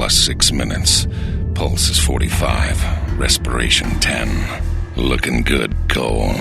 plus 6 minutes. Pulse is 45. Respiration 10. Looking good, Cole.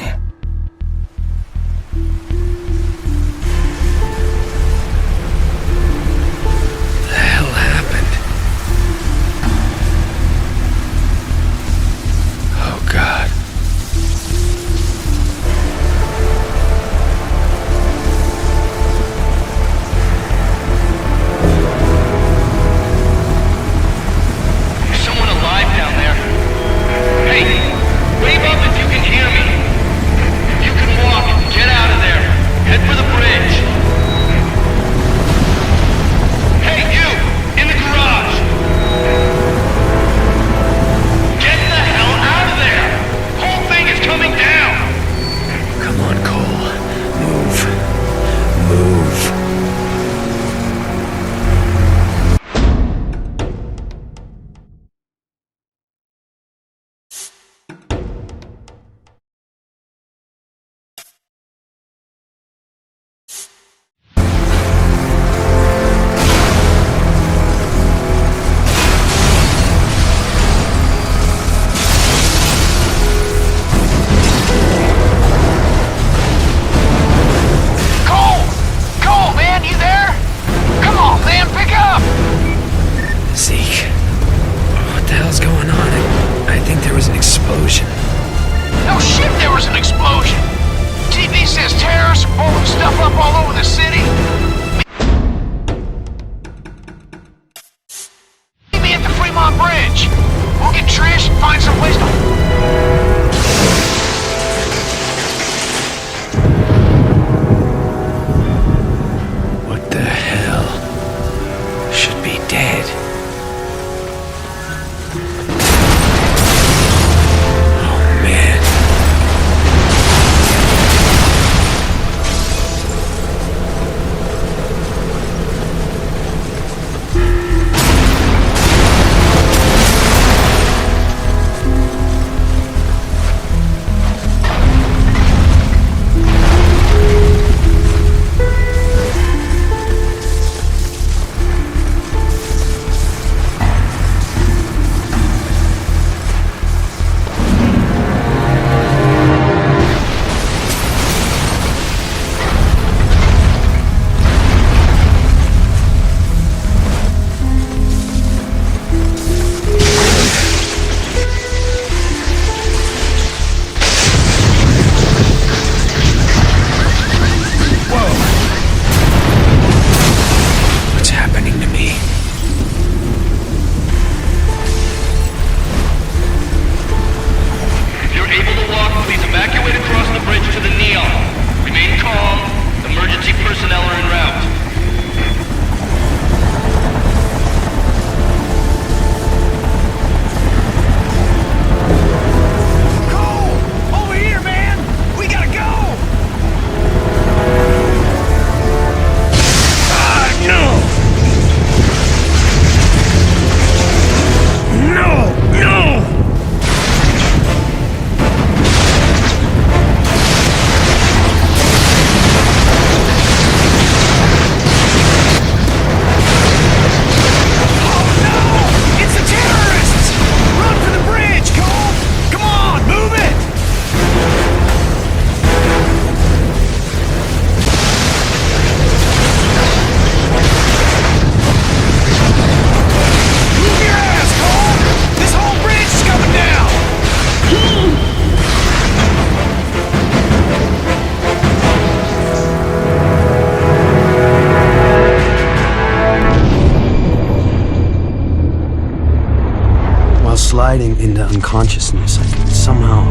Sliding into unconsciousness, I could somehow,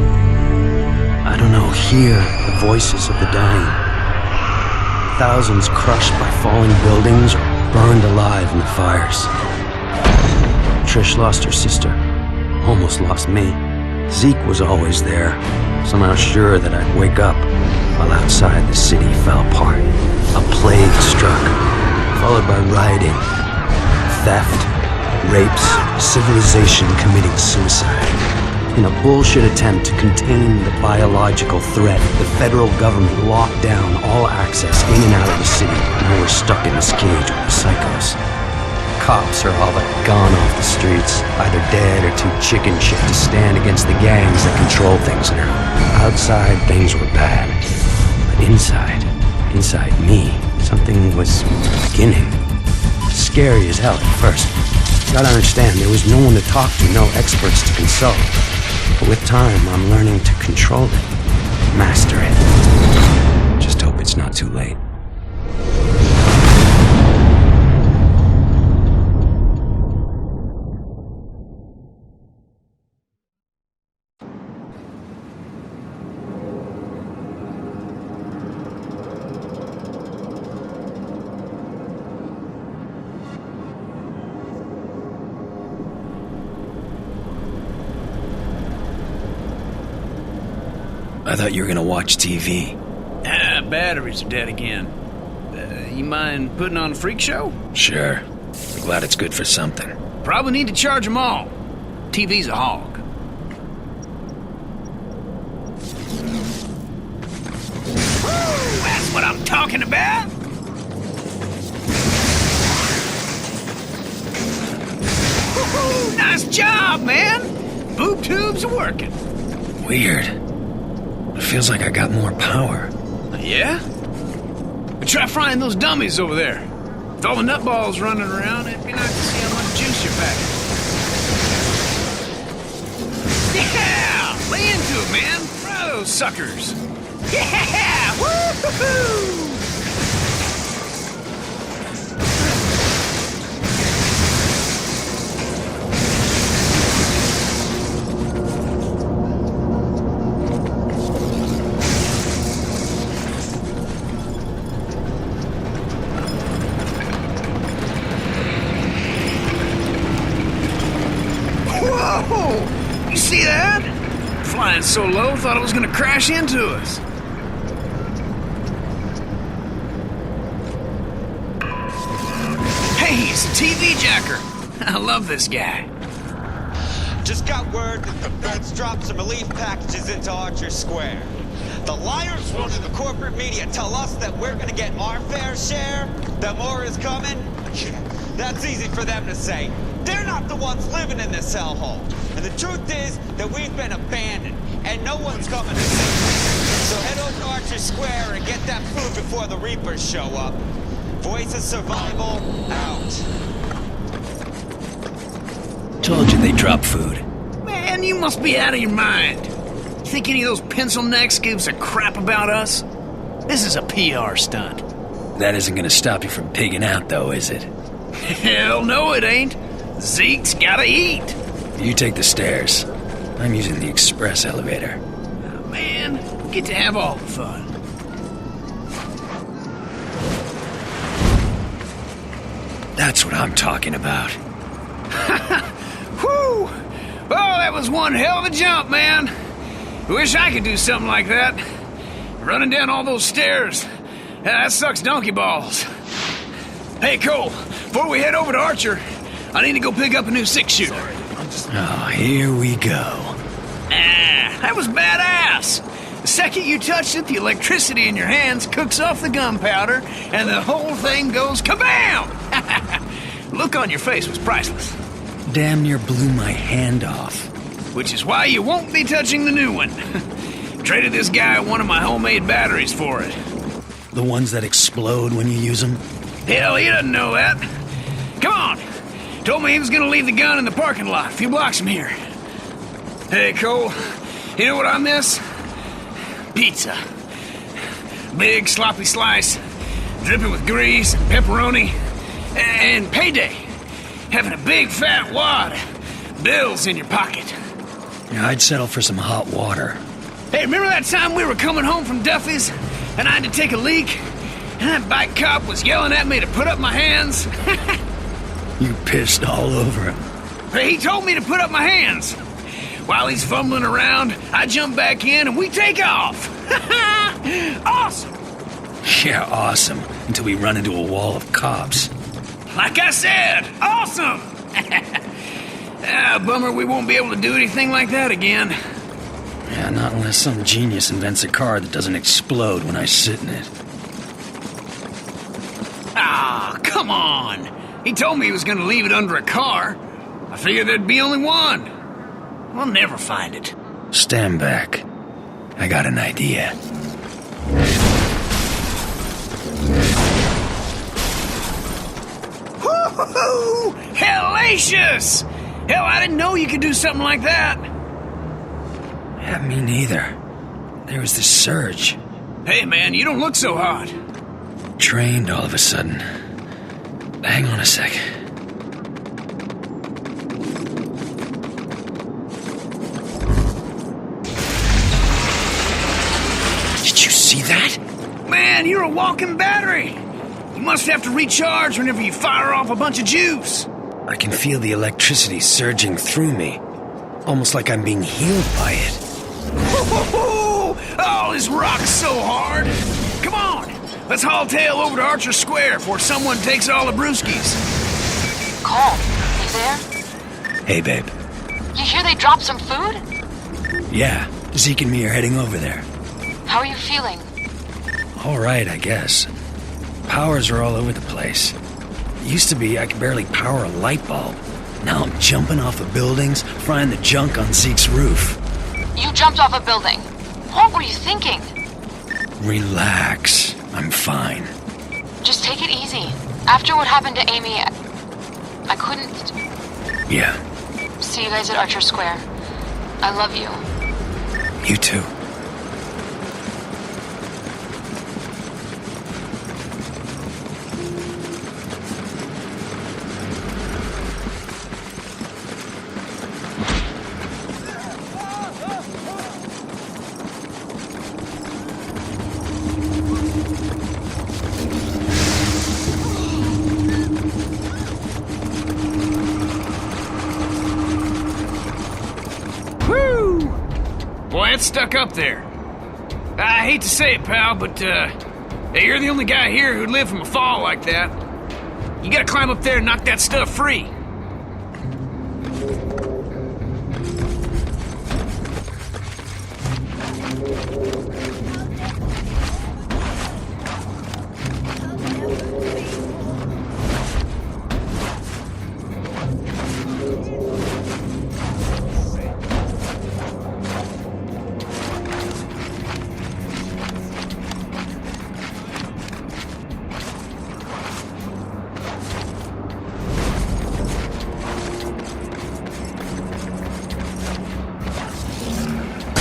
I don't know, hear the voices of the dying. Thousands crushed by falling buildings or burned alive in the fires. Trish lost her sister, almost lost me. Zeke was always there, somehow sure that I'd wake up, while outside the city fell apart. A plague struck, followed by rioting, theft, rapes, civilization committing suicide. In a bullshit attempt to contain the biological threat, the federal government locked down all access in and out of the city. Now we're stuck in this cage with the psychos. cops are all but gone off the streets, either dead or too chicken shit to stand against the gangs that control things now. Outside, things were bad. But inside me, something was beginning. Scary as hell at first. You gotta understand, there was no one to talk to, no experts to consult. But with time, I'm learning to control it, master it. Just hope it's not too late. I thought you were gonna watch TV. Batteries are dead again. You mind putting on a freak show? Sure. Glad it's good for something. Probably need to charge them all. TV's a hog. Woo, that's what I'm talking about! Woo-hoo, nice job, man! Boob tubes are working. Weird. It feels like I got more power. Yeah? But try frying those dummies over there. With all the nutballs running around, it'd be nice to see how much juice you're packing. Yeah! Lay into it, man. Fry those suckers. Yeah! Woo-hoo-hoo! Whoa! You see that? Flying so low, thought it was gonna crash into us. Hey, he's a TV jacker. I love this guy. Just got word that the feds dropped some relief packages into Archer Square. The liars running the corporate media tell us that we're gonna get our fair share, that more is coming. That's easy for them to say. They're not the ones living in this hellhole. And the truth is that we've been abandoned, and no one's coming to save us. So head over to Archer Square and get that food before the Reapers show up. Voice of Survival, out. Told you they drop food. Man, you must be out of your mind. You think any of those pencil necks gives a crap about us? This is a PR stunt. That isn't gonna stop you from pigging out, though, is it? Hell no, it ain't. Zeke's gotta eat. You take the stairs. I'm using the express elevator. Oh, man, we get to have all the fun. That's what I'm talking about. Whew! Oh, that was one hell of a jump, man. Wish I could do something like that. Running down all those stairs. That sucks donkey balls. Hey, Cole, before we head over to Archer, I need to go pick up a new 6-shooter. Oh, here we go. That was badass. The second you touch it, the electricity in your hands cooks off the gunpowder, and the whole thing goes kabam! Look on your face was priceless. Damn near blew my hand off. Which is why you won't be touching the new one. Traded this guy one of my homemade batteries for it. The ones that explode when you use them? Hell, he doesn't know that. Come on. Told me he was gonna leave the gun in the parking lot a few blocks from here. Hey, Cole, you know what I miss? Pizza. Big sloppy slice, dripping with grease and pepperoni, and payday. Having a big fat wad of bills in your pocket. Yeah, I'd settle for some hot water. Hey, remember that time we were coming home from Duffy's and I had to take a leak? And that bike cop was yelling at me to put up my hands? You pissed all over him. Hey, he told me to put up my hands. While he's fumbling around, I jump back in and we take off. Awesome! Yeah, awesome. Until we run into a wall of cops. Like I said, awesome! Bummer we won't be able to do anything like that again. Yeah, not unless some genius invents a car that doesn't explode when I sit in it. Ah, come on! He told me he was gonna leave it under a car. I figured there'd be only one. We'll never find it. Stand back. I got an idea. Woo-hoo-hoo! Hellacious! Hell, I didn't know you could do something like that. Yeah, me neither. There was this surge. Hey, man, you don't look so hot. Trained all of a sudden. Hang on a sec. Did you see that? Man, you're a walking battery. You must have to recharge whenever you fire off a bunch of juice. I can feel the electricity surging through me. Almost like I'm being healed by it. Oh, this rocks so hard. Come on, let's haul tail over to Archer Square before someone takes all the brewskis. Cole, you there? Hey, babe. You hear they dropped some food? Yeah, Zeke and me are heading over there. How are you feeling? All right, I guess. Powers are all over the place. It used to be I could barely power a light bulb. Now I'm jumping off of buildings, frying the junk on Zeke's roof. You jumped off a building. What were you thinking? Relax. I'm fine. Just take it easy. After what happened to Amy, I couldn't... Yeah, See you guys at Archer Square. I love you. you too. Woo! Boy, it's stuck up there. I hate to say it, pal, but, hey, you're the only guy here who'd live from a fall like that. You gotta climb up there and knock that stuff free.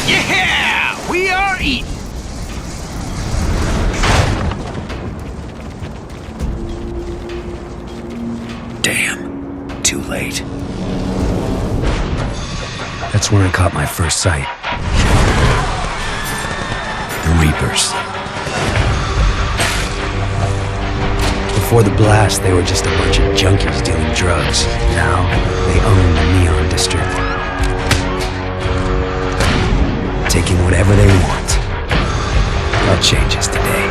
Yeah! We are eating! Damn. Too late. That's when I caught my first sight. The Reapers. Before the blast, they were just a bunch of junkies dealing drugs. Now, they own the Neon District. Taking whatever they want. That changes today.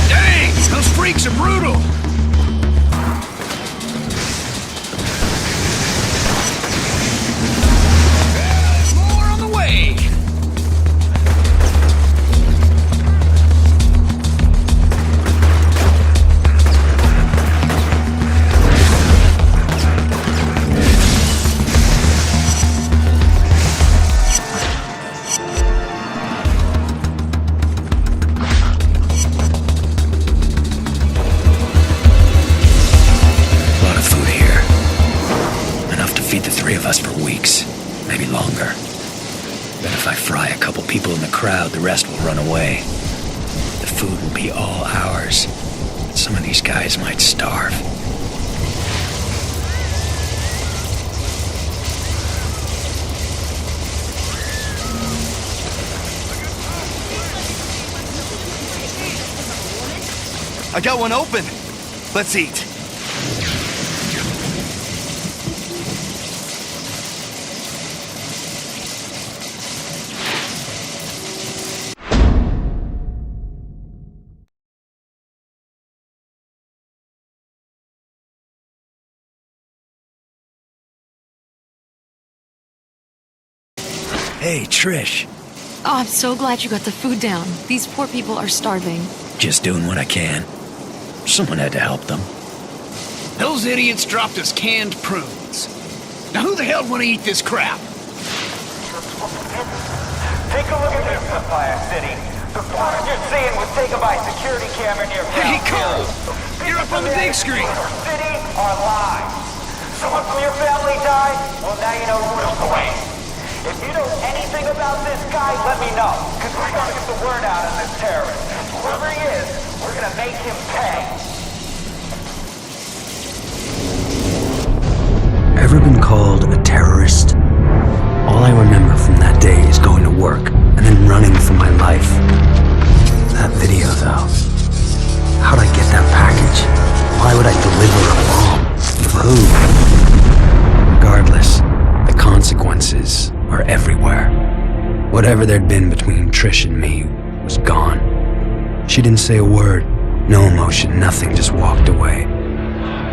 Dang! Those freaks are brutal! There's more on the way! A lot of food here. Enough to feed the three of us for weeks, maybe longer. Bet if I fry a couple people in the crowd, the rest will run away. The food will be all ours. Some of these guys might starve. I got one open. Let's eat. Hey, Trish. Oh, I'm so glad you got the food down. These poor people are starving. Just doing what I can. Someone had to help them. Those idiots dropped us canned prunes. Now who the hell want to eat this crap? Take a look at this Sapphire City. The footage you're seeing was taken by a security camera near Hey, Cole! You're up on the big screen! City are live. Someone from your family died? Well, now you know who to blame. If you know anything about this guy, let me know. Because we're gonna get the word out on this terrorist. Whoever he is, we're gonna make him pay. Ever been called a terrorist? All I remember from that day is going to work and then running for my life. That video, though. How'd I get that package? Why would I deliver a bomb? For who? Regardless, the consequences are everywhere. Whatever there'd been between Trish and me was gone. She didn't say a word, no emotion, nothing, just walked away.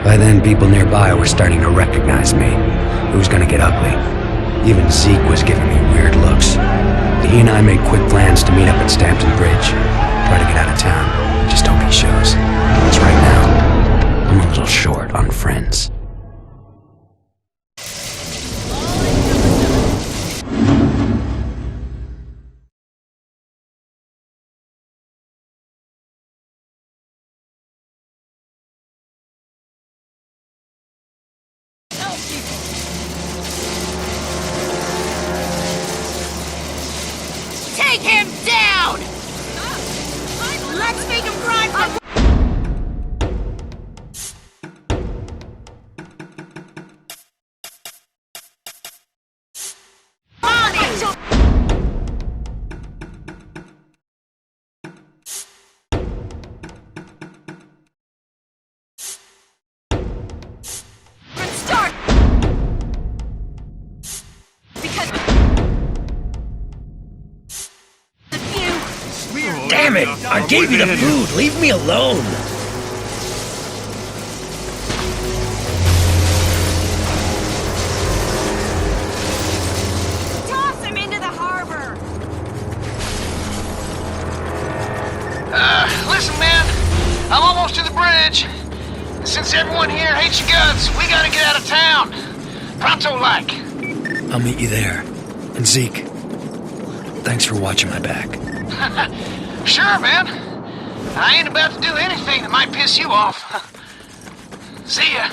By then, people nearby were starting to recognize me. It was gonna get ugly. Even Zeke was giving me weird looks. He and I made quick plans to meet up at Stampton Bridge. Try to get out of town. Just hope he shows. Because right now, I'm a little short on friends. Take him down! Let's make him cry for... Start! Because... Damn it! I gave you the food! Leave me alone! Toss him into the harbor! Listen, man. I'm almost to the bridge. Since everyone here hates your guts, we gotta get out of town. Pronto-like. I'll meet you there. And Zeke, thanks for watching my back. Sure, man. I ain't about to do anything that might piss you off. See ya.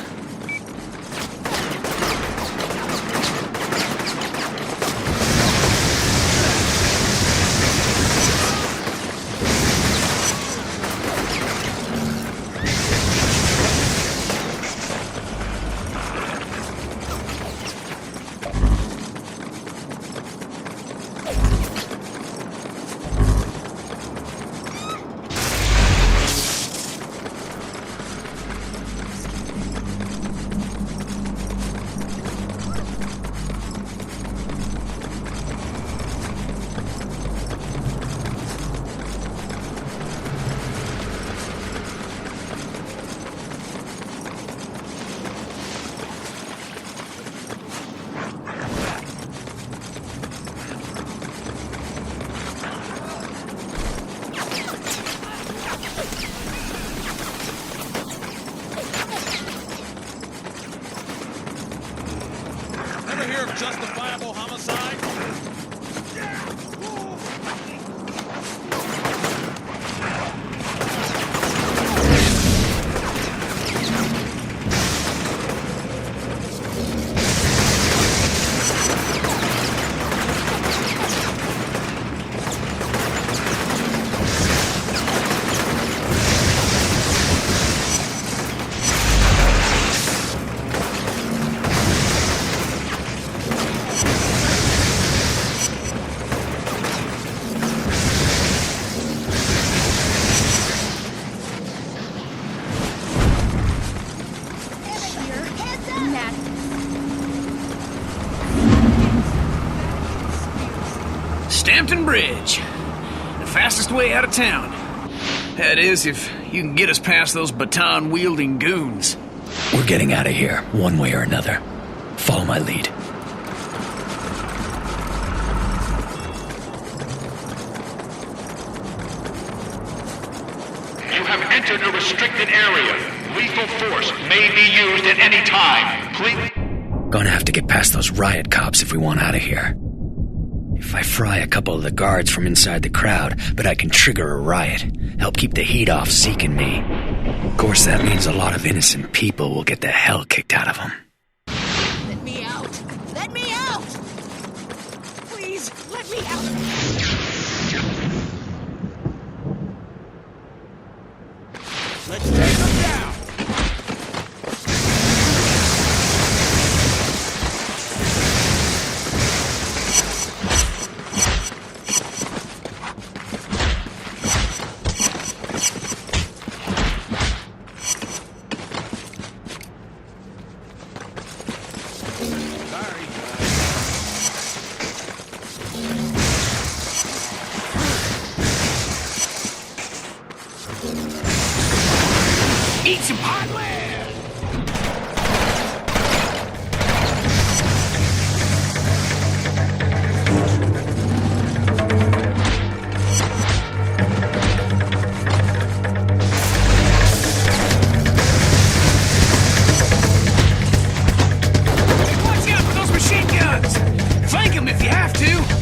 Justifiable homicide? Stampton Bridge. The fastest way out of town. That is, if you can get us past those baton-wielding goons. We're getting out of here, one way or another. Follow my lead. entered a restricted area. Lethal force may be used at any time. Please... Gonna have to get past those riot cops if we want out of here. If I fry a couple of the guards from inside the crowd, but I can trigger a riot, help keep the heat off seeking me. Of course, that means a lot of innocent people will get the hell kicked out of them. Let me out! Let me out! Please, let me out! Let's take them down! Eat some hardware! Watch out for those machine guns! Flank them if you have to!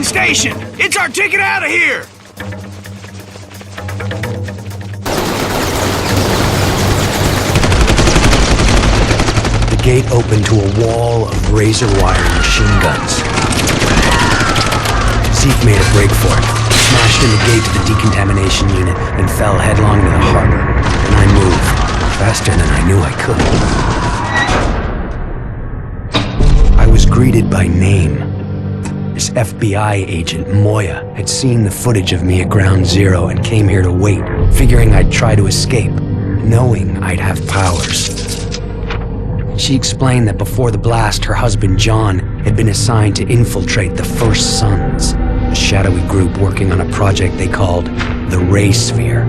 Station! It's our ticket out of here! The gate opened to a wall of razor-wire machine guns. Zeke made a break for it, smashed in the gate to the decontamination unit, and fell headlong to the harbor. And I moved, faster than I knew I could. I was greeted by name. This FBI agent, Moya, had seen the footage of me at Ground Zero and came here to wait, figuring I'd try to escape, knowing I'd have powers. She explained that before the blast, her husband John had been assigned to infiltrate the First Sons, a shadowy group working on a project they called the Ray Sphere,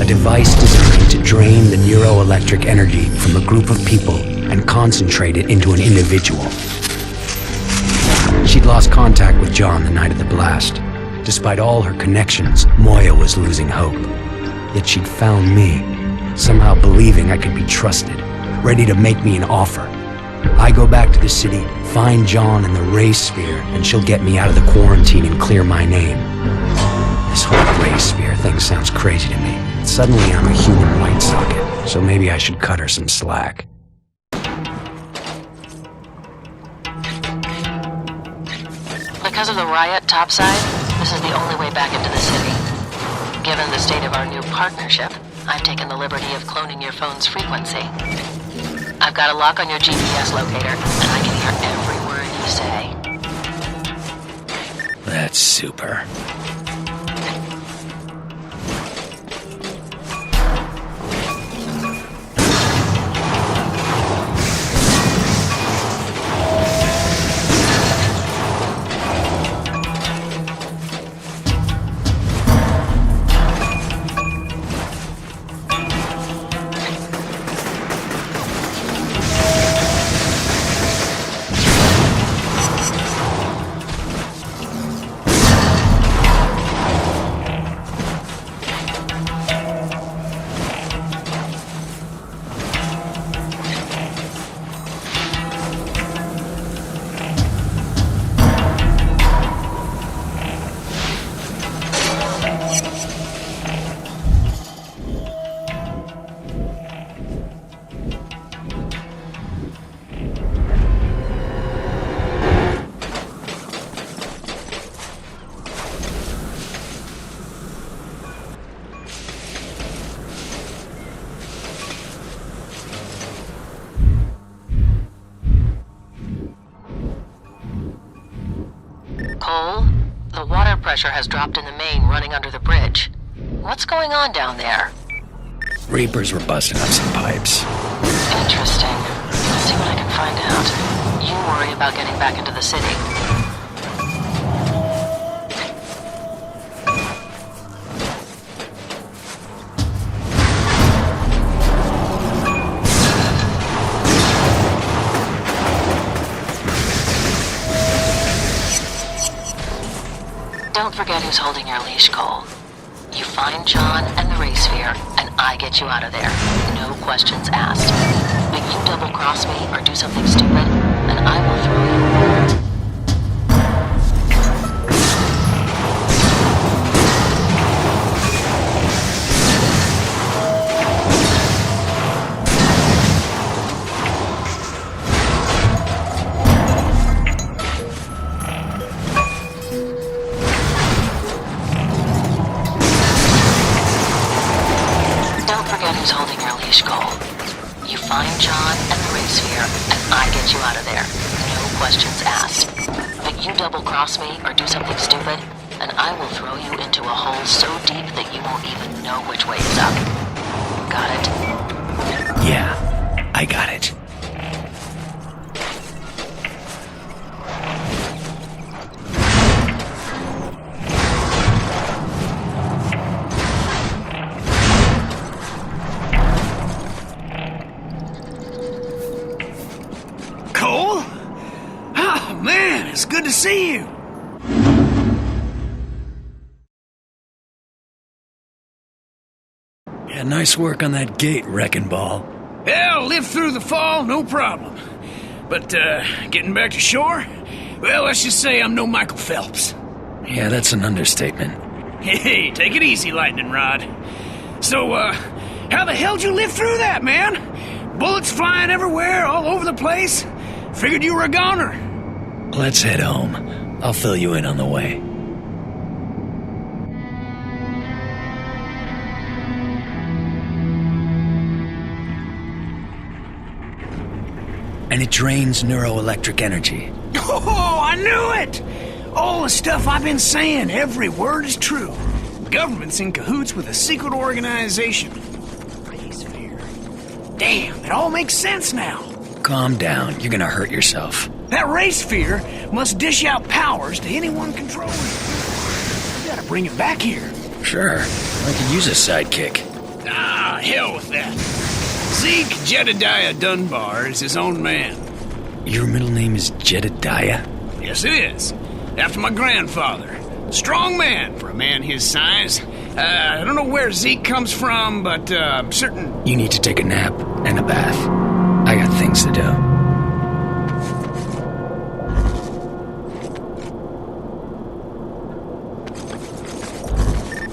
a device designed to drain the neuroelectric energy from a group of people and concentrate it into an individual. She'd lost contact with John the night of the blast. Despite all her connections, Moya was losing hope. Yet she'd found me, somehow believing I could be trusted, ready to make me an offer. I go back to the city, find John and the Ray Sphere, and she'll get me out of the quarantine and clear my name. This whole Ray Sphere thing sounds crazy to me. Suddenly I'm a human light socket, so maybe I should cut her some slack. Because of the riot topside, this is the only way back into the city. Given the state of our new partnership, I've taken the liberty of cloning your phone's frequency. I've got a lock on your GPS locator, and I can hear every word you say. That's super. Cole, the water pressure has dropped in the main running under the bridge. What's going on down there? Reapers were busting up some pipes. Interesting. Let's see what I can find out. You worry about getting back into the city. Don't forget who's holding your leash, Cole. You find John and the Ray Sphere, and I get you out of there. No questions asked. But you double-cross me or do something stupid, and I will throw you. Who's holding your leash, Cole. You find John and the Ray Sphere, and I get you out of there. No questions asked. But you double-cross me or do something stupid, and I will throw you into a hole so deep that you won't even know which way is up. Got it? Yeah, I got it. Cole? Oh, man, it's good to see you. Yeah, nice work on that gate, Wrecking Ball. Yeah, I'll live through the fall, no problem. But, getting back to shore? Well, let's just say I'm no Michael Phelps. Yeah, that's an understatement. Hey, take it easy, Lightning Rod. So, how the hell'd you live through that, man? Bullets flying everywhere, all over the place? Figured you were a goner. Let's head home. I'll fill you in on the way. And it drains neuroelectric energy. Oh, I knew it! All the stuff I've been saying, every word is true. The government's in cahoots with a secret organization. Race Fear. Damn, it all makes sense now. Calm down, you're gonna hurt yourself. That Race Fear must dish out powers to anyone controlling it. We gotta bring it back here. Sure, I could use a sidekick. Ah, hell with that. Zeke Jedediah Dunbar is his own man. Your middle name is Jedediah? Yes, it is. After my grandfather. Strong man for a man his size. I don't know where Zeke comes from, but I'm certain... You need to take a nap and a bath. I got things to do.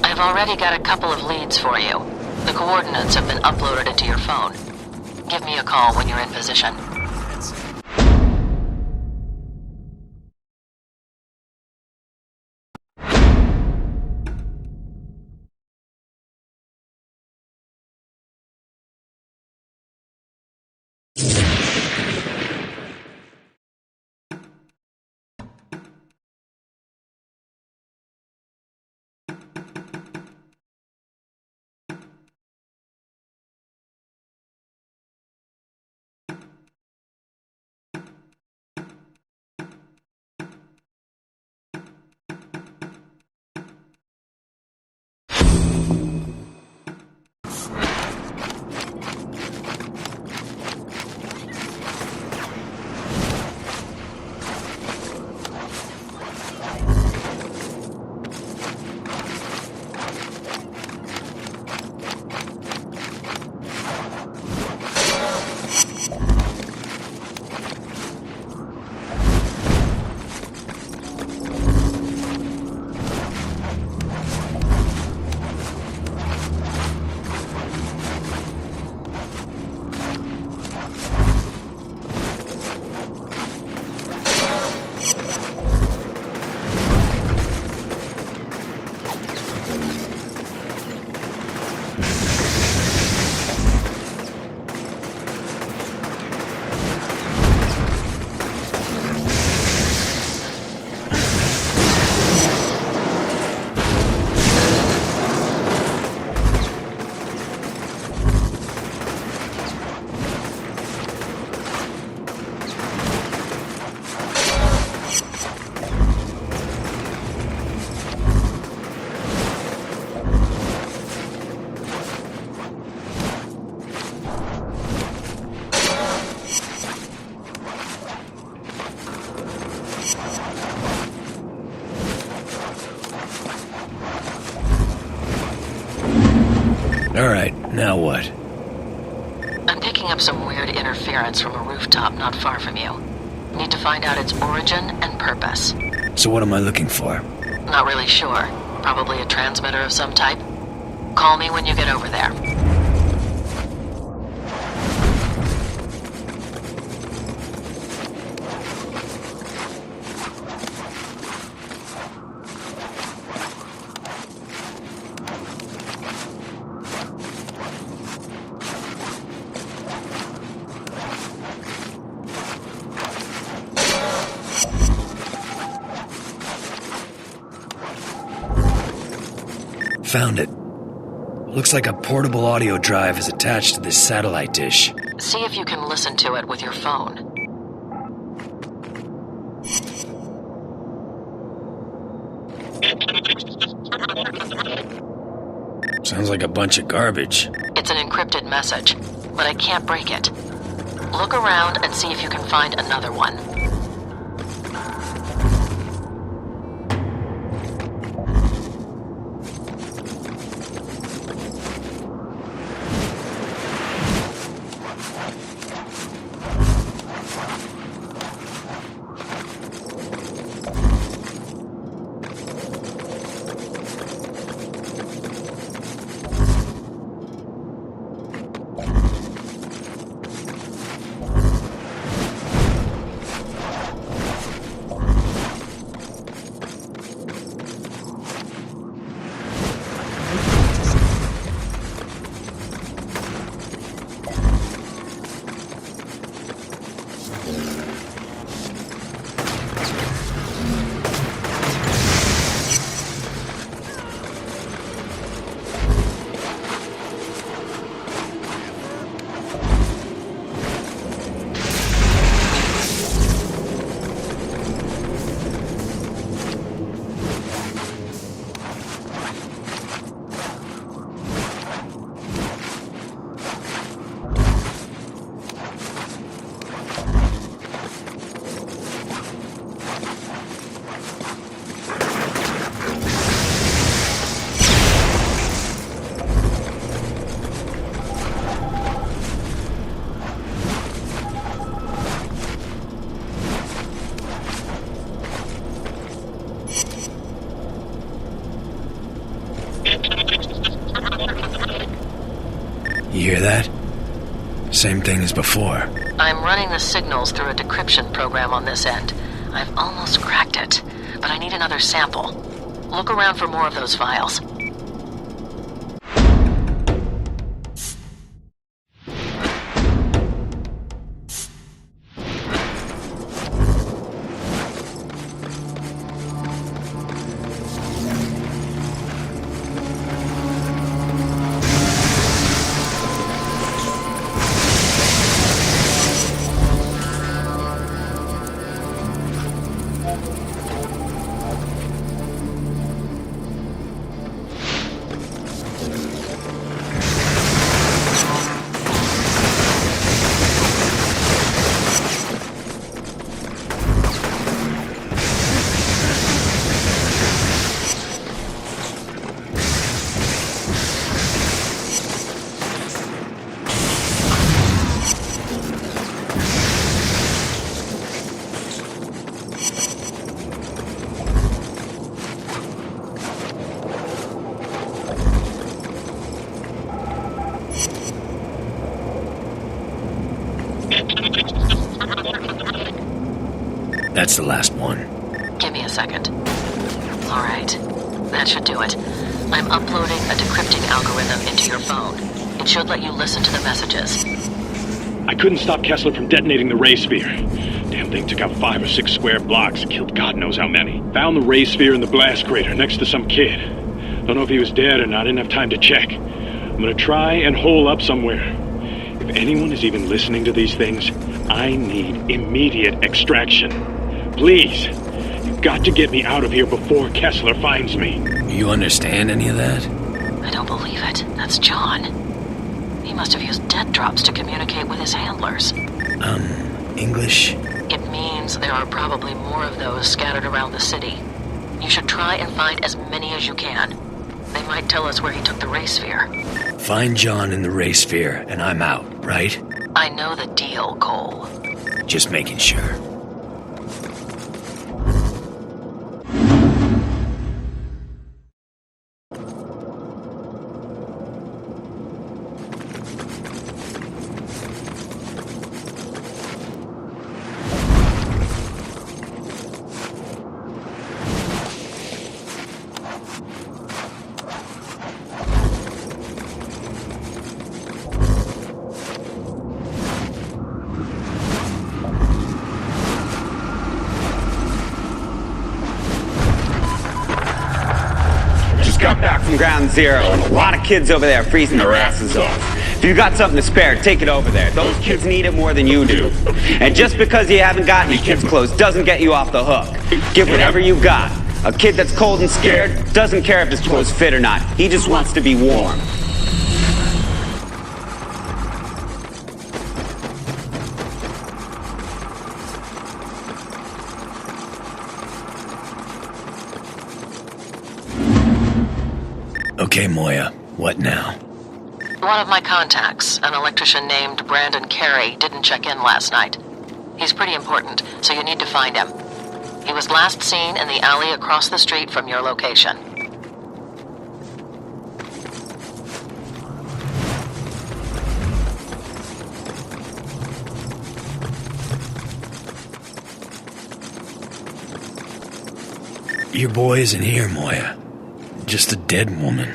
I've already got a couple of leads for you. The coordinates have been uploaded into your phone. Give me a call when you're in position. Alright, now what? I'm picking up some weird interference from a rooftop not far from you. Need to find out its origin and purpose. So what am I looking for? Not really sure. Probably a transmitter of some type. Call me when you get over there. Found it. Looks like a portable audio drive is attached to this satellite dish. See if you can listen to it with your phone. Sounds like a bunch of garbage. It's an encrypted message, but I can't break it. Look around and see if you can find another one. You hear that? Same thing as before. I'm running the signals through a decryption program on this end. I've almost cracked it, but I need another sample. Look around for more of those files. That's the last one. Give me a second. All right. That should do it. I'm uploading a decrypting algorithm into your phone. It should let you listen to the messages. I couldn't stop Kessler from detonating the ray sphere. Damn thing took out 5 or 6 square blocks, killed God knows how many. Found the ray sphere in the blast crater next to some kid. Don't know if he was dead or not, didn't have time to check. I'm gonna try and hole up somewhere. If anyone is even listening to these things, I need immediate extraction. Please, you've got to get me out of here before Kessler finds me. You understand any of that? I don't believe it. That's John. He must have used dead drops to communicate with his handlers. English? It means there are probably more of those scattered around the city. You should try and find as many as you can. They might tell us where he took the ray sphere. Find John in the ray sphere, and I'm out, right? I know the deal, Cole. Just making sure. Got back from ground zero, and a lot of kids over there freezing their asses off. If you got something to spare, take it over there. Those kids need it more than you do. And just because you haven't got any kids' clothes doesn't get you off the hook. Give whatever you got. A kid that's cold and scared doesn't care if his clothes fit or not. He just wants to be warm. Okay, Moya, what now? One of my contacts, an electrician named Brandon Carey, didn't check in last night. He's pretty important, so you need to find him. He was last seen in the alley across the street from your location. Your boy isn't here, Moya. Just a dead woman.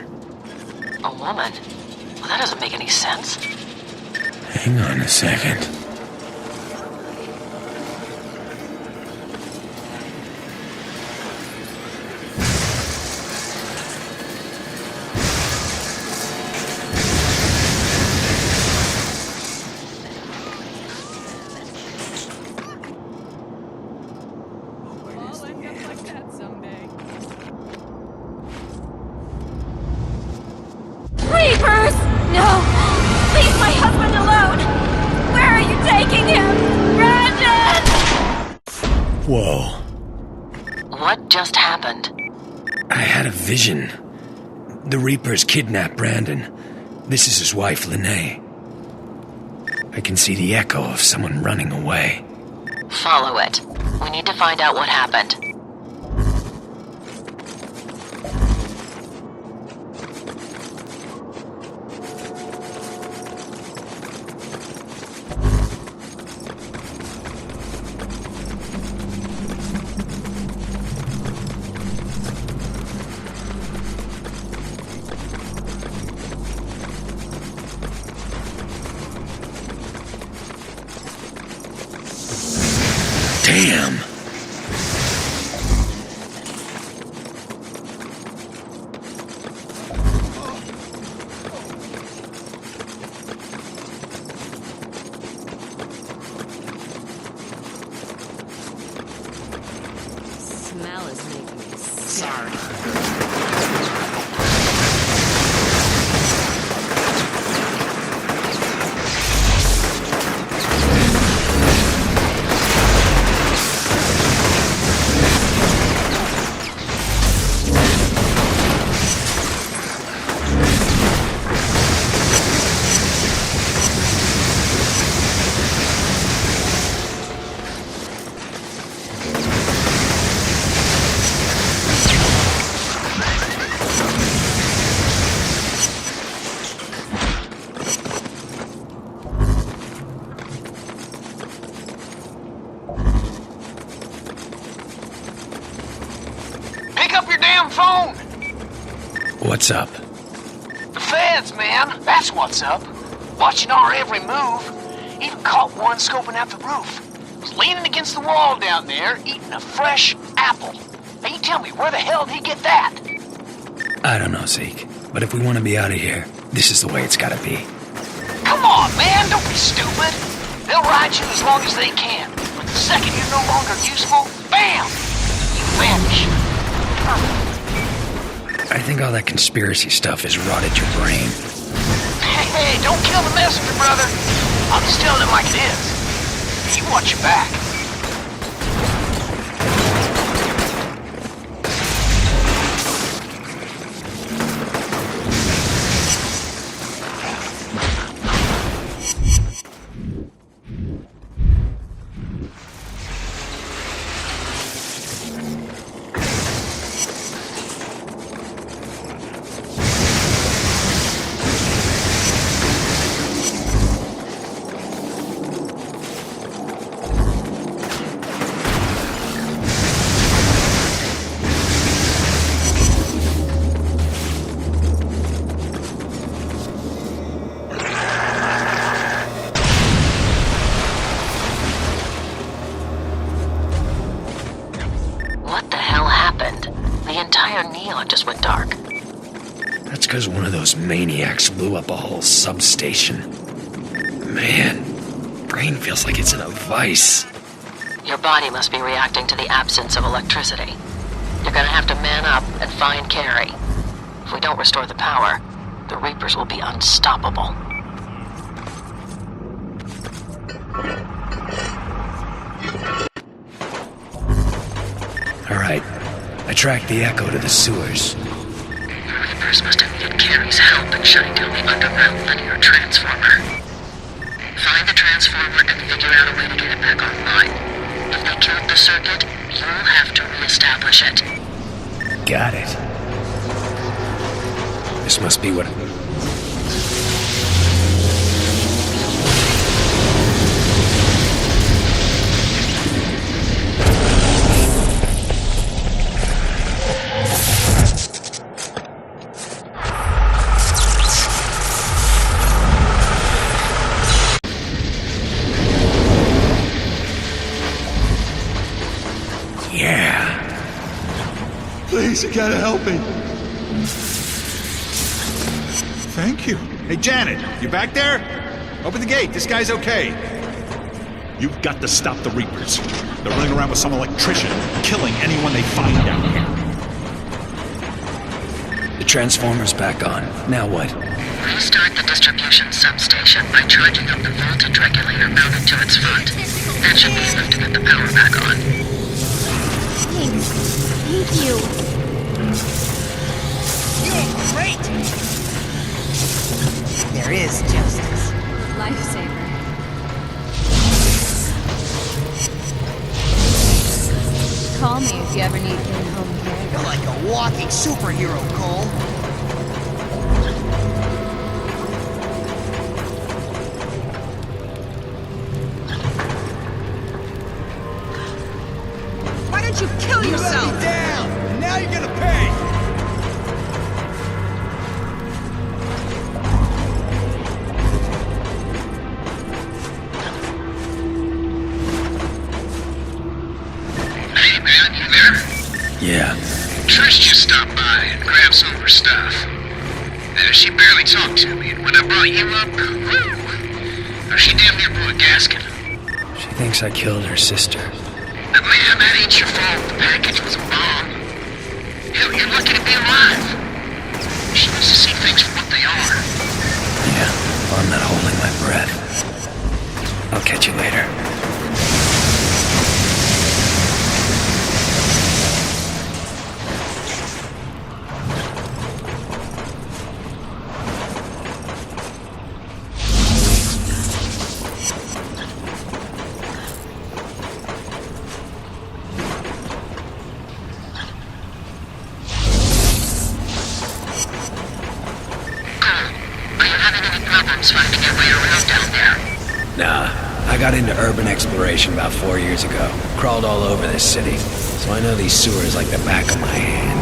A woman? Well, that doesn't make any sense. Hang on a second. Reapers! No! Leave my husband alone! Where are you taking him? Brandon! Whoa. What just happened? I had a vision. The Reapers kidnapped Brandon. This is his wife, ⵍηνέ. I can see the echo of someone running away. Follow it. We need to find out what happened. Damn. Smell is making me sorry. Phone! What's up? The feds, man. That's what's up. Watching our every move. Even caught one scoping out the roof. Was leaning against the wall down there, eating a fresh apple. Now you tell me, where the hell did he get that? I don't know, Zeke. But if we want to be out of here, this is the way it's gotta be. Come on, man. Don't be stupid. They'll ride you as long as they can. But the second you're no longer useful, bam! You vanish. Perfect. I think all that conspiracy stuff has rotted your brain. Hey, don't kill the messenger, brother. I'm just telling it like it is. You watch your back. Just went dark. That's because one of those maniacs blew up a whole substation. Man, brain feels like it's in a vice. Your body must be reacting to the absence of electricity. You're gonna have to man up and find Carrie. If we don't restore the power, the Reapers will be unstoppable. All right. I tracked the echo to the sewers. The Reapers must have needed Carrie's help in shutting down the underground linear transformer. Find the transformer and figure out a way to get it back online. If they killed the circuit, you'll have to reestablish it. Got it. This must be what... Please, you gotta help me. Thank you. Hey, Janet, you back there? Open the gate. This guy's okay. You've got to stop the Reapers. They're running around with some electrician, killing anyone they find down here. The transformer's back on. Now what? Restart the distribution substation by charging up the voltage regulator mounted to its front. That should be enough to get the power back on. Thanks. Thank you. You're great! There is justice. Lifesaver. Call me if you ever need in-home care. You're like a walking superhero, Cole. Why don't you kill yourself? Let me down! And now you're gonna pay! her stuff. She barely talked to me, and when I brought you up, whew, she damn near blew a gasket. She thinks I killed her sister. But man, that ain't your fault. The package was a bomb. Hell, you're lucky to be alive. She wants to see things for what they are. Yeah, well, I'm not holding my breath. I'll catch you later. Finding your way around down there. Nah, I got into urban exploration about 4 years ago. Crawled all over this city, so I know these sewers like the back of my hand.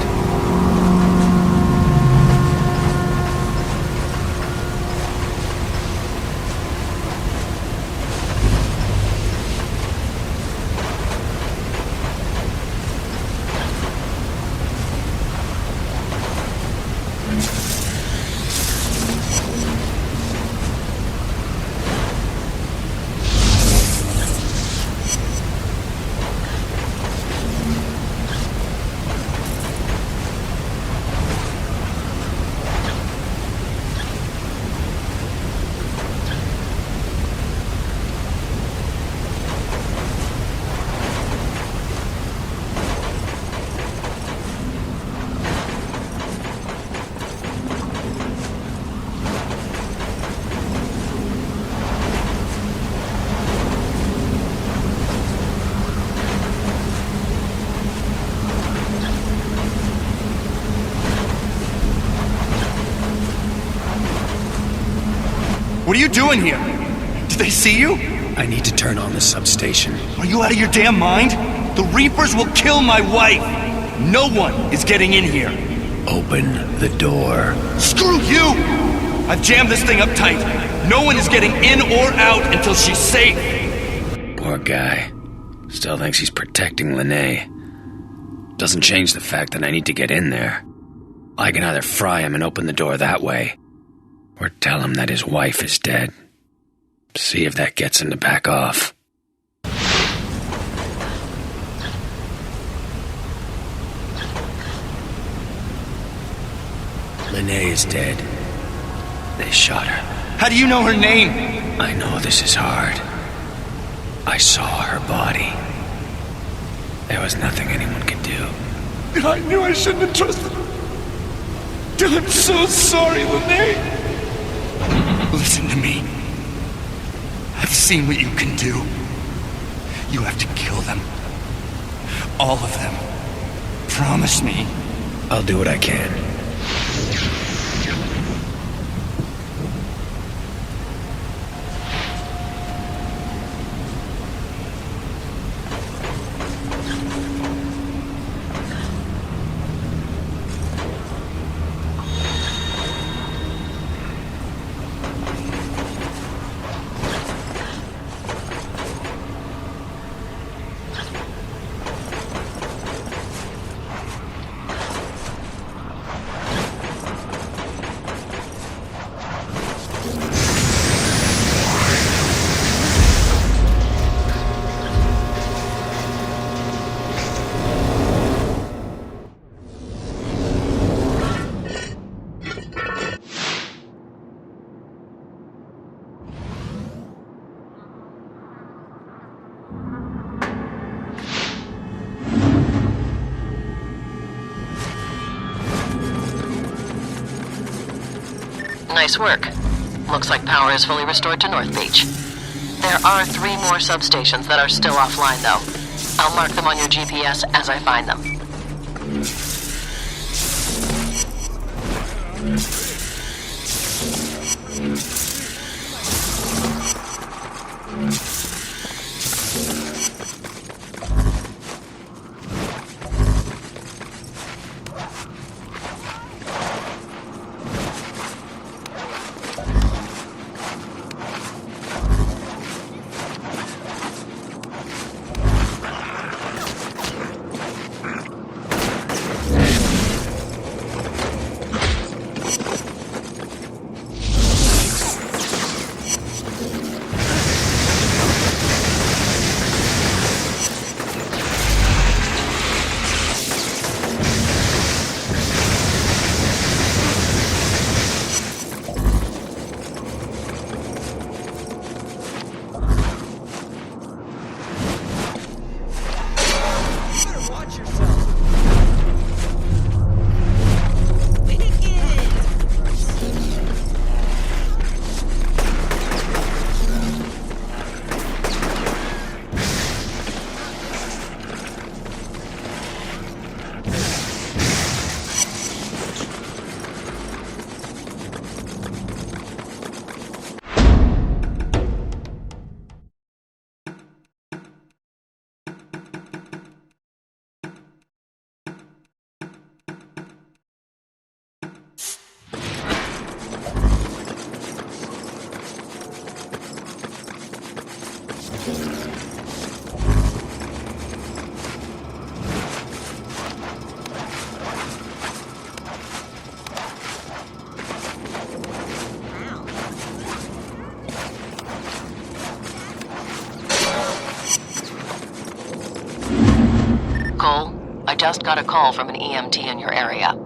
What are you doing here? Did they see you? I need to turn on the substation. Are you out of your damn mind? The Reapers will kill my wife! No one is getting in here. Open the door. Screw you! I've jammed this thing up tight. No one is getting in or out until she's safe. Poor guy. Still thinks he's protecting ⵍηνέ. Doesn't change the fact that I need to get in there. I can either fry him and open the door that way, or tell him that his wife is dead. See if that gets him to back off. ⵍηνέ is dead. They shot her. How do you know her name? I know this is hard. I saw her body. There was nothing anyone could do. I knew I shouldn't have trusted her. I'm so sorry, ⵍηνέ. Listen to me. I've seen what you can do. You have to kill them. All of them. Promise me. I'll do what I can. Nice work. Looks like power is fully restored to North Beach. There are 3 more substations that are still offline, though. I'll mark them on your GPS as I find them. Cole, I just got a call from an EMT in your area.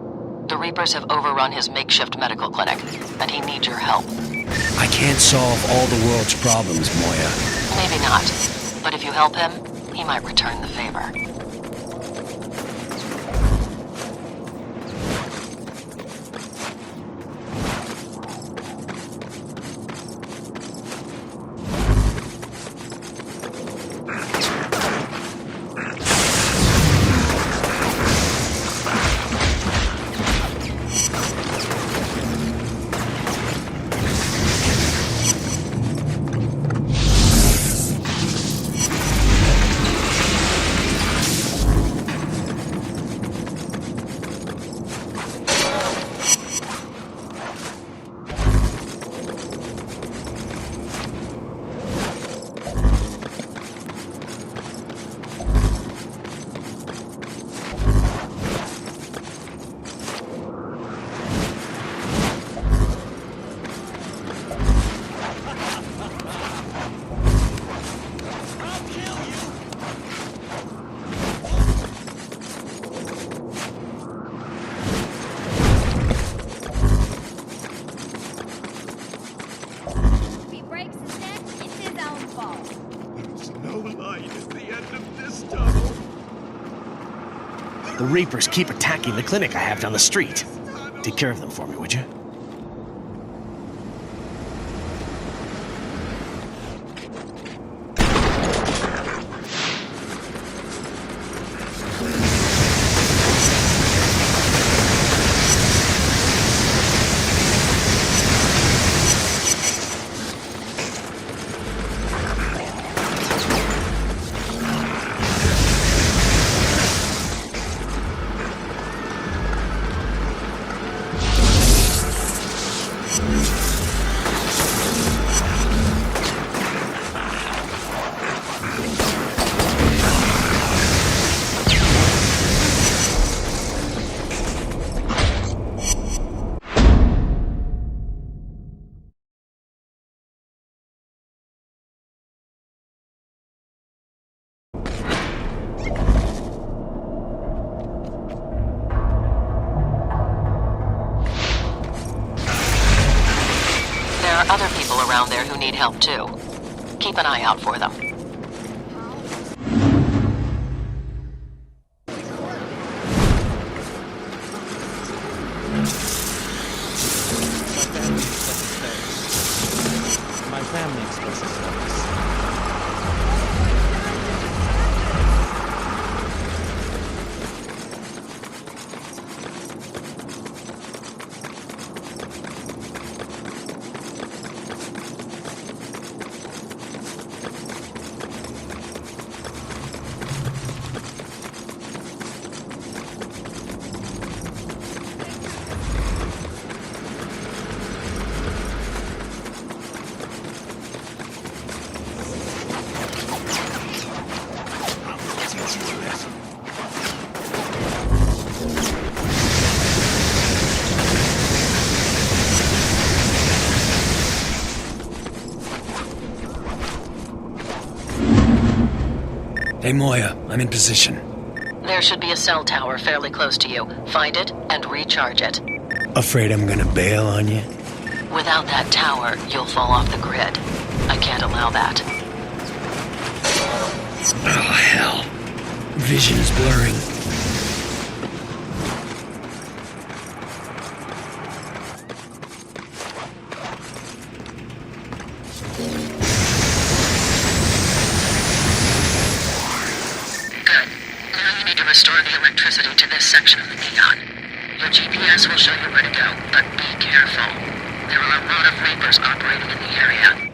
The Reapers have overrun his makeshift medical clinic, and he needs your help. I can't solve all the world's problems, Moya. Maybe not, but if you help him, he might return the favor. The Reapers keep attacking the clinic I have down the street. Take care of them for me, would you? Other people around there who need help too. Keep an eye out for them. My family expresses thanks. Hey, Moya, I'm in position. There should be a cell tower fairly close to you. Find it and recharge it. Afraid I'm gonna bail on you? Without that tower, you'll fall off the grid. I can't allow that. Oh, hell. Vision is blurring. Restore the electricity to this section of the neon. Your GPS will show you where to go, but be careful. There are a lot of Reapers operating in the area.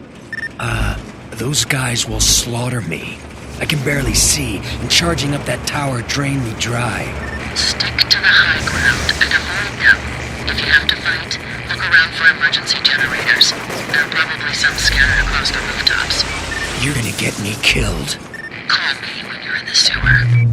Those guys will slaughter me. I can barely see, and charging up that tower drained me dry. Stick to the high ground and avoid them. If you have to fight, look around for emergency generators. There are probably some scattered across the rooftops. You're gonna get me killed. Call me when you're in the sewer.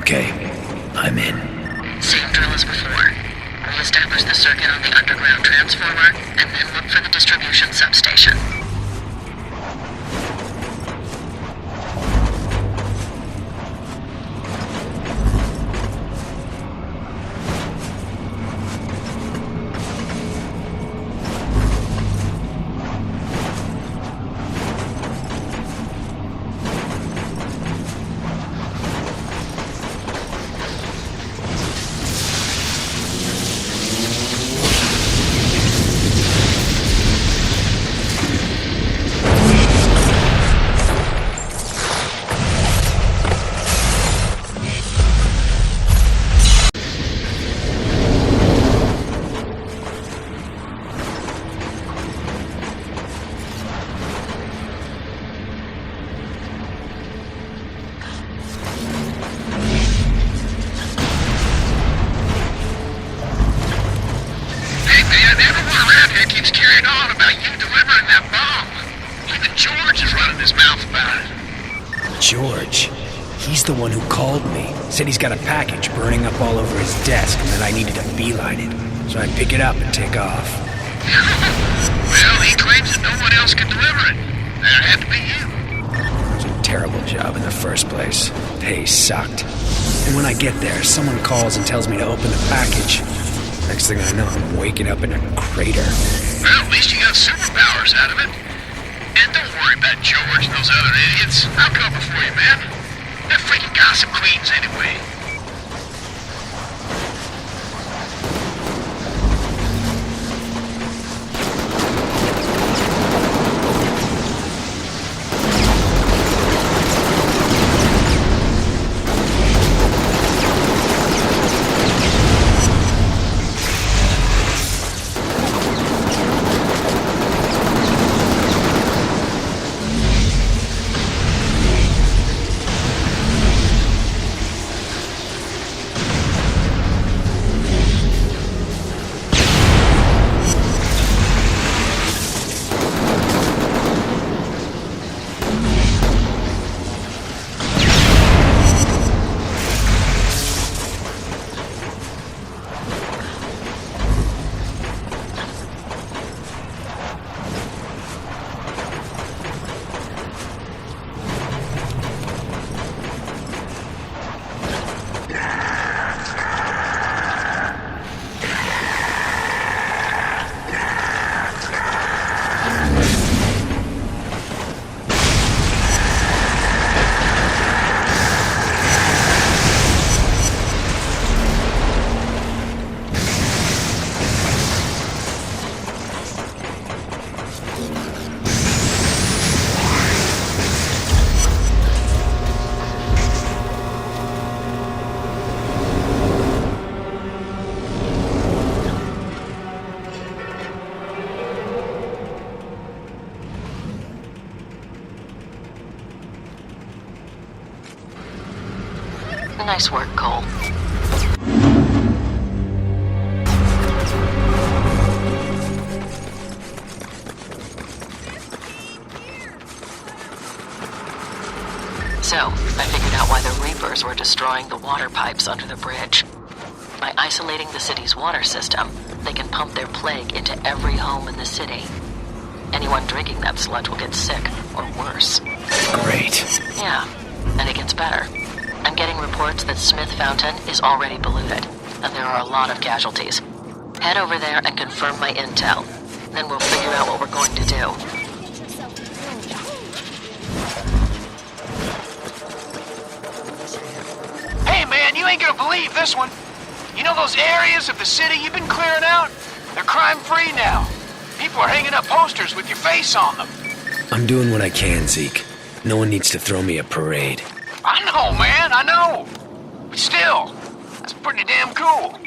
Okay, I'm in. Same drill as before. Re-establish the circuit on the underground transformer, and then look for the distribution substation. George. He's the one who called me. Said he's got a package burning up all over his desk and that I needed to beeline it. So I pick it up and take off. Well, he claims that no one else can deliver it. There had to be you. It was a terrible job in the first place. Pay sucked. And when I get there, someone calls and tells me to open the package. Next thing I know, I'm waking up in a crater. Well, at least you got superpowers out of it. And don't worry about George and those other idiots. I'll cover for you, man. They're freaking gossip queens anyway. Nice work, Cole. So, I figured out why the Reapers were destroying the water pipes under the bridge. By isolating the city's water system, they can pump their plague into every home in the city. Anyone drinking that sludge will get sick, or worse. Great. Yeah, and it gets better. I'm getting reports that Smith Fountain is already polluted, and there are a lot of casualties. Head over there and confirm my intel. Then we'll figure out what we're going to do. Hey man, you ain't gonna believe this one. You know those areas of the city you've been clearing out? They're crime-free now. People are hanging up posters with your face on them. I'm doing what I can, Zeke. No one needs to throw me a parade. I know, man, I know. But still, that's pretty damn cool.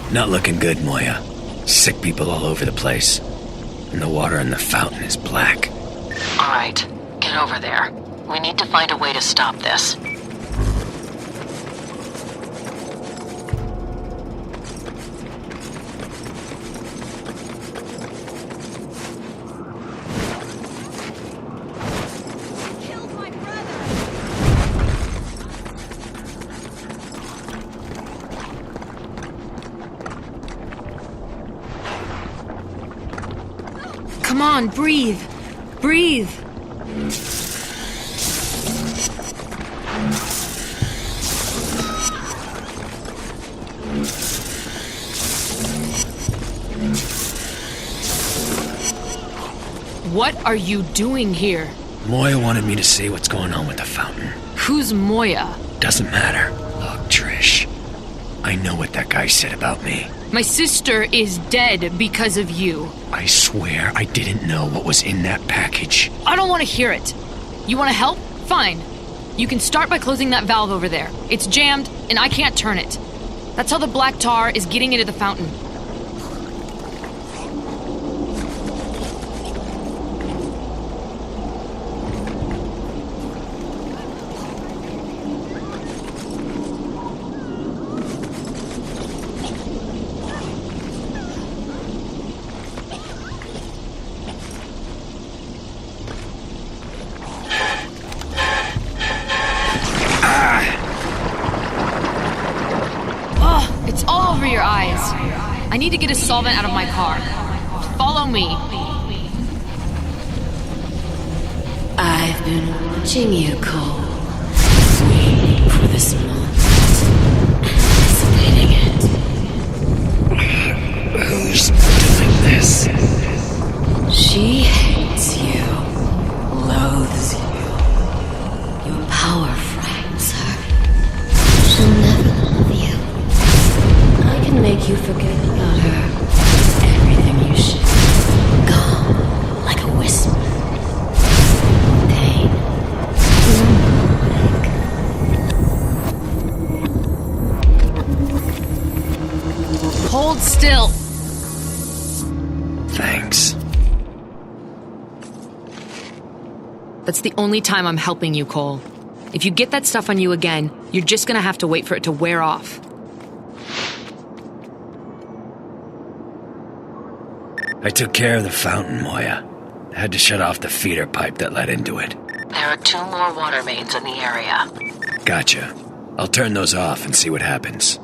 Not looking good, Moya. Sick people all over the place. And the water in the fountain is black. All right, get over there. We need to find a way to stop this. Come on, breathe. Breathe. What are you doing here? Moya wanted me to see what's going on with the fountain. Who's Moya? Doesn't matter. Look, Trish. I know what that guy said about me. My sister is dead because of you. I swear I didn't know what was in that package. I don't want to hear it. You want to help? Fine. You can start by closing that valve over there. It's jammed, and I can't turn it. That's how the black tar is getting into the fountain. Your eyes. I need to get a solvent out of my car. Follow me. I've been watching you, Cole. Waiting for this moment. Anticipating it. Who's doing this? She hates you. Loathes you. Your power frightens her. She'll never love you. I can make you forget about her. Everything you should. Gone like a whisper. Pain. Hold still. Thanks. That's the only time I'm helping you, Cole. If you get that stuff on you again, you're just gonna have to wait for it to wear off. I took care of the fountain, Moya. I had to shut off the feeder pipe that led into it. There are 2 more water mains in the area. Gotcha. I'll turn those off and see what happens.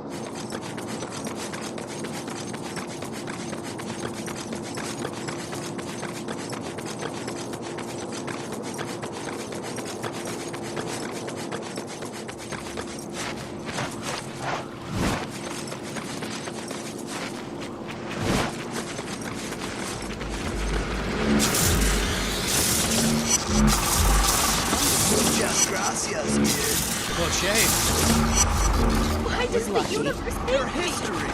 Why does the universe hate history?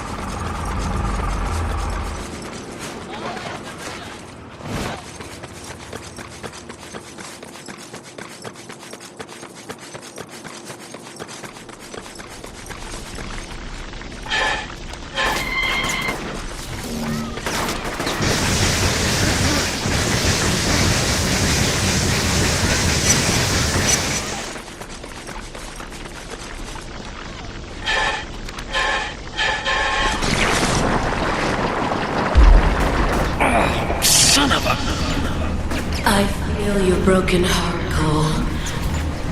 I feel your broken heart, Cole.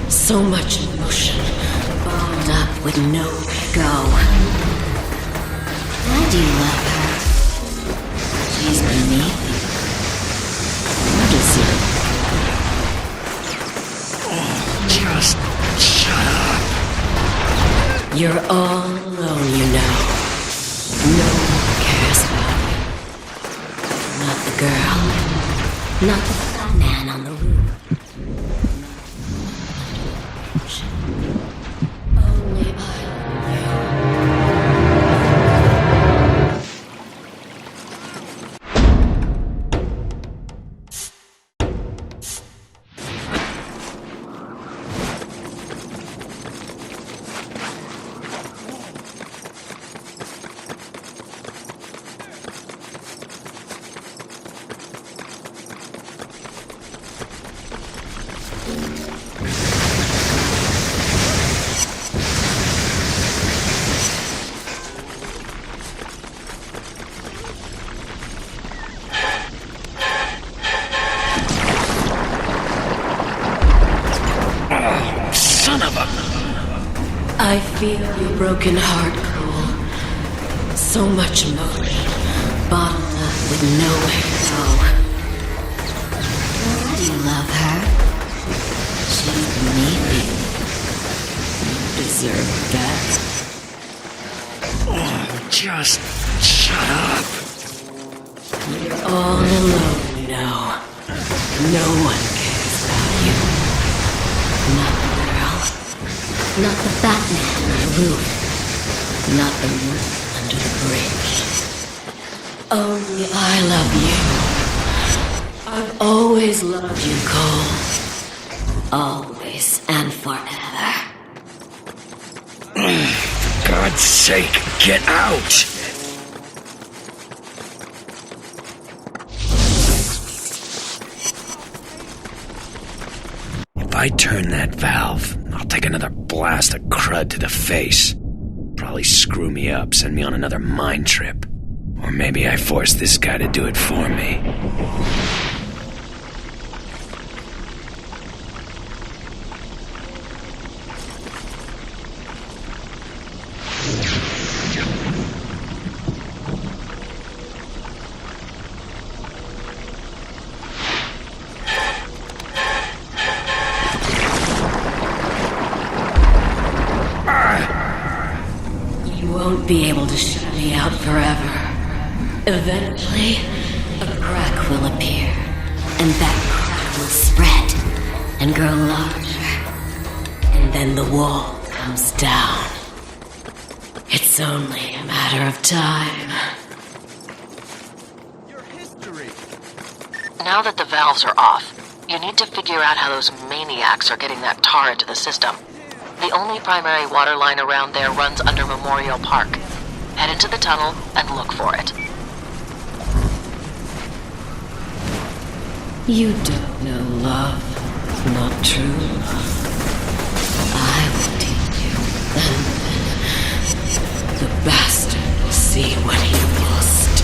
So much emotion, bound up with nowhere to go. Why do you love her? She's beneath you. You deserve Just shut up. You're all alone, you know. No one cares about you. Not the girl. Not the fat man on the roof. Only I I feel your broken heart, Cole. So much emotion, bottled up with nowhere to go. Why do you love her? She's beneath you. You deserve that. Oh, just shut up. You're all alone, you know. No one cares about you. Not the girl. Not the fat man on the roof. Not the woman under the bridge. Only I love you. I've always loved you, Cole. Always and forever. For God's sake, get out! If I turn that valve, I'll take another blast of crud to the face. Probably screw me up, send me on another mind trip. Or maybe I force this guy to do it for me. Be able to shut me out forever. Eventually, a crack will appear, and that crack will spread and grow larger, and then the wall comes down. It's only a matter of time. Your history. Now that the valves are off, you need to figure out how those maniacs are getting that tar into the system. The only primary water line around there runs under Memorial Park. Head into the tunnel and look for it. You don't know love, not true love. The bastard will see what he must.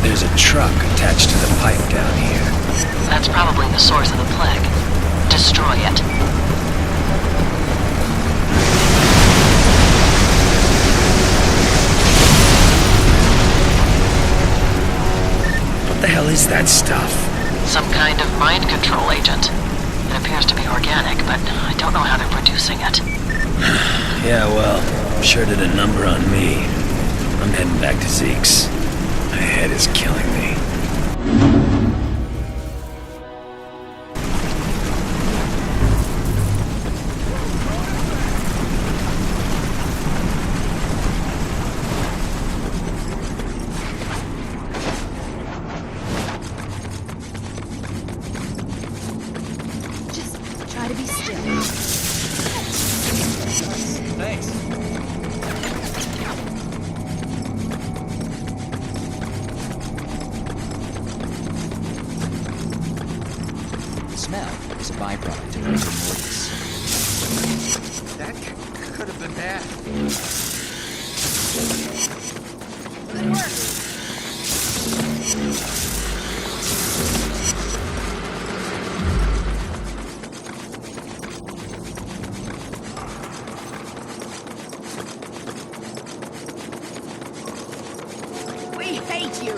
There's a truck attached to the pipe down here. That's probably the source of the plague. Destroy it. What the hell is that stuff? Some kind of mind control agent. It appears to be organic, but I don't know how they're producing it. Yeah, well, I'm sure did a number on me. I'm heading back to Zeke's. My head is killing me. Just try to be still. Thanks. Smell is a byproduct of rigor mortis. That could have been bad. Good work. We hate you.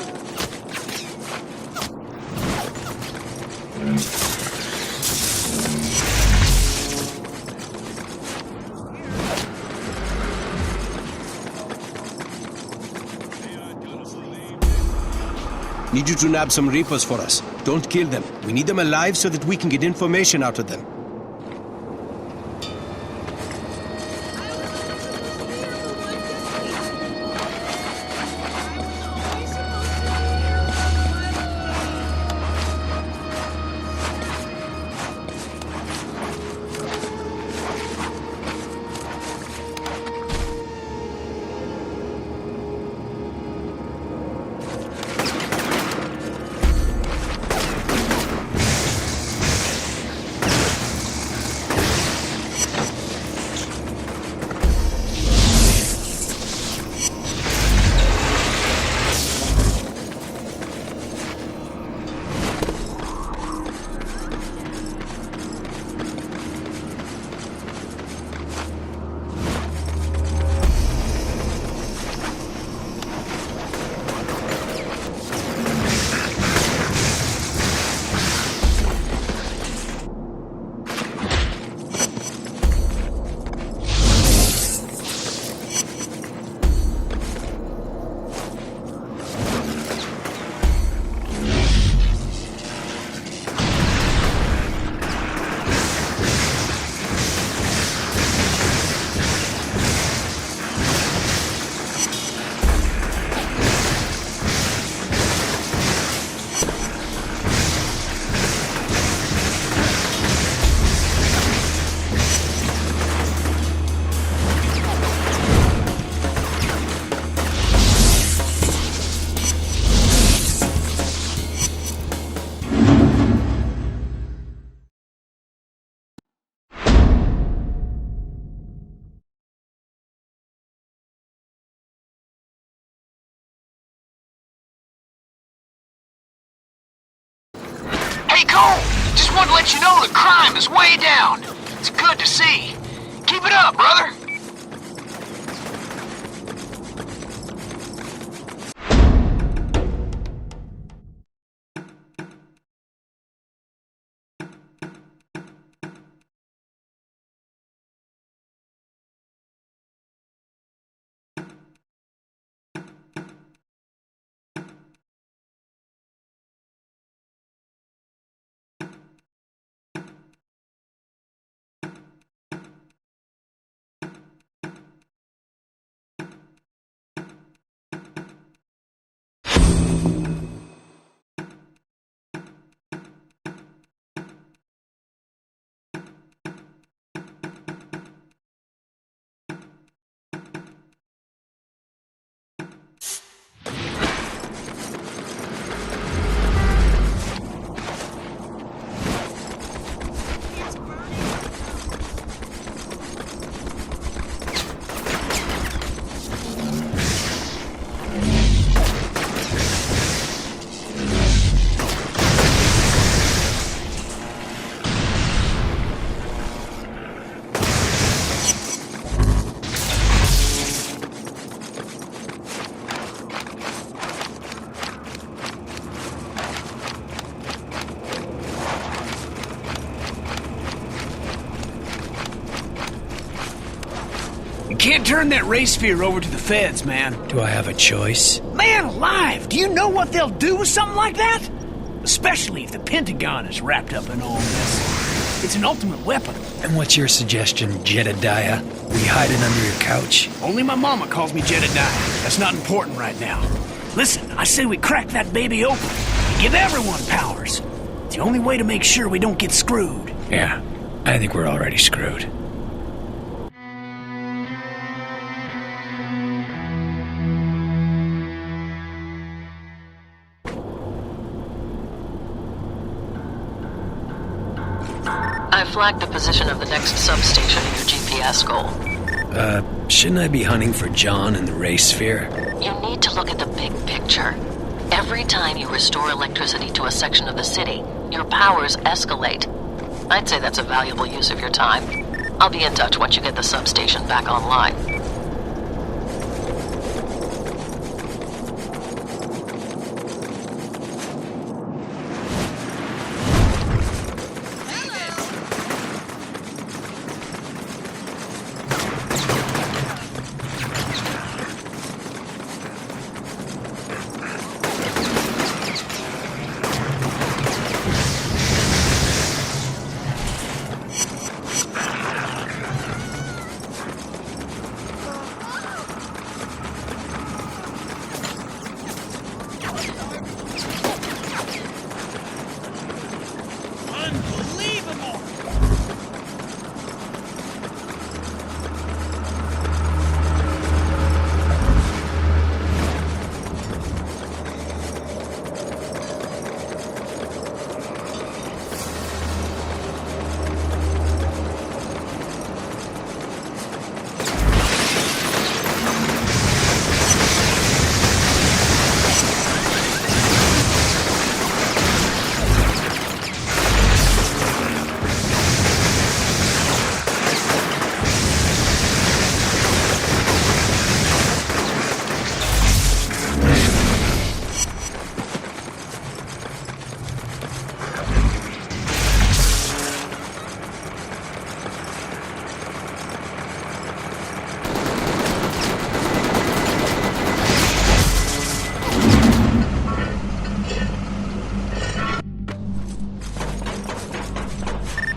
Need you to nab some Reapers for us. Don't kill them. We need them alive so that we can get information out of them. Hey, Cole! Just wanted to let you know the crime is way down. It's good to see. Keep it up, brother! Can't turn that ray sphere over to the feds, man. Do I have a choice? Man alive! Do you know what they'll do with something like that? Especially if the Pentagon is wrapped up in all this. It's an ultimate weapon. And what's your suggestion, Jedediah? We hide it under your couch? Only my mama calls me Jedediah. That's not important right now. Listen, I say we crack that baby open and give everyone powers. It's the only way to make sure we don't get screwed. Yeah, I think we're already screwed. I flagged the position of the next substation in your GPS goal. Shouldn't I be hunting for John and the ray sphere? You need to look at the big picture. Every time you restore electricity to a section of the city, your powers escalate. I'd say that's a valuable use of your time. I'll be in touch once you get the substation back online.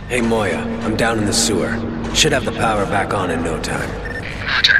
Hey, Moya, I'm down in the sewer. Should have the power back on in no time. Roger.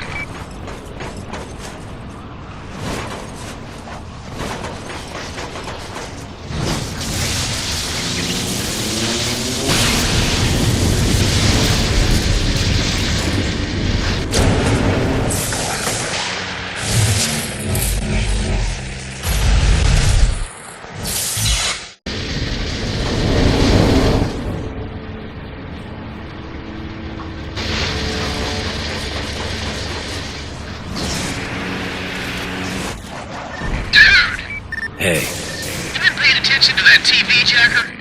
Hey. You been paying attention to that TV jacker?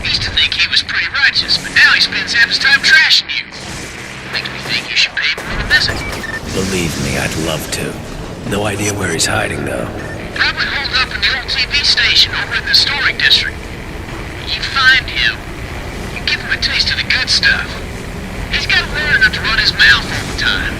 Used to think he was pretty righteous, but now he spends half his time trashing you. Makes me think you should pay him a visit. Believe me, I'd love to. No idea where he's hiding, though. Probably holed up in the old TV station over in the historic district. You find him. You give him a taste of the good stuff. He's got to learn not to run his mouth all the time.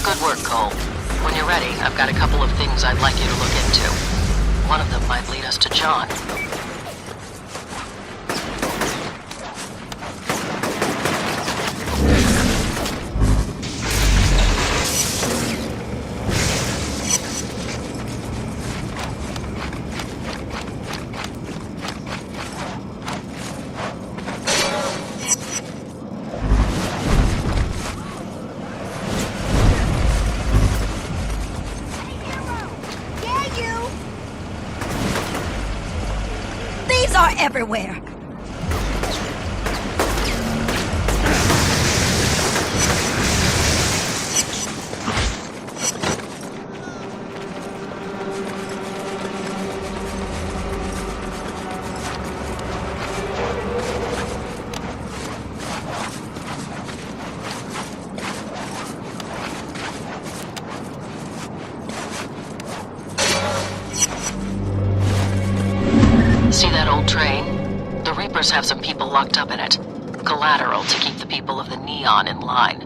Good work, Cole. When you're ready, I've got a couple of things I'd like you to look into. One of them might lead us to John. Everywhere. See that old train? The Reapers have some people locked up in it. Collateral to keep the people of the Neon in line.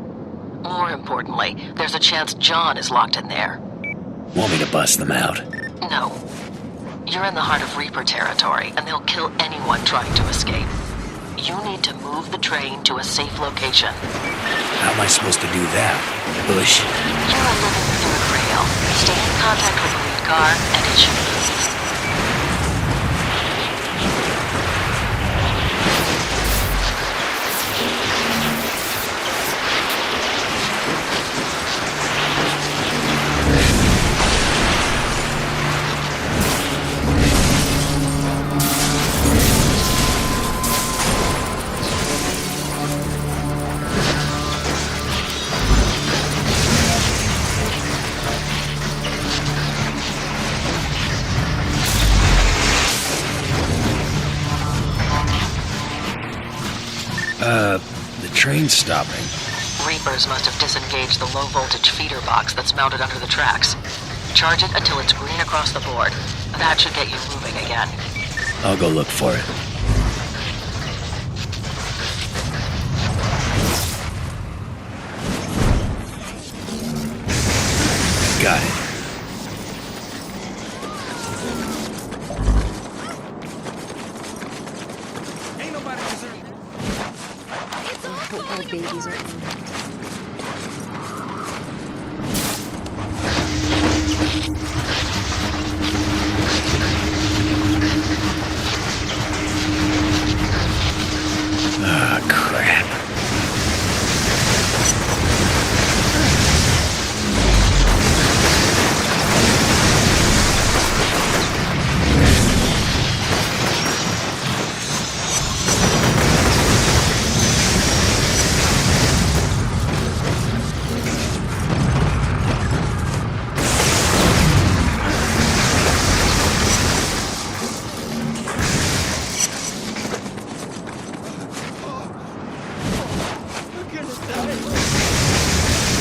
More importantly, there's a chance John is locked in there. Want me to bust them out? No. You're in the heart of Reaper territory, and they'll kill anyone trying to escape. You need to move the train to a safe location. How am I supposed to do that? Bush? You are living through a rail. Stay in contact contact with the lead car, and it should move. The train's stopping. Reapers must have disengaged the low-voltage feeder box that's mounted under the tracks. Charge it until it's green across the board. That should get you moving again. I'll go look for it. Got it. Our babies are Ah, crap.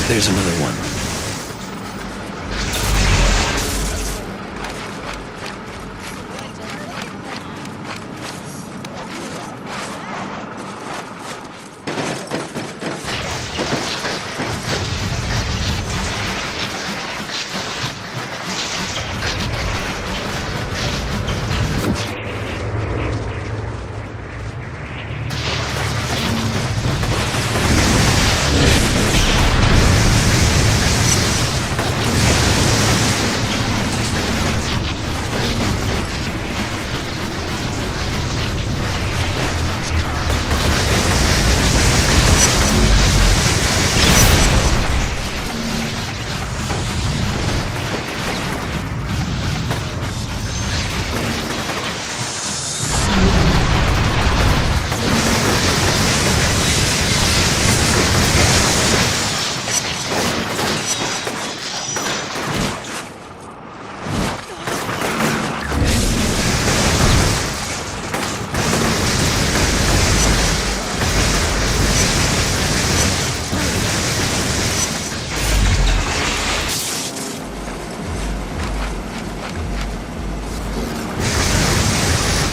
There's another one.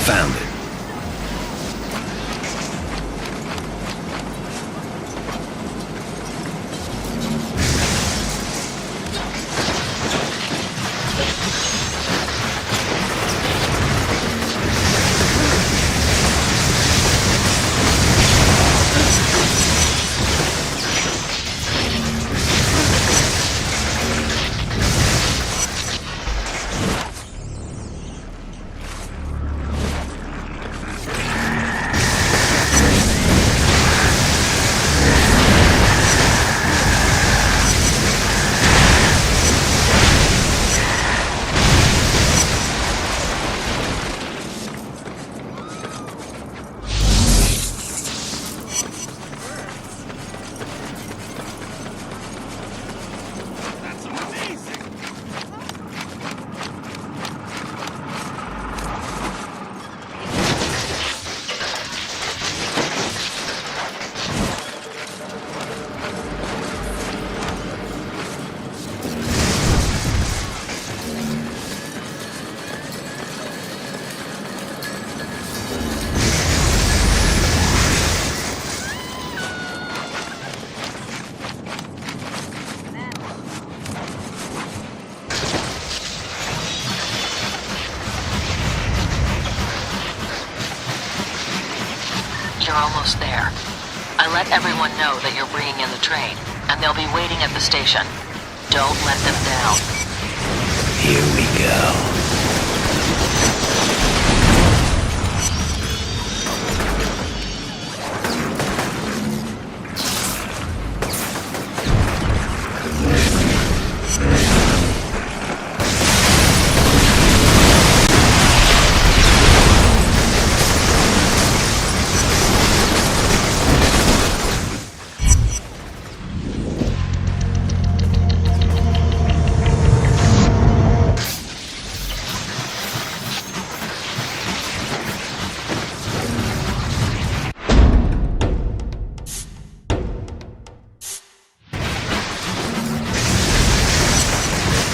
Found it. You're almost there. I let everyone know that you're bringing in the train, and they'll be waiting at the station. Don't let them down. Here we go.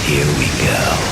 Here we go.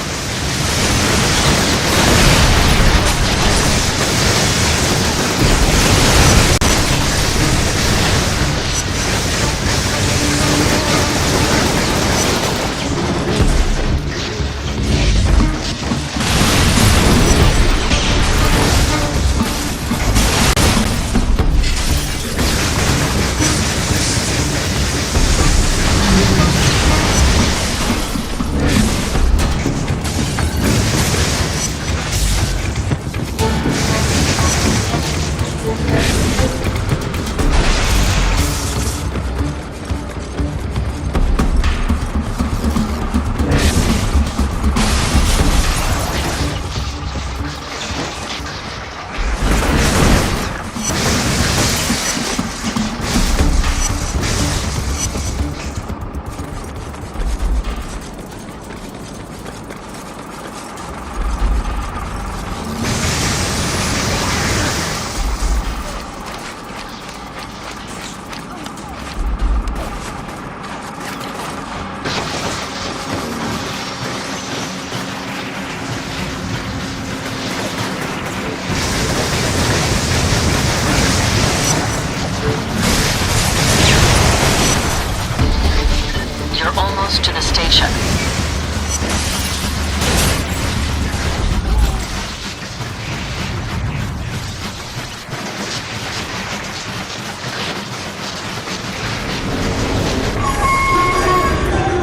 To the station.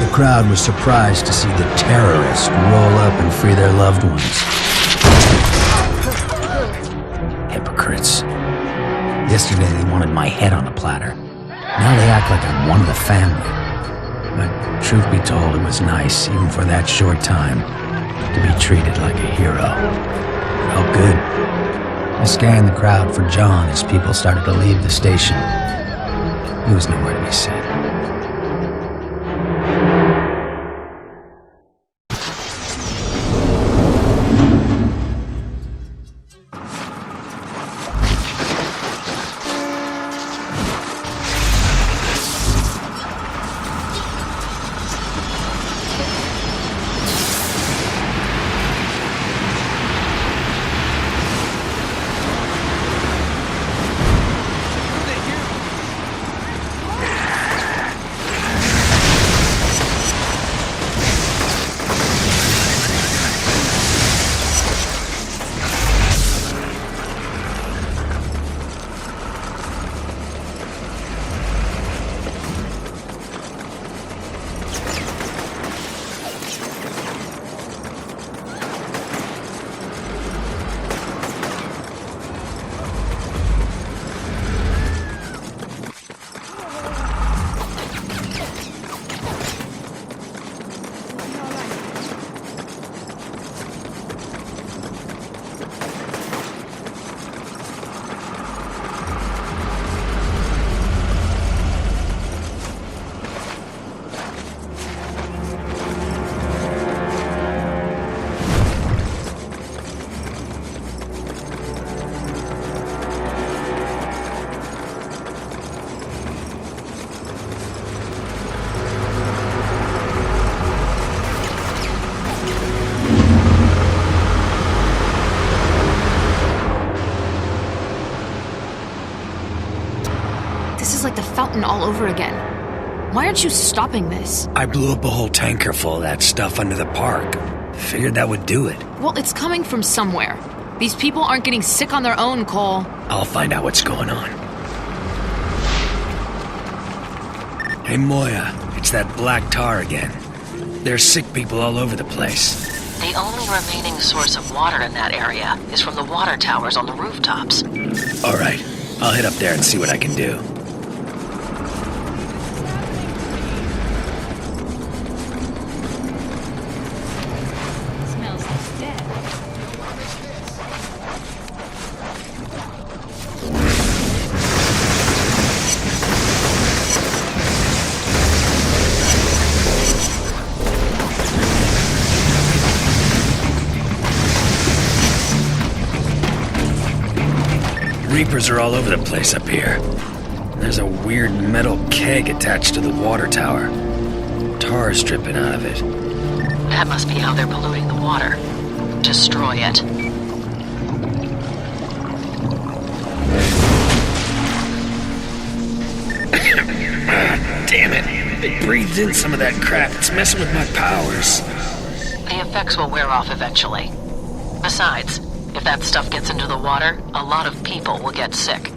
The crowd was surprised to see the terrorists roll up and free their loved ones. Hypocrites. Yesterday they wanted my head on a platter. Now they act like I'm one of the family. But truth be told, it was nice, even for that short time, to be treated like a hero. It felt good. I scanned the crowd for John as people started to leave the station. He was nowhere to be seen. This is like the fountain all over again. Why aren't you stopping this? I blew up a whole tanker full of that stuff under the park. Figured that would do it. Well, it's coming from somewhere. These people aren't getting sick on their own, Cole. I'll find out what's going on. Hey, Moya, it's that black tar again. There's sick people all over the place. The only remaining source of water in that area is from the water towers on the rooftops. All right, I'll head up there and see what I can do. Smells like dead. Reapers are all over the place up here. There's a weird metal keg attached to the water tower. Tar's dripping out of it. That must be how they're polluting the water. Destroy it. Damn it. They breathed in some of that crap. It's messing with my powers. The effects will wear off eventually. Besides, if that stuff gets into the water, a lot of people will get sick.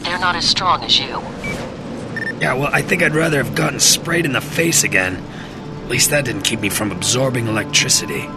They're not as strong as you. Yeah, well, I think I'd rather have gotten sprayed in the face again. At least that didn't keep me from absorbing electricity.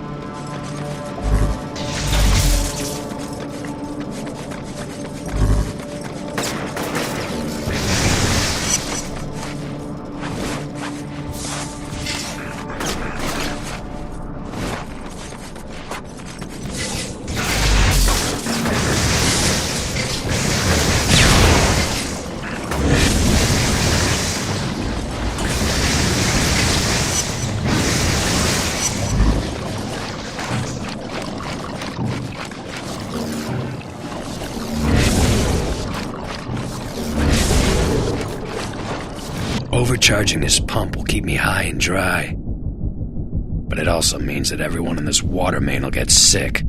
Overcharging this pump will keep me high and dry. But it also means that everyone in this water main will get sick.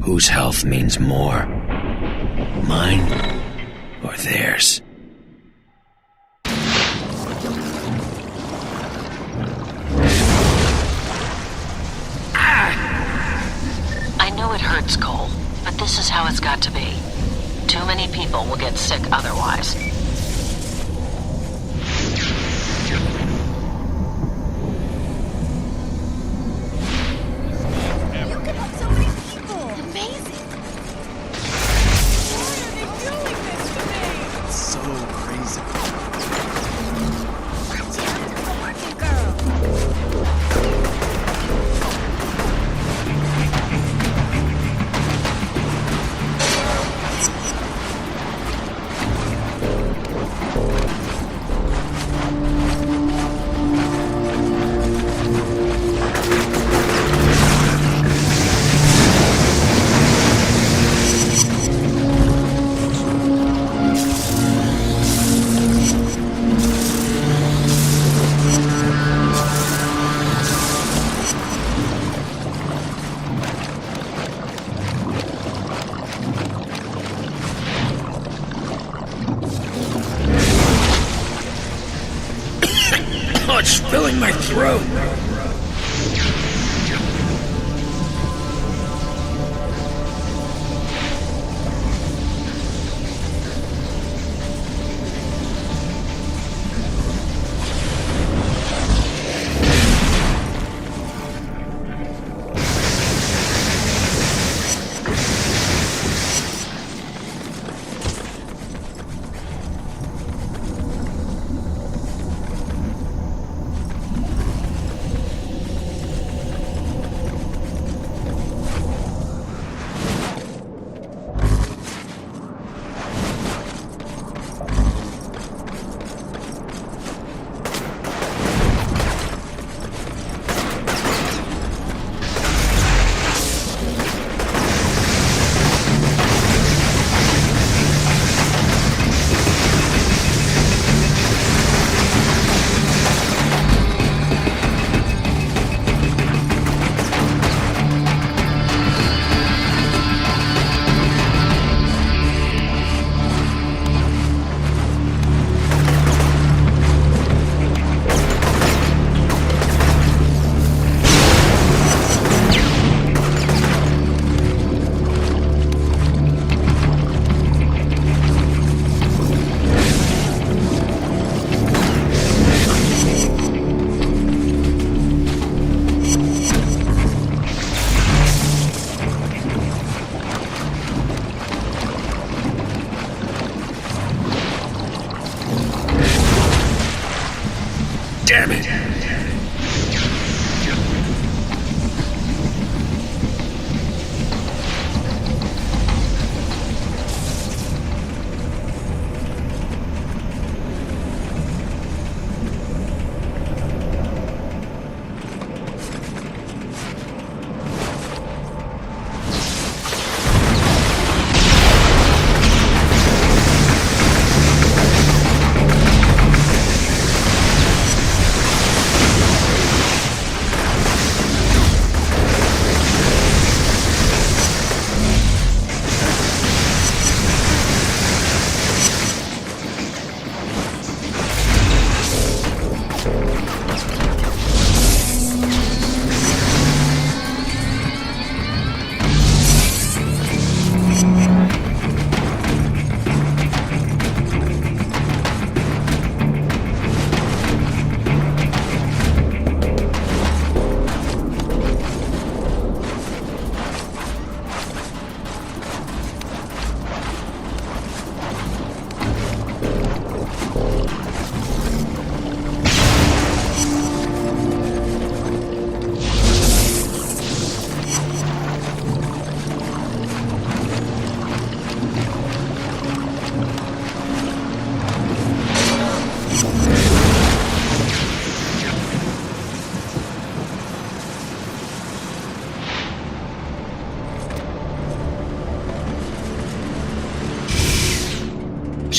Whose health means more? Mine or theirs? I know it hurts, Cole, but this is how it's got to be. Too many people will get sick otherwise. It's filling my throat.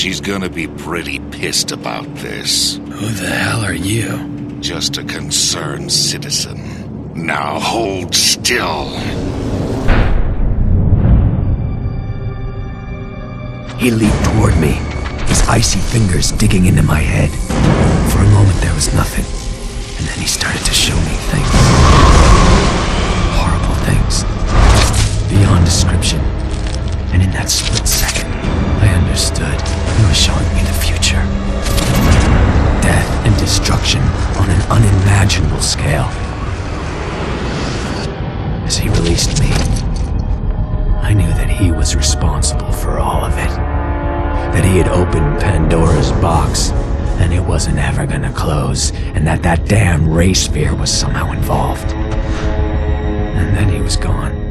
She's gonna be pretty pissed about this. Who the hell are you? Just a concerned citizen. Now hold still. He leaped toward me, his icy fingers digging into my head. For a moment there was nothing, and then he started to show me things. Horrible things. Beyond description. And in that split second, I understood he was showing me the future. Death and destruction on an unimaginable scale. As he released me, I knew that he was responsible for all of it. That he had opened Pandora's box, and it wasn't ever gonna close, and that damn ray sphere was somehow involved. And then he was gone.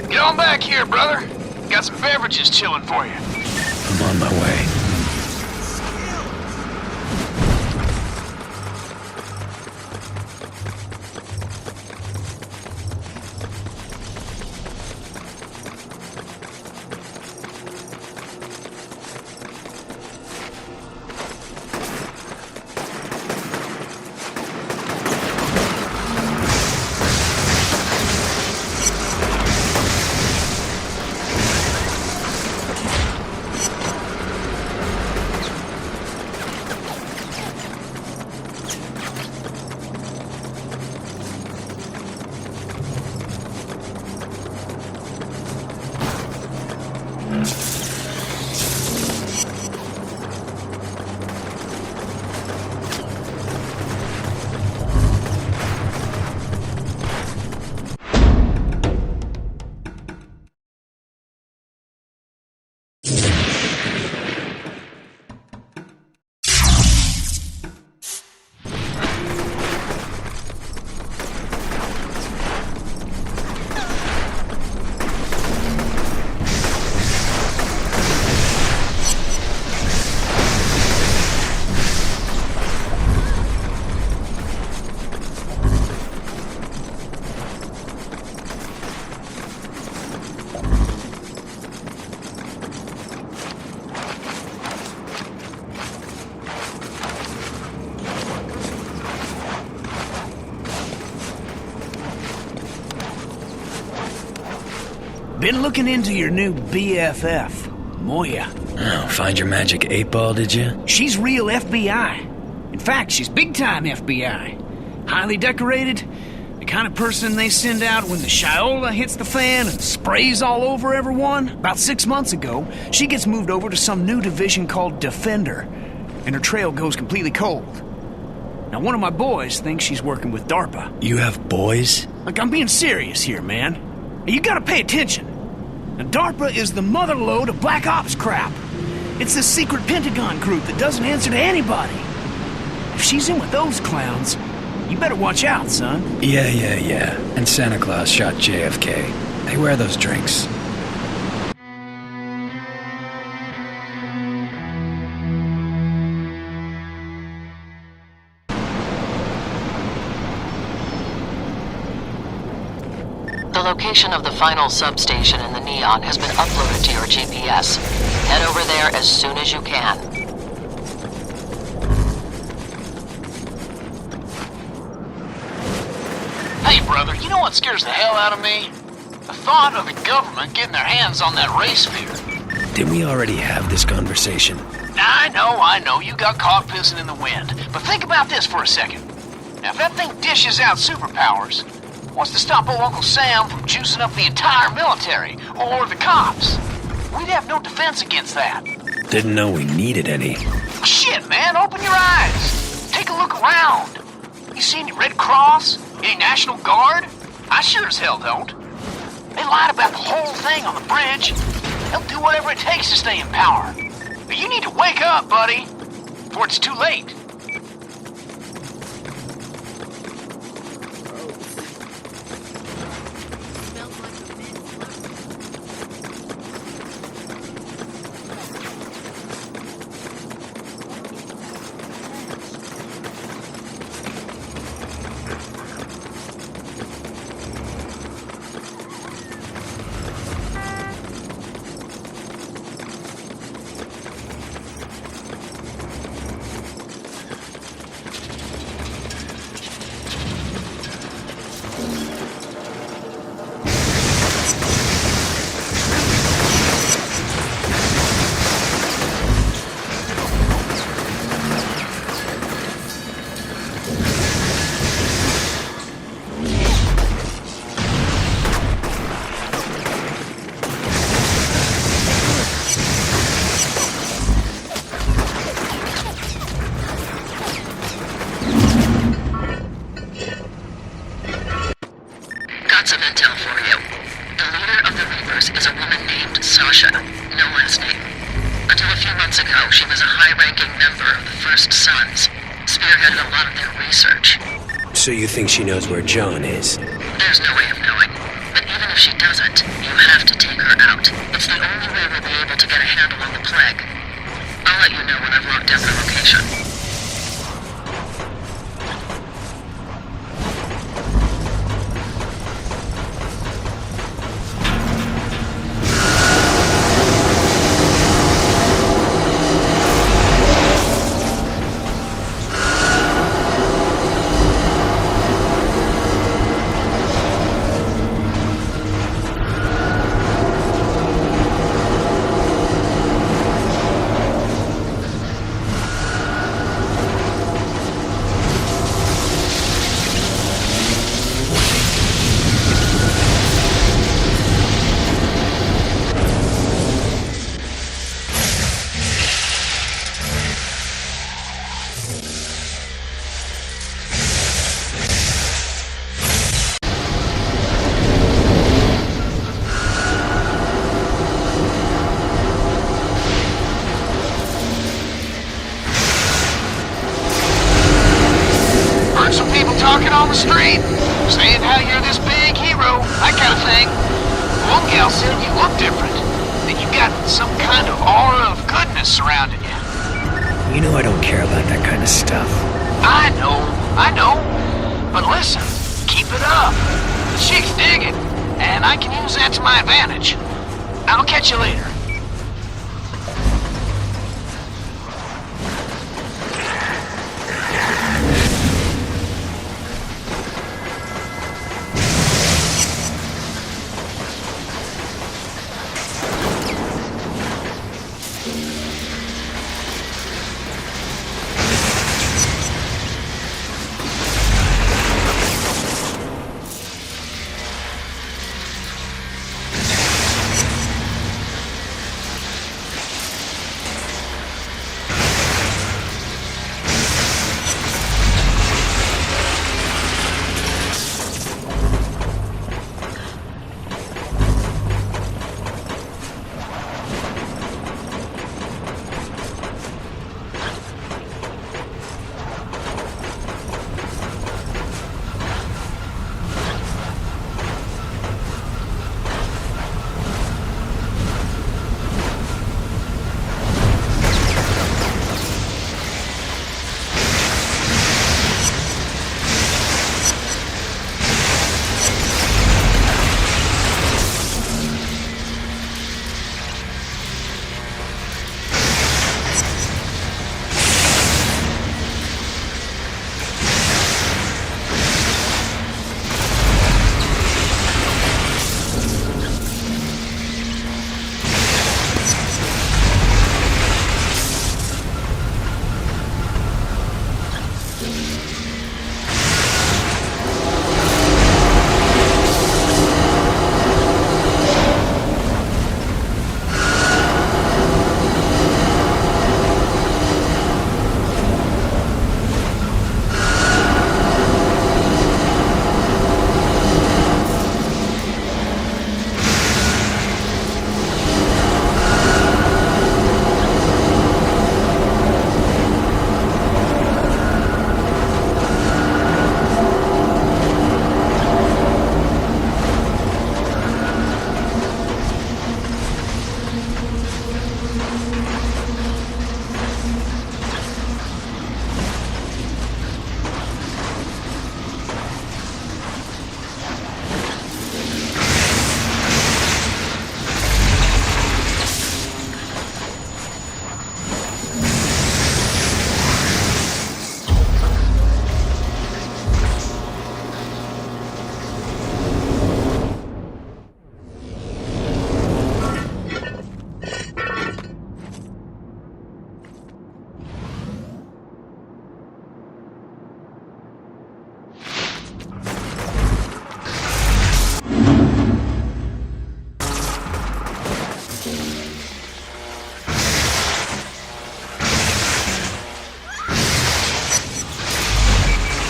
Get on back here, brother. Got some beverages chilling for you. I'm on my way. Been looking into your new BFF, Moya. Oh, find your magic 8-ball, did you? She's real FBI. In fact, she's big-time FBI. Highly decorated, the kind of person they send out when the Shiola hits the fan and sprays all over everyone. About 6 months ago, she gets moved over to some new division called Defender, and her trail goes completely cold. Now, one of my boys thinks she's working with DARPA. You have boys? Look, I'm being serious here, man. You gotta pay attention. Now, DARPA is the motherlode of Black Ops crap. It's the secret Pentagon group that doesn't answer to anybody. If she's in with those clowns, you better watch out, son. Yeah. And Santa Claus shot JFK. They wear those drinks. The location of the final substation in the Neon has been uploaded to your GPS. Head over there as soon as you can. Hey, brother, you know what scares the hell out of me? The thought of the government getting their hands on that ray sphere. Didn't we already have this conversation? I know, you got caught pissing in the wind. But think about this for a second. Now, if that thing dishes out superpowers, what's to stop old Uncle Sam from juicing up the entire military, or the cops? We'd have no defense against that. Didn't know we needed any. Shit, man, open your eyes. Take a look around. You see any Red Cross? Any National Guard? I sure as hell don't. They lied about the whole thing on the bridge. They'll do whatever it takes to stay in power. But you need to wake up, buddy, before it's too late. Sasha, no last name. Until a few months ago, she was a high-ranking member of the First Sons, spearheaded a lot of their research. So you think she knows where John is? There's no way of knowing. But even if she doesn't, you have to take her out. It's the only way we'll be able to get a handle on the plague. I'll let you know when I've locked down the location. Talking on the street, saying how you're this big hero, that kind of thing. One gal said you look different, that you got some kind of aura of goodness surrounding you. You know I don't care about that kind of stuff. I know. But listen, keep it up. The chicks dig it, and I can use that to my advantage. I'll catch you later.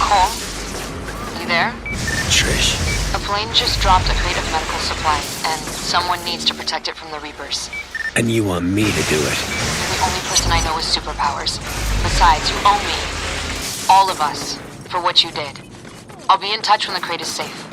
Cole? You there? Trish? A plane just dropped at Creative Medical valuable supplies, and someone needs to protect it from the Reapers. And you want me to do it? You're the only person I know with superpowers. Besides, you owe me, all of us, for what you did. I'll be in touch when the crate is safe.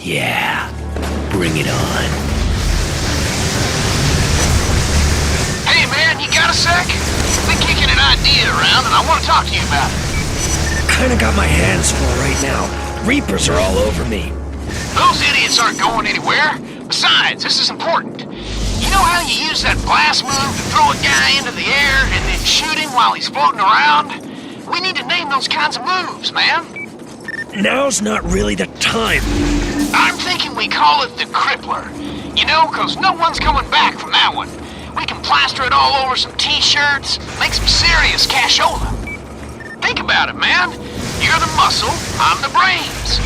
Yeah, bring it on. Hey man, you got a sec? Been kicking an idea around and I want to talk to you about it. Kinda got my hands full right now. Reapers are all over me. Those idiots aren't going anywhere. Besides, this is important. You know how you use that blast move to throw a guy into the air and then shoot him while he's floating around? We need to name those kinds of moves, man. Now's not really the time. I'm thinking we call it the Crippler. You know, 'cause no one's coming back from that one. We can plaster it all over some t-shirts, make some serious cashola. Think about it, man. You're the muscle, I'm the brains.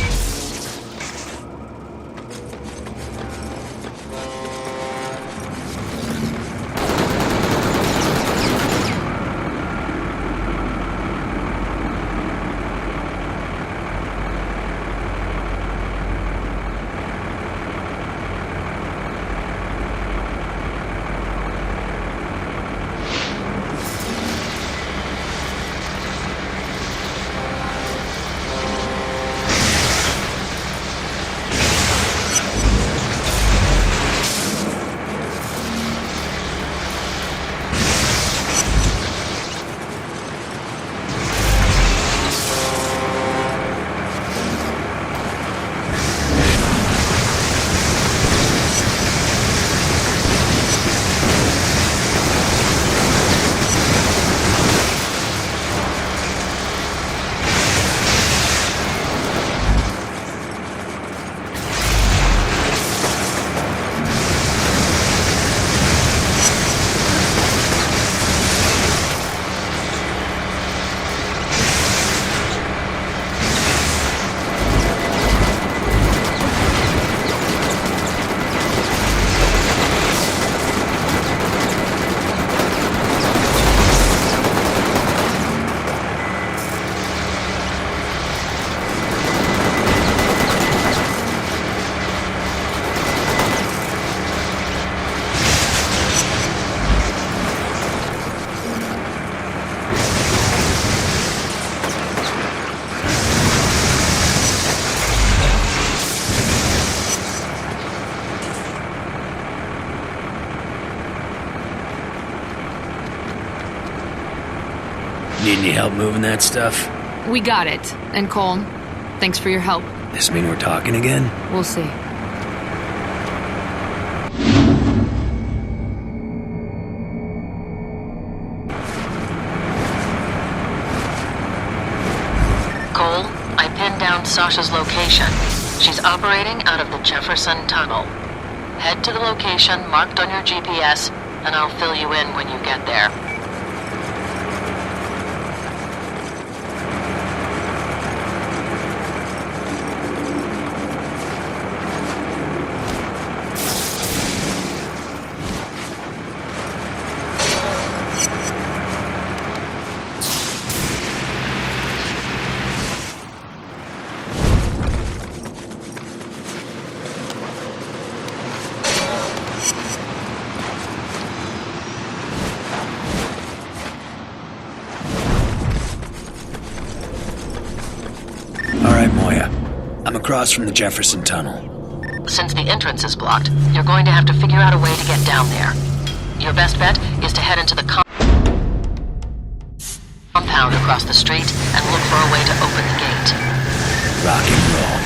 Need any help moving that stuff? We got it. And Cole, thanks for your help. This mean we're talking again? We'll see. Cole, I pinned down Sasha's location. She's operating out of the Jefferson Tunnel. Head to the location marked on your GPS, and I'll fill you in when you get there. Across from the Jefferson Tunnel. Since the entrance is blocked, you're going to have to figure out a way to get down there. Your best bet is to head into the compound across the street and look for a way to open the gate. Rock and roll.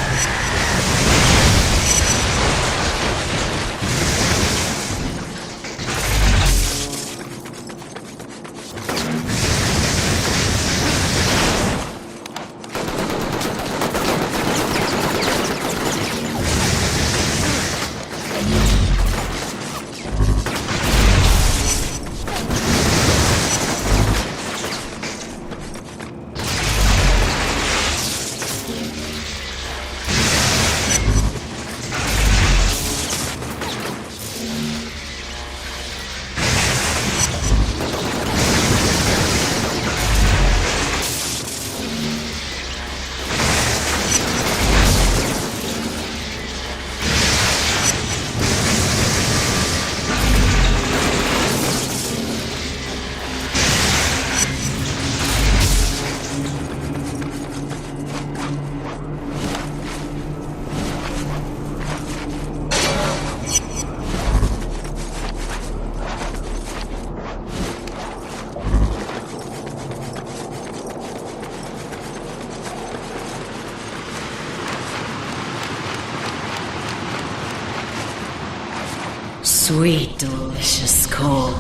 Sweet, delicious Cole.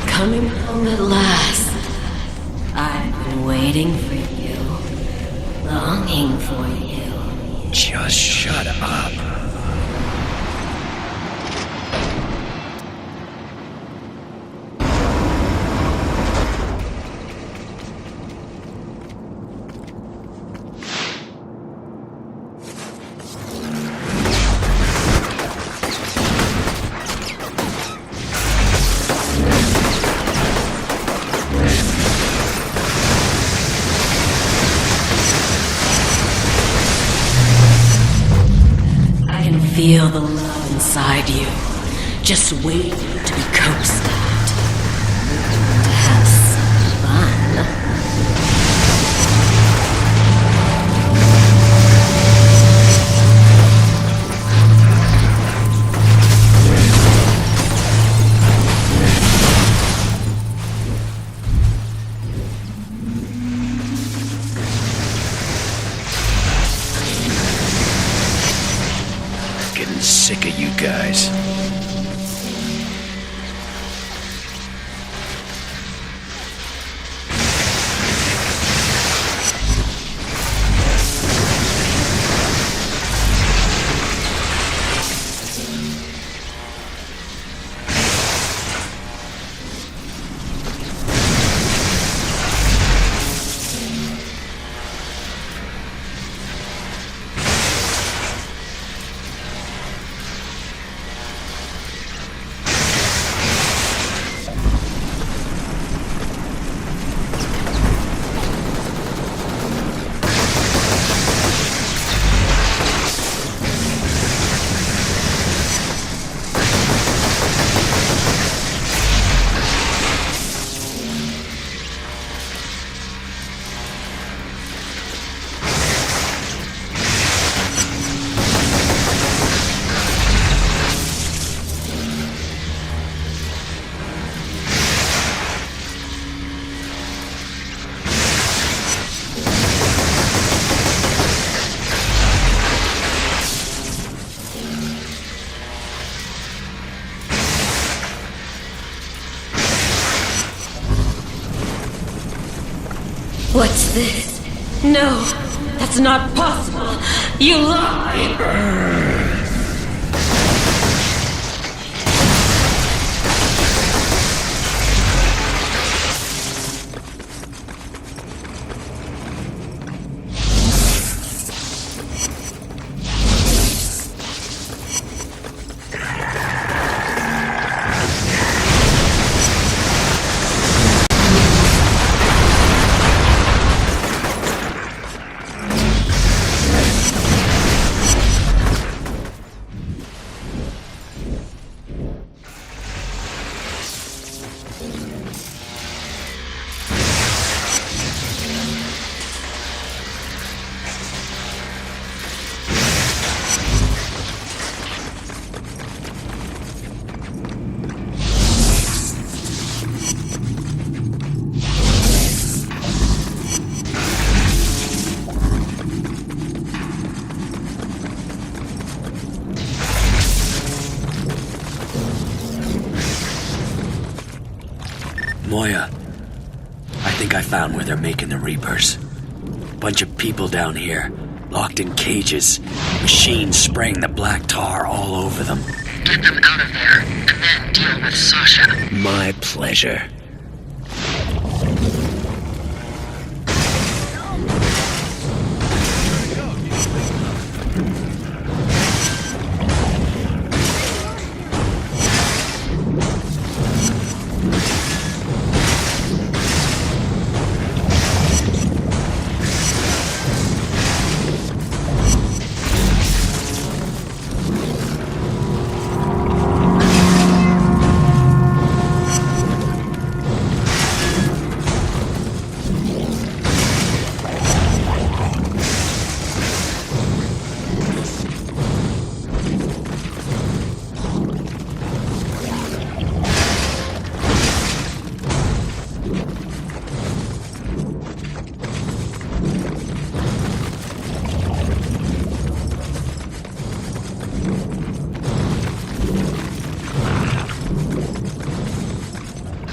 Coming home at last. I've been waiting for you. Longing for you. Just shut up. Feel the love inside you, just waiting to be coaxed out. To have some fun. Sick of you guys. What's this? No, that's not possible. You lie! Moya, I think I found where they're making the Reapers. Bunch of people down here, locked in cages, machines spraying the black tar all over them. Get them out of there, and then deal with Sasha. My pleasure.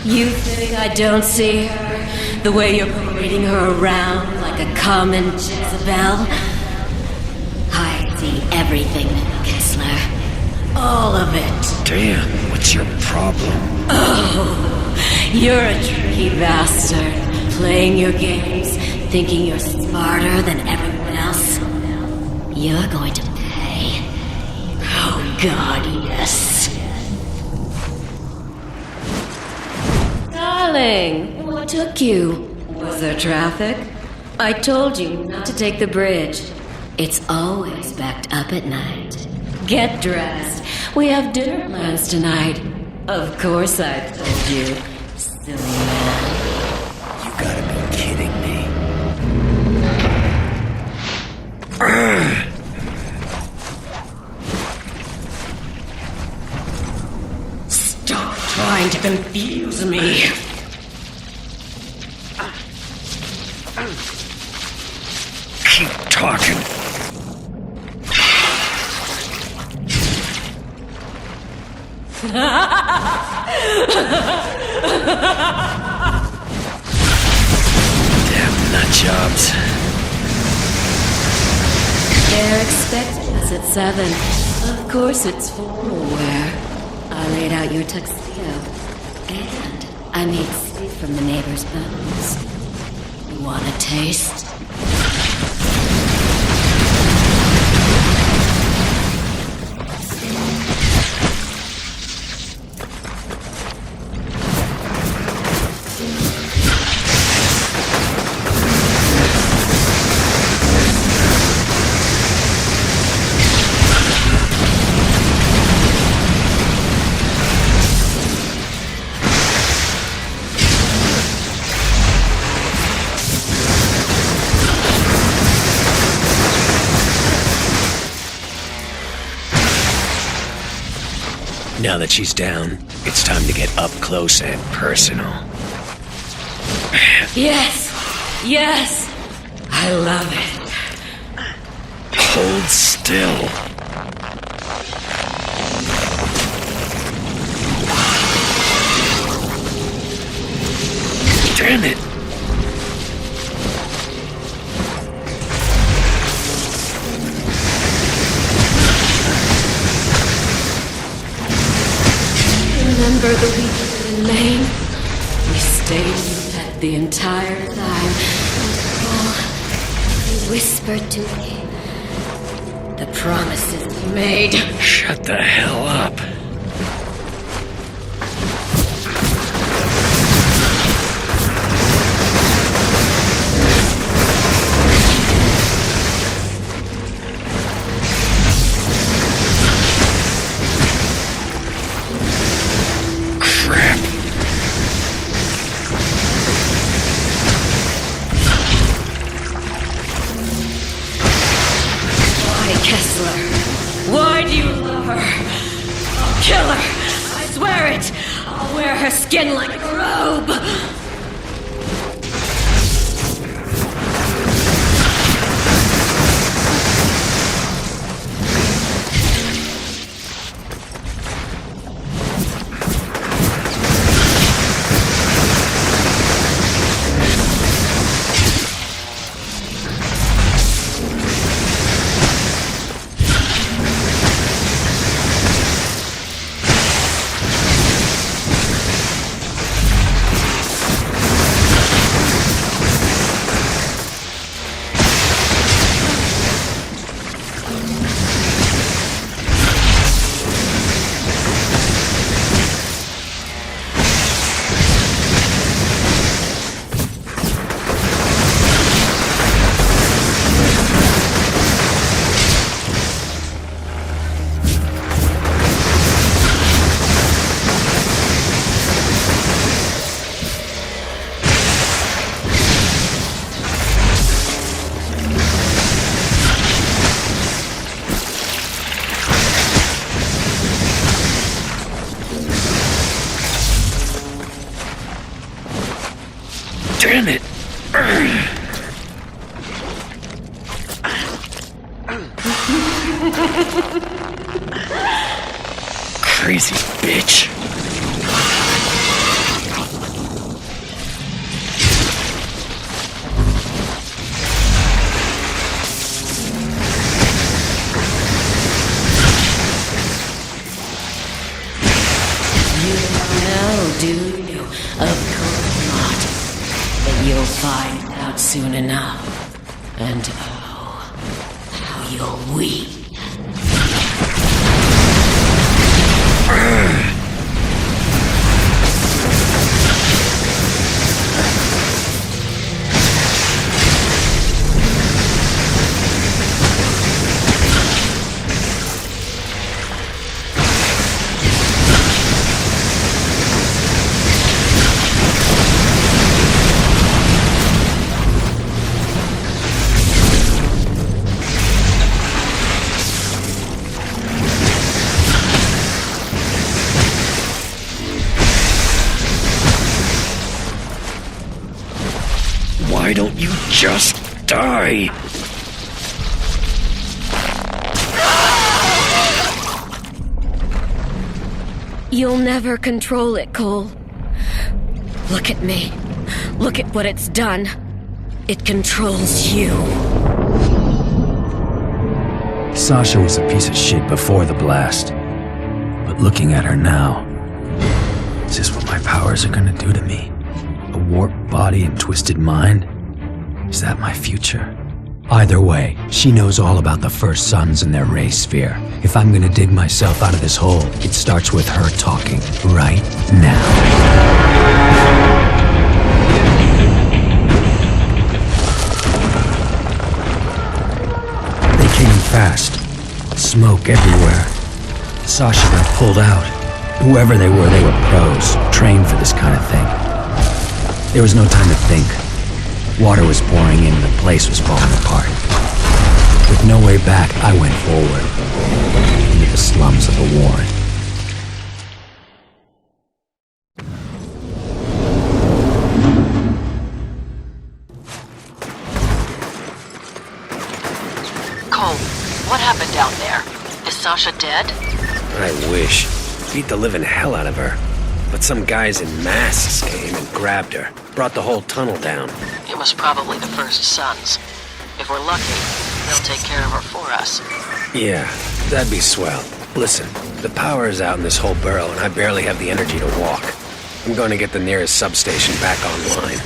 You think I don't see her? The way you're parading her around like a common Jezebel? I see everything, Kessler. All of it. Damn, what's your problem? Oh, you're a tricky bastard. Playing your games, thinking you're smarter than everyone else. You're going to pay. Oh, God, yes. Darling, what took you? Was there traffic? I told you not to take the bridge. It's always backed up at night. Get dressed. We have dinner plans tonight. Of course I told you, silly man. You gotta be kidding me. Stop trying to confuse me. Keep talking. Damn nut jobs. They're expecting us at 7. Of course it's formal wear. I laid out your tuxedo. And I made soup from the neighbor's bones. You want a taste? Now that she's down, it's time to get up close and personal. Yes! Yes! I love it. Hold still. Damn it! remember the weekend in Maine? We stayed in bed the entire time. And he whispered to me the promises he made. Shut the hell up. Why do you love her? I'll kill her. I swear it. I'll wear her skin like a robe. Damn it! Crazy bitch. You don't know, do you? Of course not. But you'll find out soon enough. And oh, how you'll weep. Why don't you just die? You'll never control it, Cole. Look at me. Look at what it's done. It controls you. Sasha was a piece of shit before the blast. But looking at her now, is this what my powers are gonna do to me? A warped body and twisted mind? Is that my future? Either way, she knows all about the First Sons and their ray sphere. If I'm gonna dig myself out of this hole, it starts with her talking right now. They came in fast. Smoke everywhere. Sasha got pulled out. Whoever they were pros, trained for this kind of thing. There was no time to think. Water was pouring in and the place was falling apart. With no way back, I went forward, into the slums of the Warren. Cole, what happened down there? Is Sasha dead? I wish. Beat the living hell out of her. But some guys in masks came and grabbed her. Brought the whole tunnel down. It was probably the First Sons. If we're lucky, they'll take care of her for us. Yeah, that'd be swell. Listen, the power is out in this whole borough and I barely have the energy to walk. I'm going to get the nearest substation back online.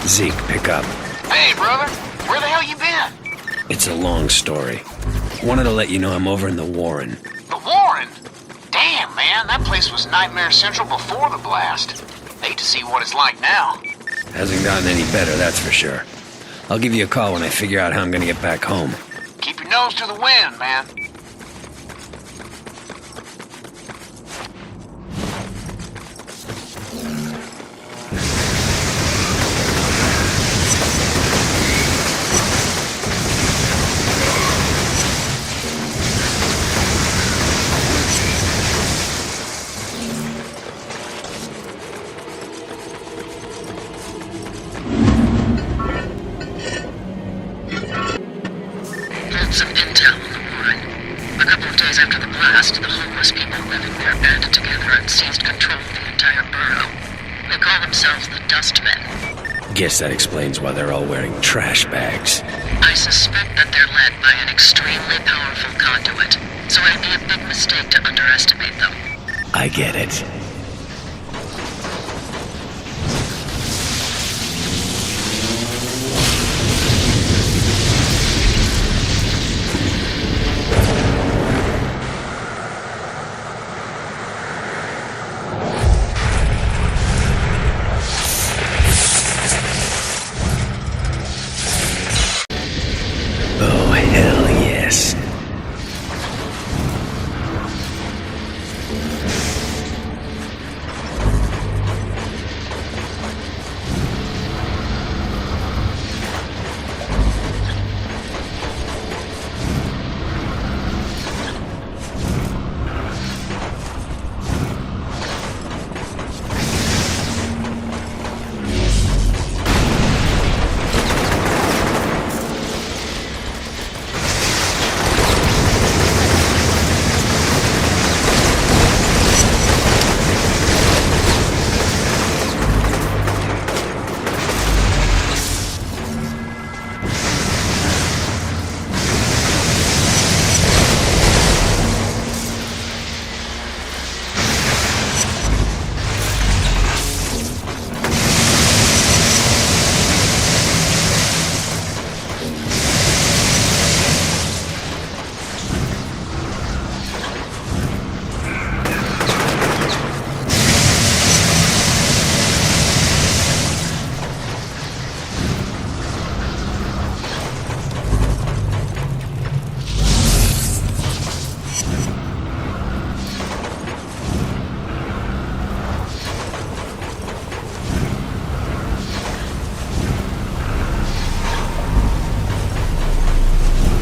Zeke, pick up. Hey, brother. Where the hell you been? It's a long story. Wanted to let you know I'm over in the Warren. The Warren? Damn, man. That place was Nightmare Central before the blast. Hate to see what it's like now. Hasn't gotten any better, that's for sure. I'll give you a call when I figure out how I'm gonna get back home. Keep your nose to the wind, man. Some intel on the Warren. A couple of days after the blast, the homeless people living there banded together and seized control of the entire borough. They call themselves the Dustmen. Guess that explains why they're all wearing trash bags. I suspect that they're led by an extremely powerful conduit, so it'd be a big mistake to underestimate them. I get it. Oh, hell yes.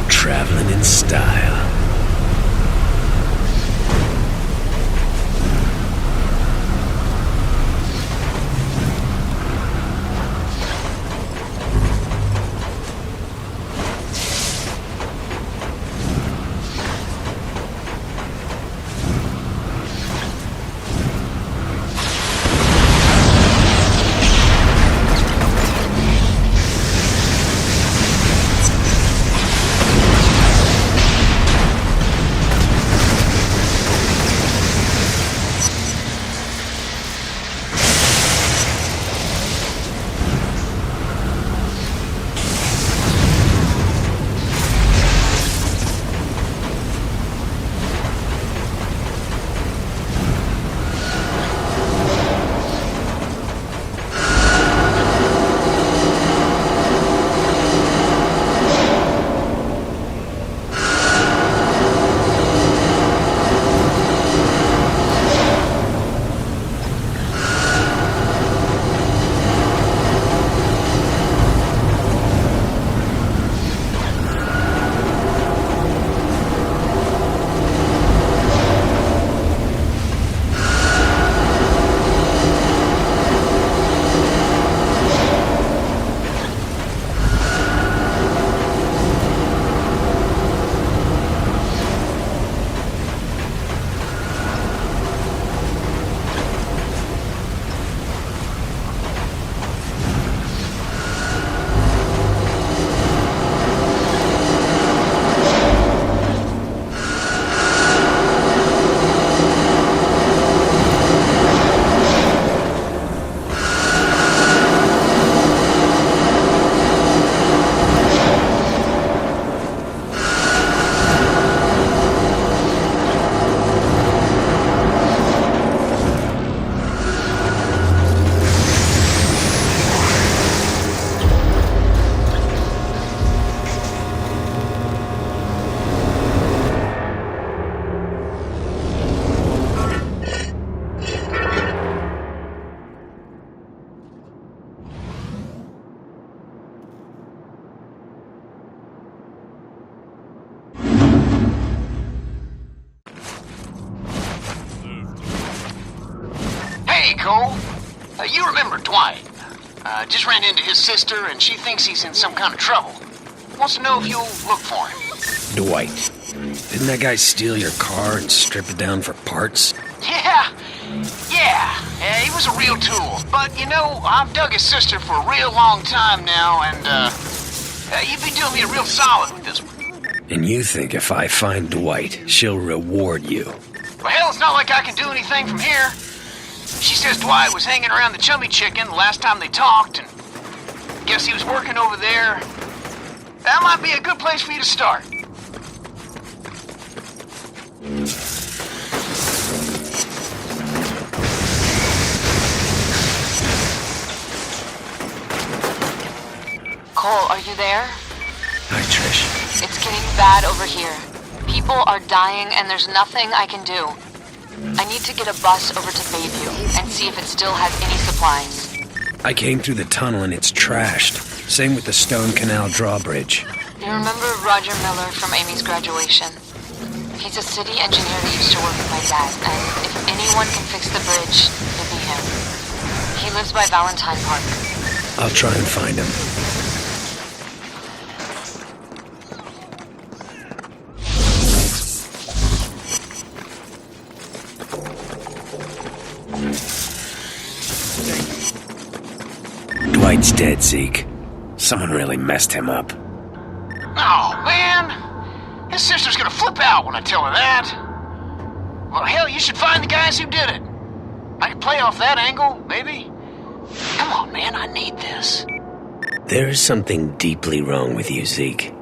Traveling in style. Cole. You remember Dwight. Just ran into his sister, and she thinks he's in some kind of trouble. Wants to know if you'll look for him. Dwight. Didn't that guy steal your car and strip it down for parts? Yeah, he was a real tool. But, you know, I've dug his sister for a real long time now, and, you've been doing me a real solid with this one. And you think if I find Dwight, she'll reward you? Well, hell, it's not like I can do anything from here. She says Dwight was hanging around the Chummy Chicken the last time they talked, and guess he was working over there. That might be a good place for you to start. Cole, are you there? Hi, Trish. It's getting bad over here. People are dying and there's nothing I can do. I need to get a bus over to Bayview and see if it still has any supplies. I came through the tunnel and it's trashed. Same with the Stone Canal drawbridge. You remember Roger Miller from Amy's graduation? He's a city engineer that used to work with my dad, and if anyone can fix the bridge, it'd be him. He lives by Valentine Park. I'll try and find him. Dwight's dead, Zeke. Someone really messed him up. Oh, man! His sister's gonna flip out when I tell her that. Well, hell, you should find the guys who did it. I can play off that angle, maybe. Come on, man, I need this. There is something deeply wrong with you, Zeke.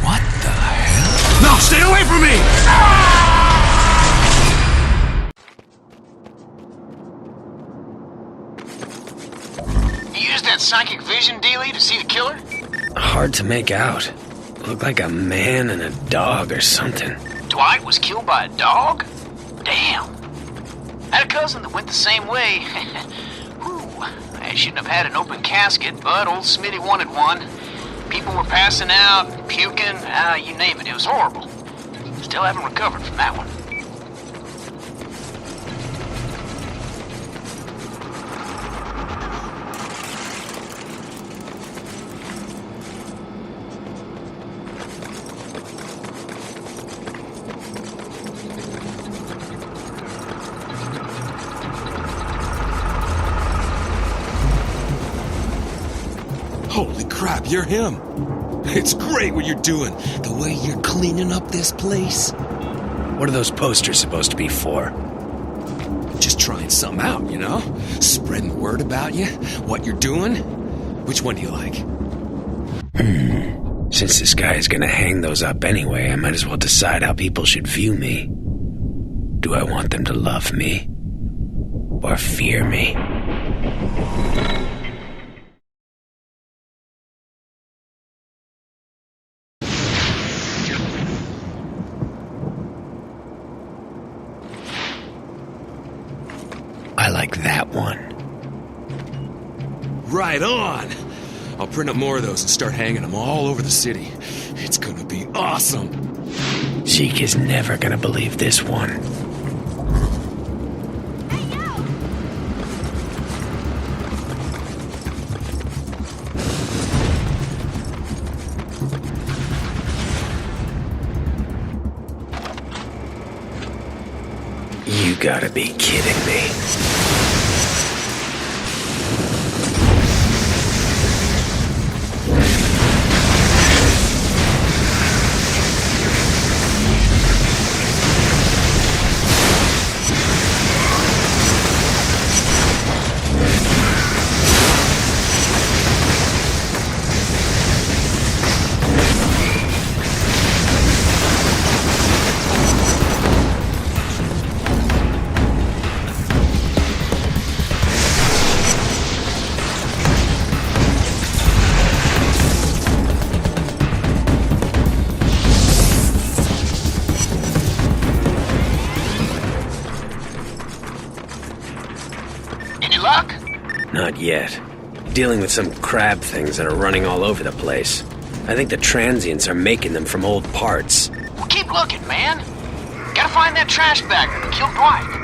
What the hell? No, stay away from me! Psychic vision dealie to see the killer? Hard to make out. Looked like a man and a dog or something. Dwight was killed by a dog? Damn. I had a cousin that went the same way. Whew. I shouldn't have had an open casket, but old Smitty wanted one. People were passing out, puking, you name it. It was horrible. Still haven't recovered from that one. Holy crap, you're him. It's great what you're doing. The way you're cleaning up this place. What are those posters supposed to be for? Just trying something out, you know? Spreading the word about you, what you're doing. Which one do you like? Since this guy is gonna hang those up anyway, I might as well decide how people should view me. Do I want them to love me? Or fear me? I like that one. Right on! I'll print up more of those and start hanging them all over the city. It's gonna be awesome! Zeke is never gonna believe this one. You gotta be kidding me. Not yet. Dealing with some crab things that are running all over the place. I think the transients are making them from old parts. Well, keep looking, man. Gotta find that trash bagger that killed Dwight.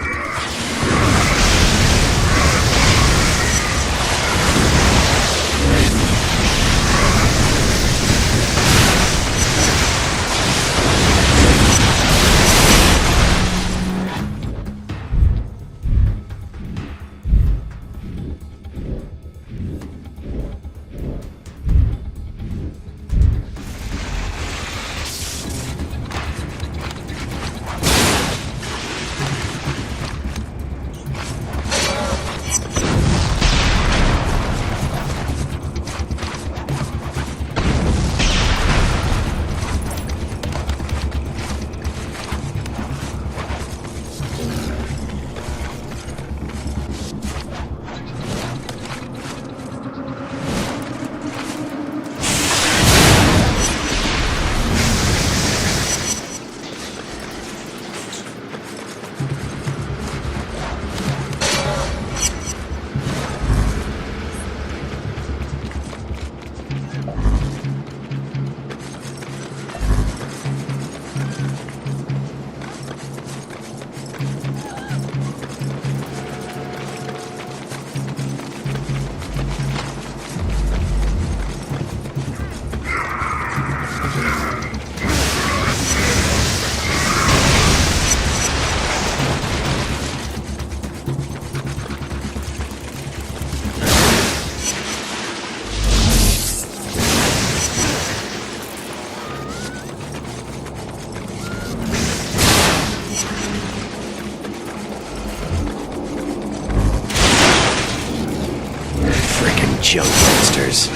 Junk monsters.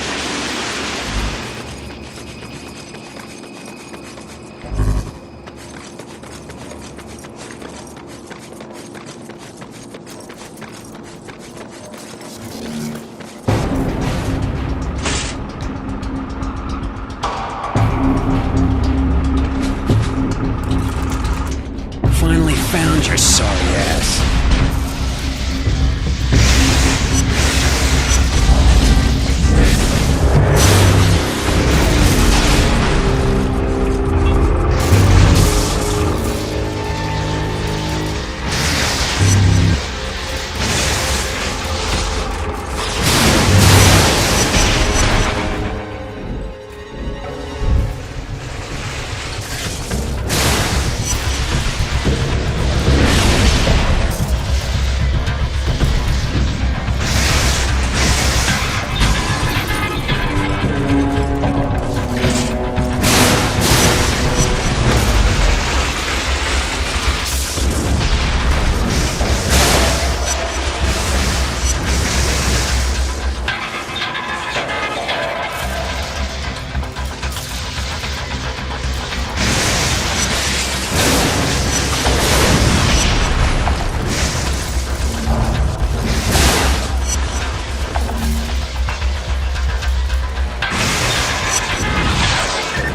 Finally found your sorry ass.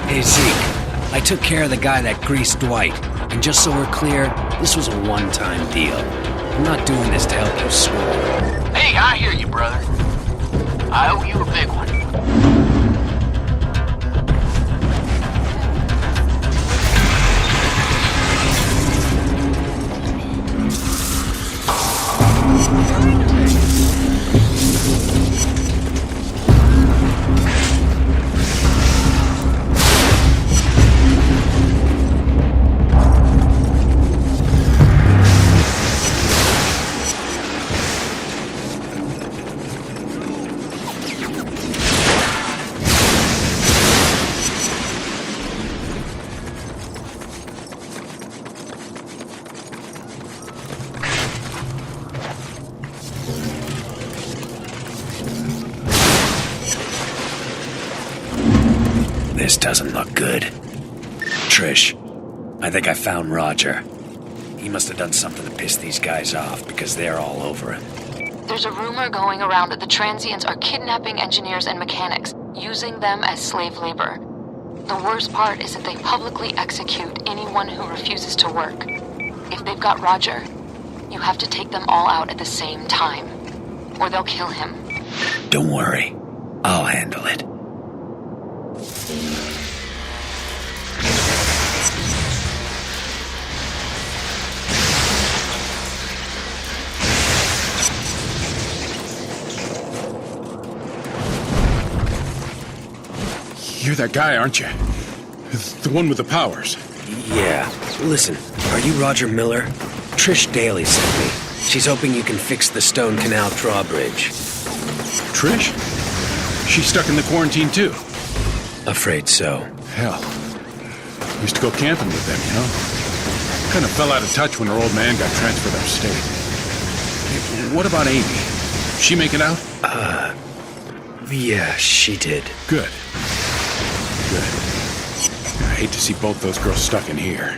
Hey, Zeke, I took care of the guy that greased Dwight. And just so we're clear, this was a one-time deal. I'm not doing this to help you score. Hey, I hear you, brother. I owe you a big one. This doesn't look good. Trish, I think I found Roger. He must have done something to piss these guys off because they're all over him. There's a rumor going around that the transients are kidnapping engineers and mechanics, using them as slave labor. The worst part is that they publicly execute anyone who refuses to work. If they've got Roger, you have to take them all out at the same time, or they'll kill him. Don't worry. I'll handle it. You're that guy, aren't you? The one with the powers. Yeah. Listen, are you Roger Miller? Trish Daly sent me. She's hoping you can fix the Stone Canal drawbridge. Trish? She's stuck in the quarantine too. Afraid so. Hell. Used to go camping with them, you know? Kind of fell out of touch when her old man got transferred upstate. Hey, what about Amy? She make it out? Yeah, she did. Good. Good. I hate to see both those girls stuck in here.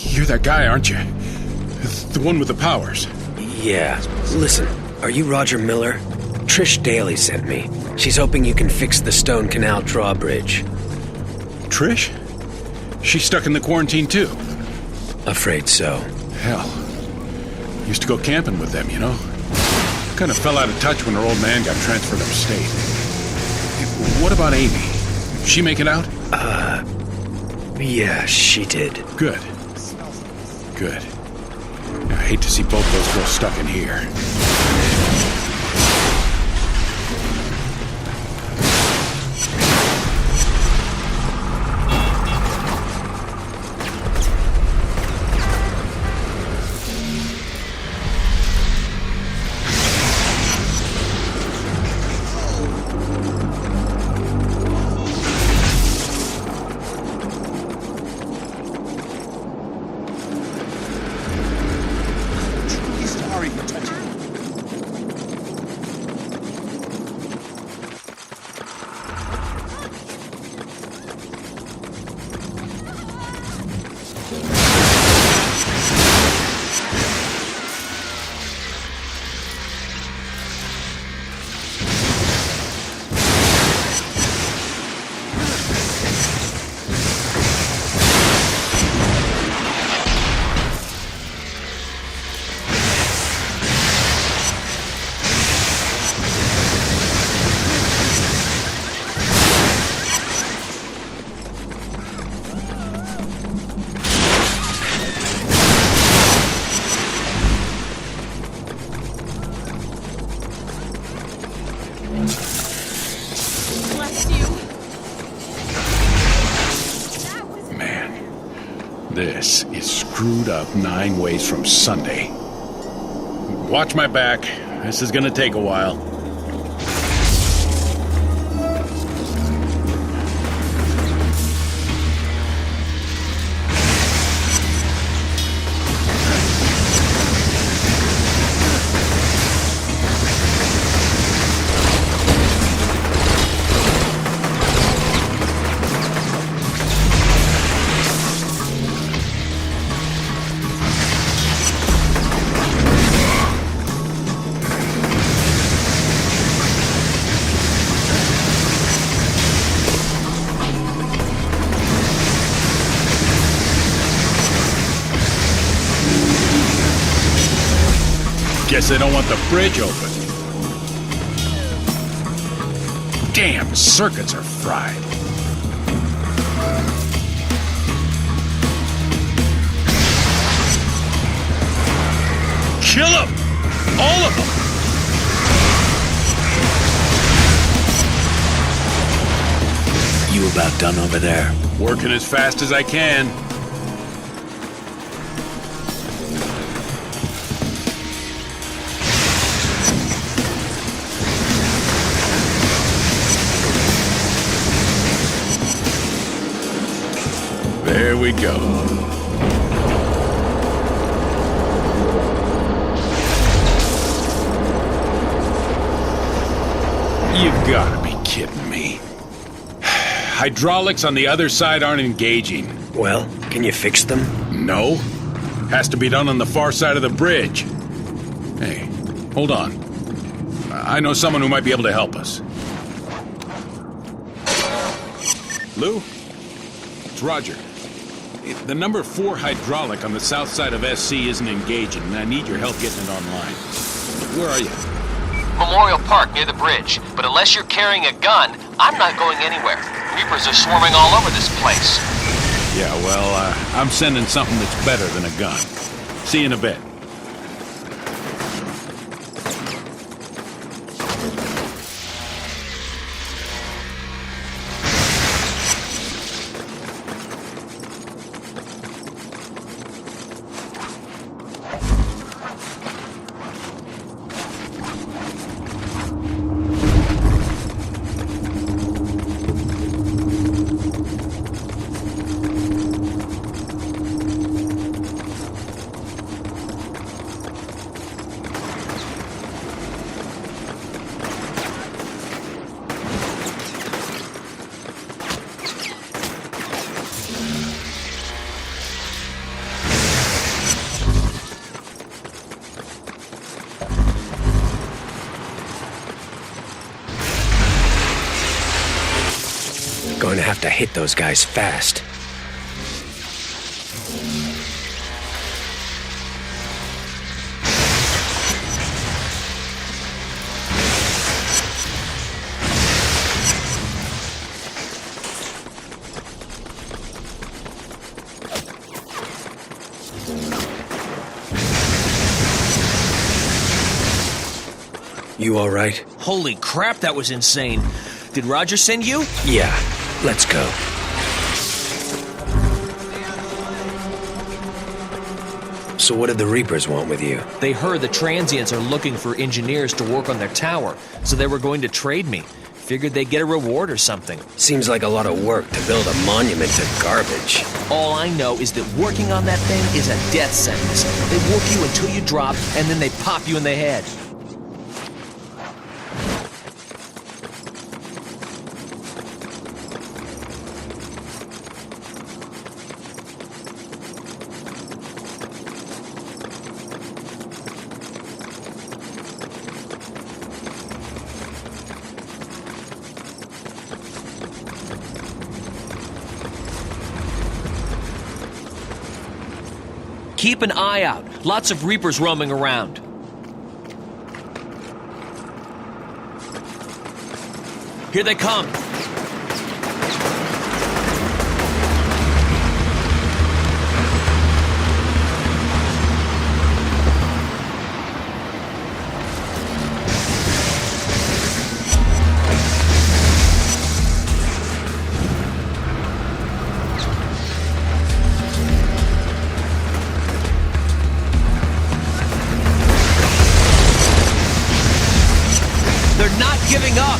You're that guy, aren't you? The one with the powers. Yeah. Listen, are you Roger Miller? Trish Daly sent me. She's hoping you can fix the Stone Canal drawbridge. Trish? She's stuck in the quarantine too. Afraid so. Hell. Used to go camping with them, you know? Kind of fell out of touch when her old man got transferred upstate. Hey, what about Amy? She make it out? Yeah, she did. Good. Good. I hate to see both those girls stuck in here. This is screwed up 9 ways from Sunday. Watch my back. This is gonna take a while. Guess they don't want the bridge open. Damn, circuits are fried. Kill them! All of them! You about done over there? Working as fast as I can. There we go. You've got to be kidding me. Hydraulics on the other side aren't engaging. Well, can you fix them? No. Has to be done on the far side of the bridge. Hey, hold on. I know someone who might be able to help us. Lou? It's Roger. The number 4 hydraulic on the south side of SC isn't engaging, and I need your help getting it online. Where are you? Memorial Park near the bridge. But unless you're carrying a gun, I'm not going anywhere. Reapers are swarming all over this place. Yeah, well, I'm sending something that's better than a gun. See you in a bit. Going to have to hit those guys fast. You all right? Holy crap, that was insane. Did Roger send you? Yeah, let's go. So what did the Reapers want with you? They heard the transients are looking for engineers to work on their tower, so they were going to trade me. Figured they'd get a reward or something. Seems like a lot of work to build a monument to garbage. All I know is that working on that thing is a death sentence. They work you until you drop, and then they pop you in the head. Keep an eye out. Lots of Reapers roaming around. Here they come. They're not giving up!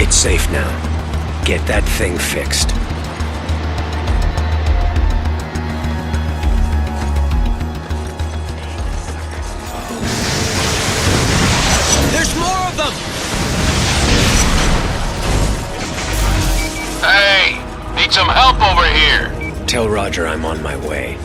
It's safe now. Get that thing fixed. There's more of them! Hey! Need some help over here! Tell Roger I'm on my way.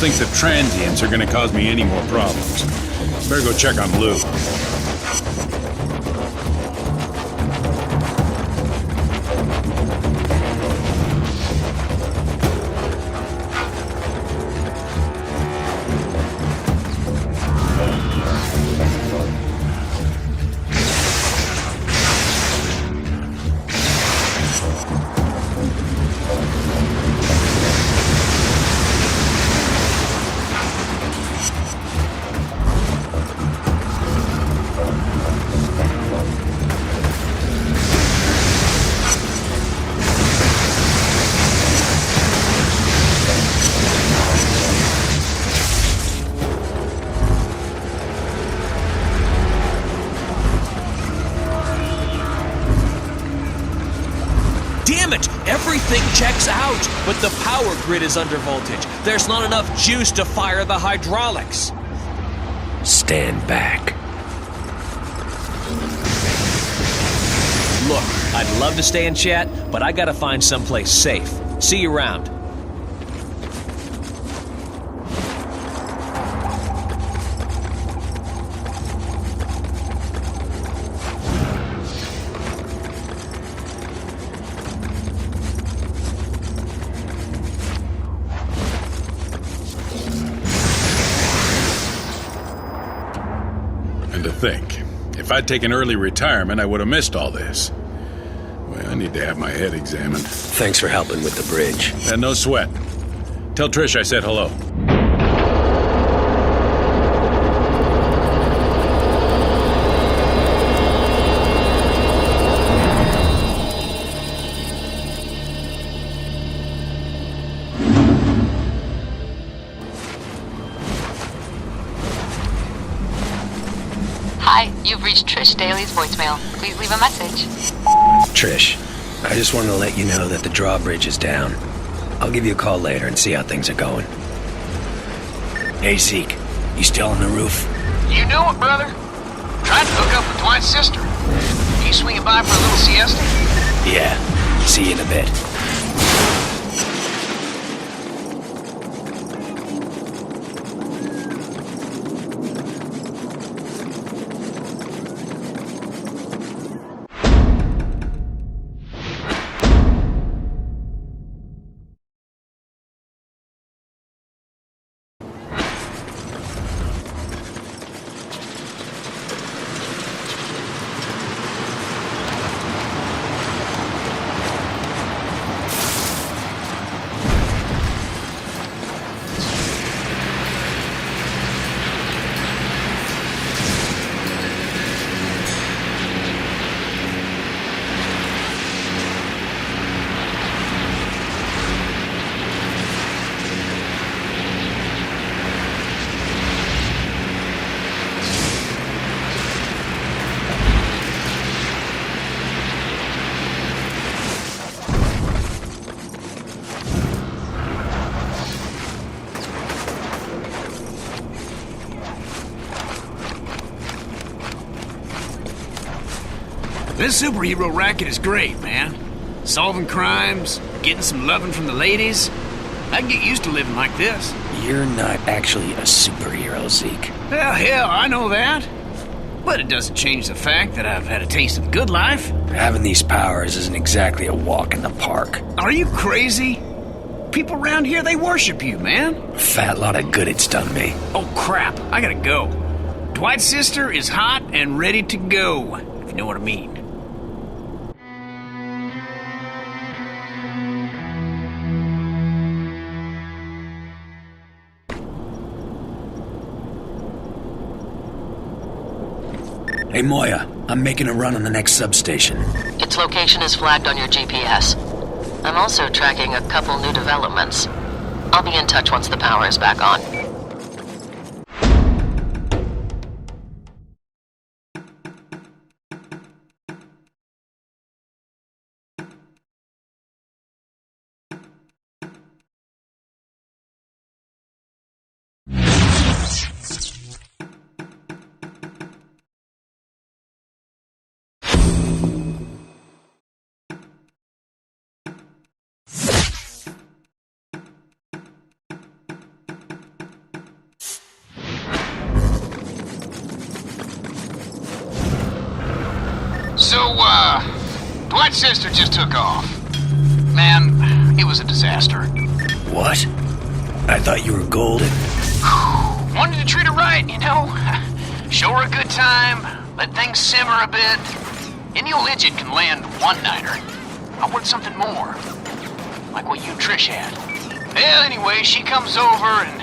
think the transients are gonna cause me any more problems. Better go check on Lou. Damn it! Everything checks out, but the power grid is under voltage. There's not enough juice to fire the hydraulics. Stand back. Look, I'd love to stay and chat, but I gotta find someplace safe. See you around. To think, if I'd taken early retirement, I would have missed all this. Well, I need to have my head examined. Thanks for helping with the bridge. And no sweat. Tell Trish I said hello. Hi, you've reached Trish Daly's voicemail. Please leave a message. Trish, I just wanted to let you know that the drawbridge is down. I'll give you a call later and see how things are going. Hey, Zeke, you still on the roof? You know it, brother. Tried to hook up with Dwight's sister. You swinging by for a little siesta? Yeah, see you in a bit. This superhero racket is great, man. Solving crimes, getting some loving from the ladies. I can get used to living like this. You're not actually a superhero, Zeke. Hell, I know that. But it doesn't change the fact that I've had a taste of the good life. Having these powers isn't exactly a walk in the park. Are you crazy? People around here, they worship you, man. A fat lot of good it's done me. Oh, crap. I gotta go. Dwight's sister is hot and ready to go, if you know what I mean. Hey, Moya, I'm making a run on the next substation. Its location is flagged on your GPS. I'm also tracking a couple new developments. I'll be in touch once the power is back on. So, Dwight's sister just took off. Man, it was a disaster. What? I thought you were golden. Wanted to treat her right, you know? Show her a good time, let things simmer a bit. Any old idiot can land one-nighter. I wanted something more. Like what you and Trish had. Well, anyway, she comes over and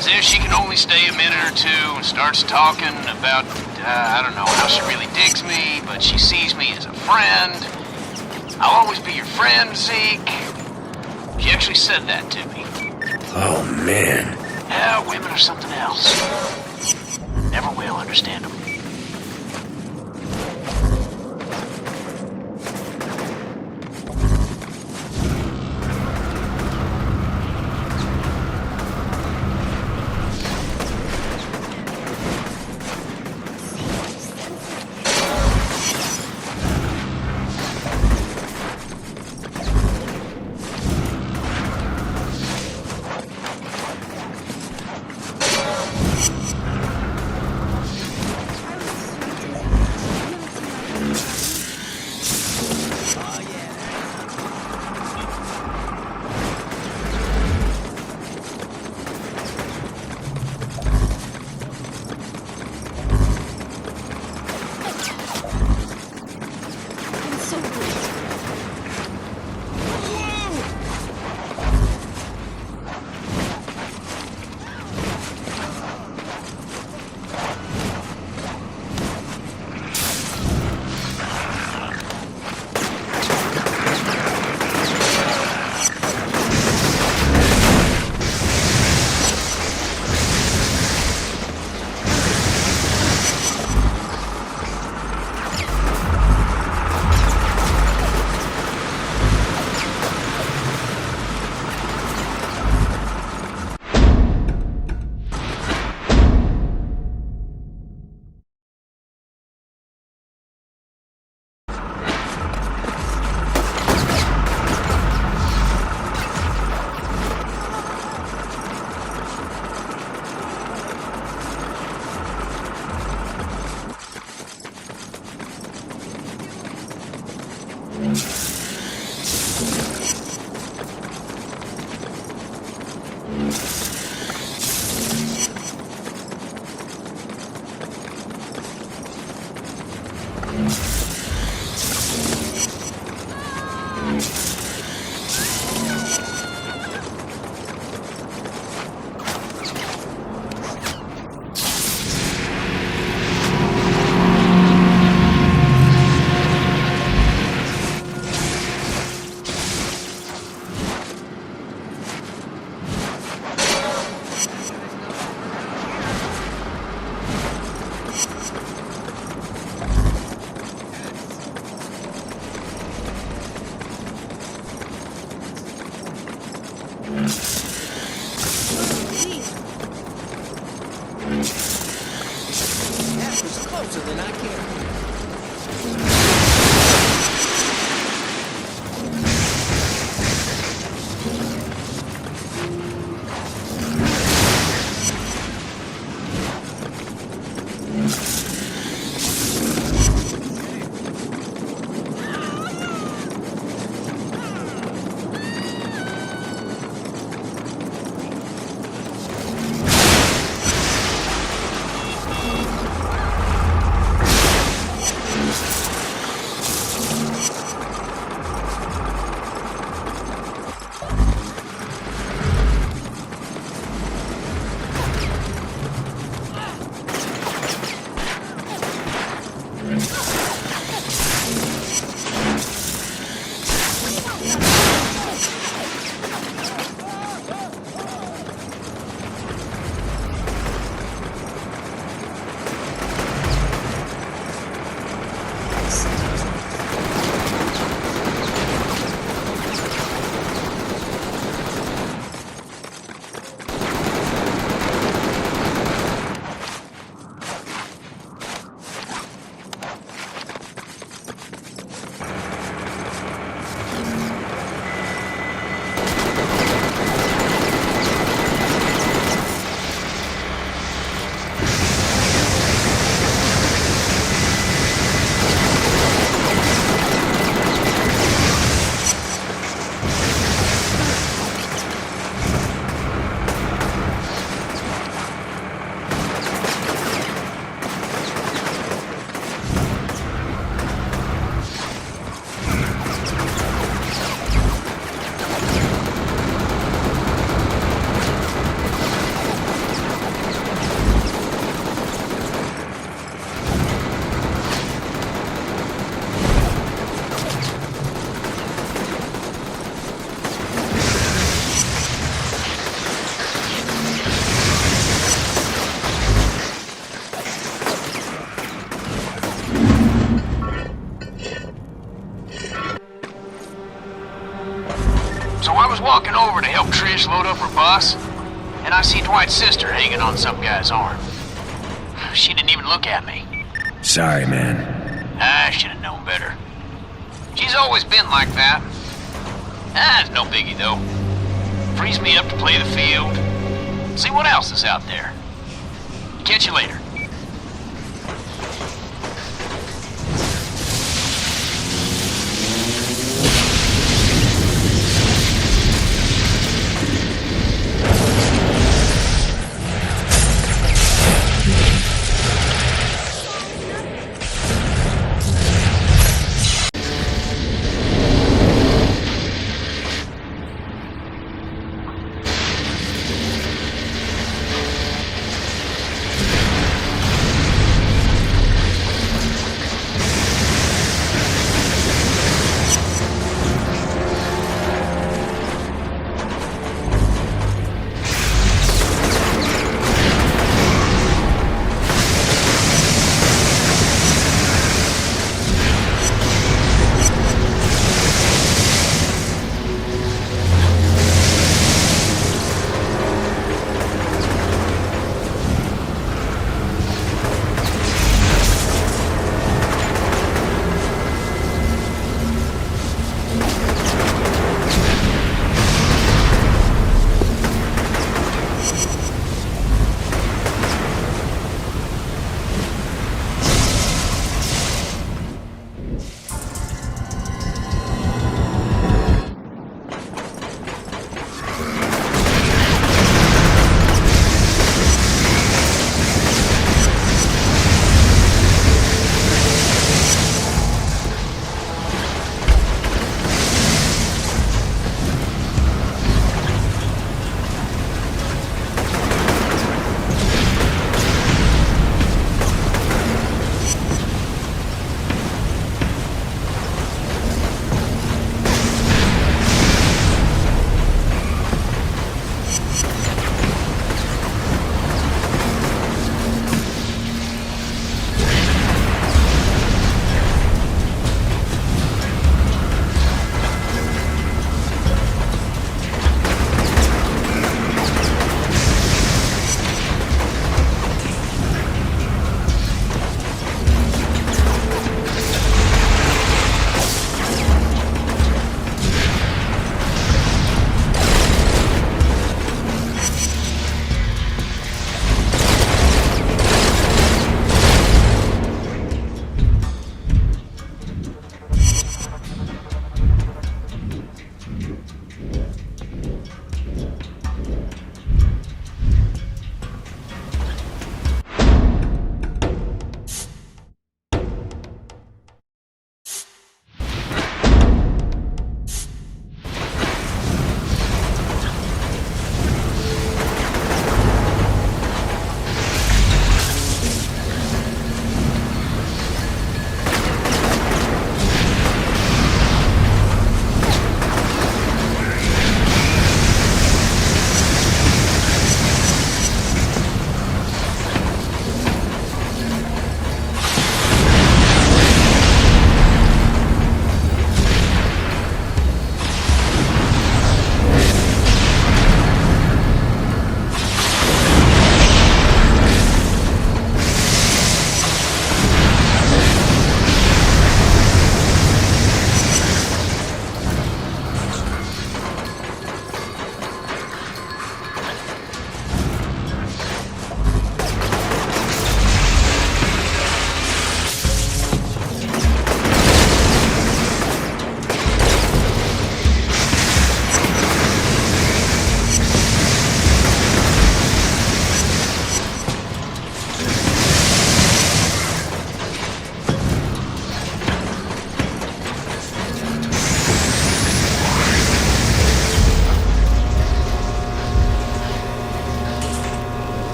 says she can only stay a minute or two and starts talking about, I don't know how she really digs me, but she sees me as a friend. I'll always be your friend, Zeke. She actually said that to me. Oh, man. Yeah, women are something else. Never will understand them. I was walking over to help Trish load up her bus, and I see Dwight's sister hanging on some guy's arm. She didn't even look at me. Sorry, man. I should have known better. She's always been like that. It's no biggie, though. Frees me up to play the field. See what else is out there. Catch you later.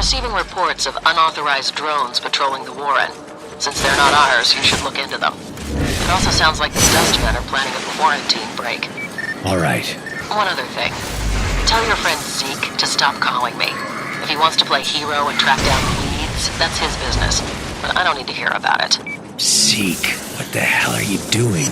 receiving reports of unauthorized drones patrolling the Warren. Since they're not ours, you should look into them. It also sounds like the Dustmen are planning a quarantine break. All right. One other thing. Tell your friend Zeke to stop calling me. If he wants to play hero and track down leads, that's his business. But I don't need to hear about it. Zeke, what the hell are you doing?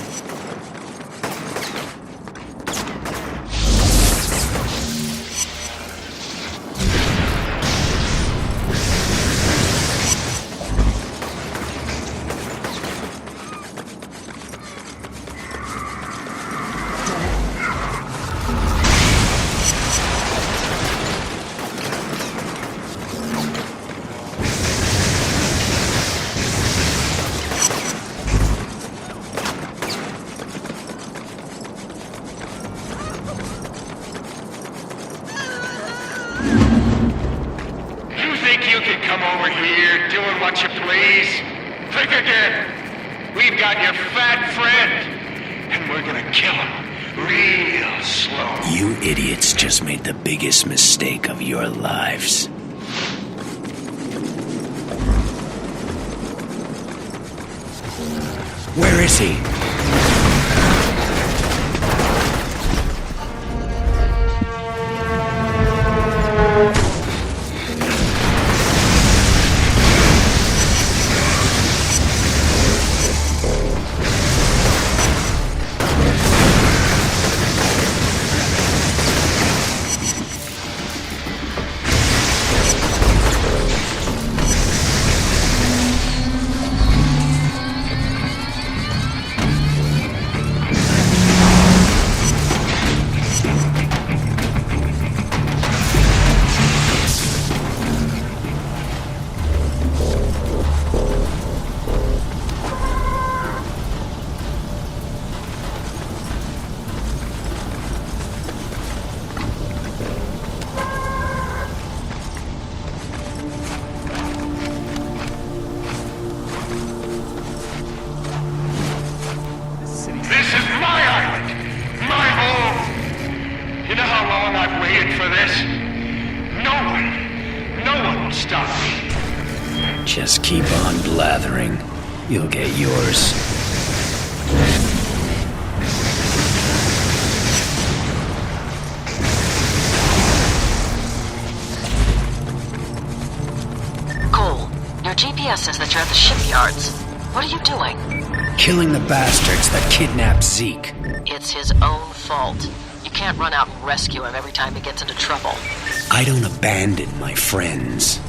Biggest mistake of your lives. Where is he? Just keep on blathering. You'll get yours. Cole, your GPS says that you're at the shipyards. What are you doing? Killing the bastards that kidnapped Zeke. It's his own fault. You can't run out and rescue him every time he gets into trouble. I don't abandon my friends.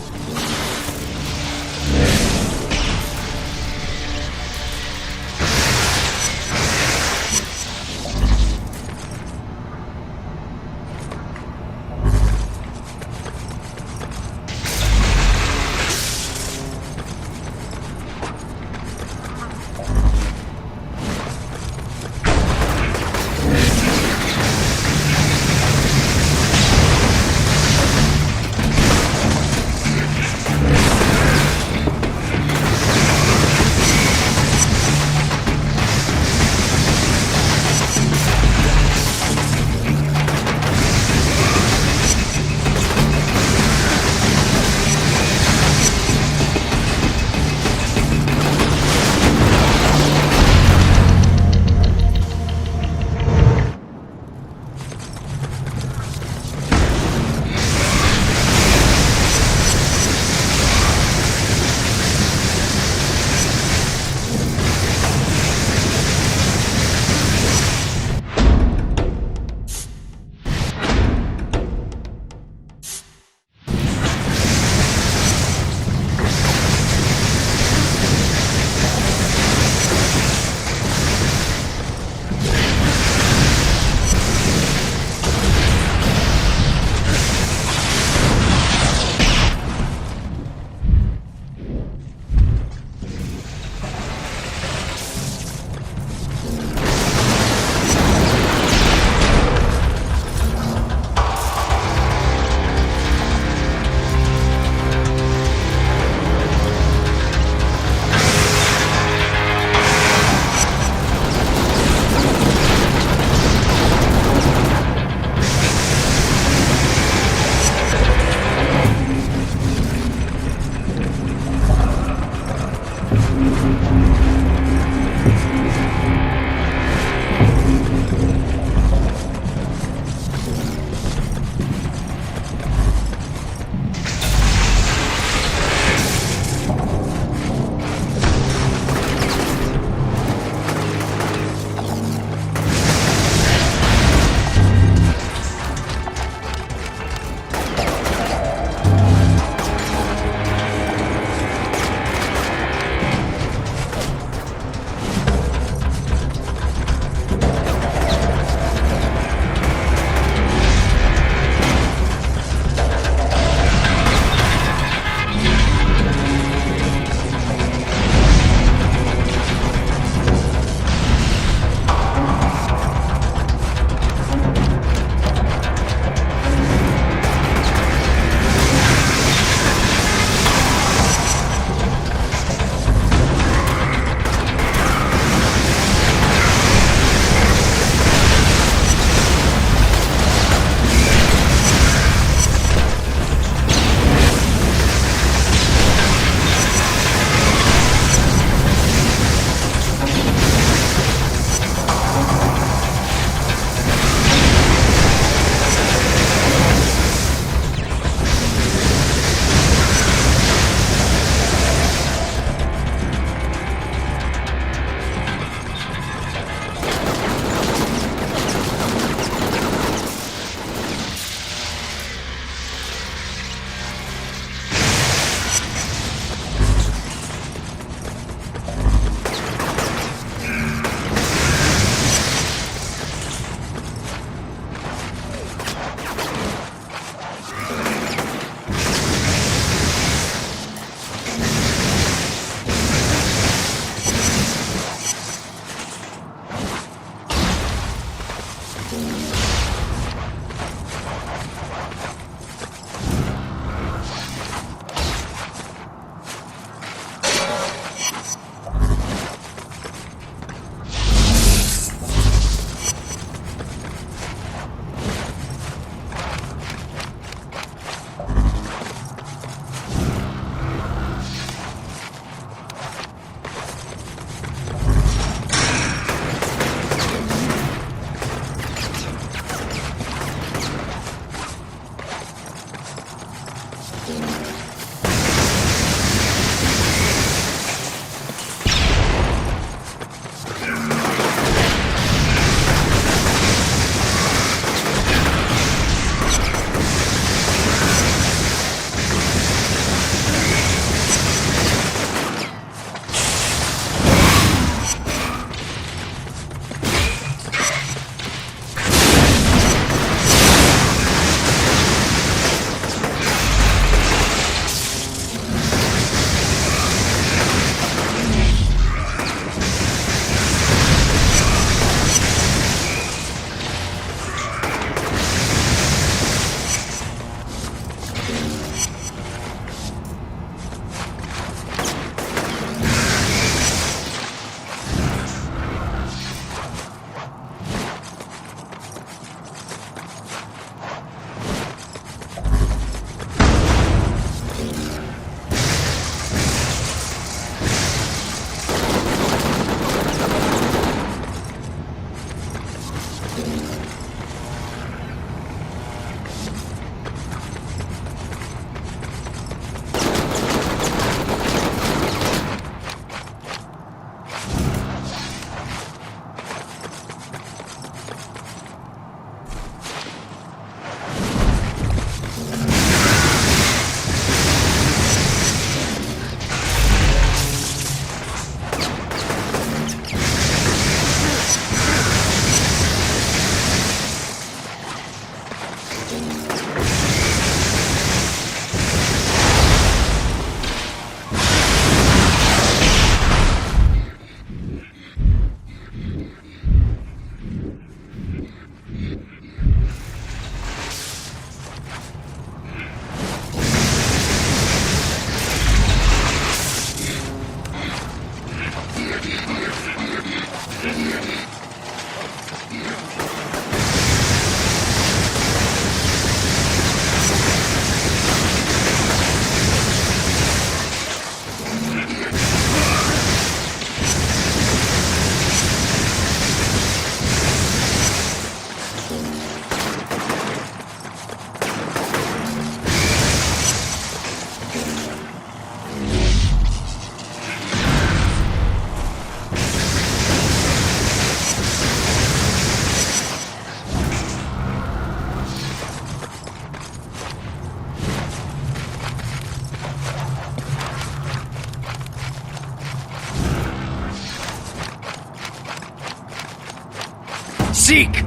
Zeke!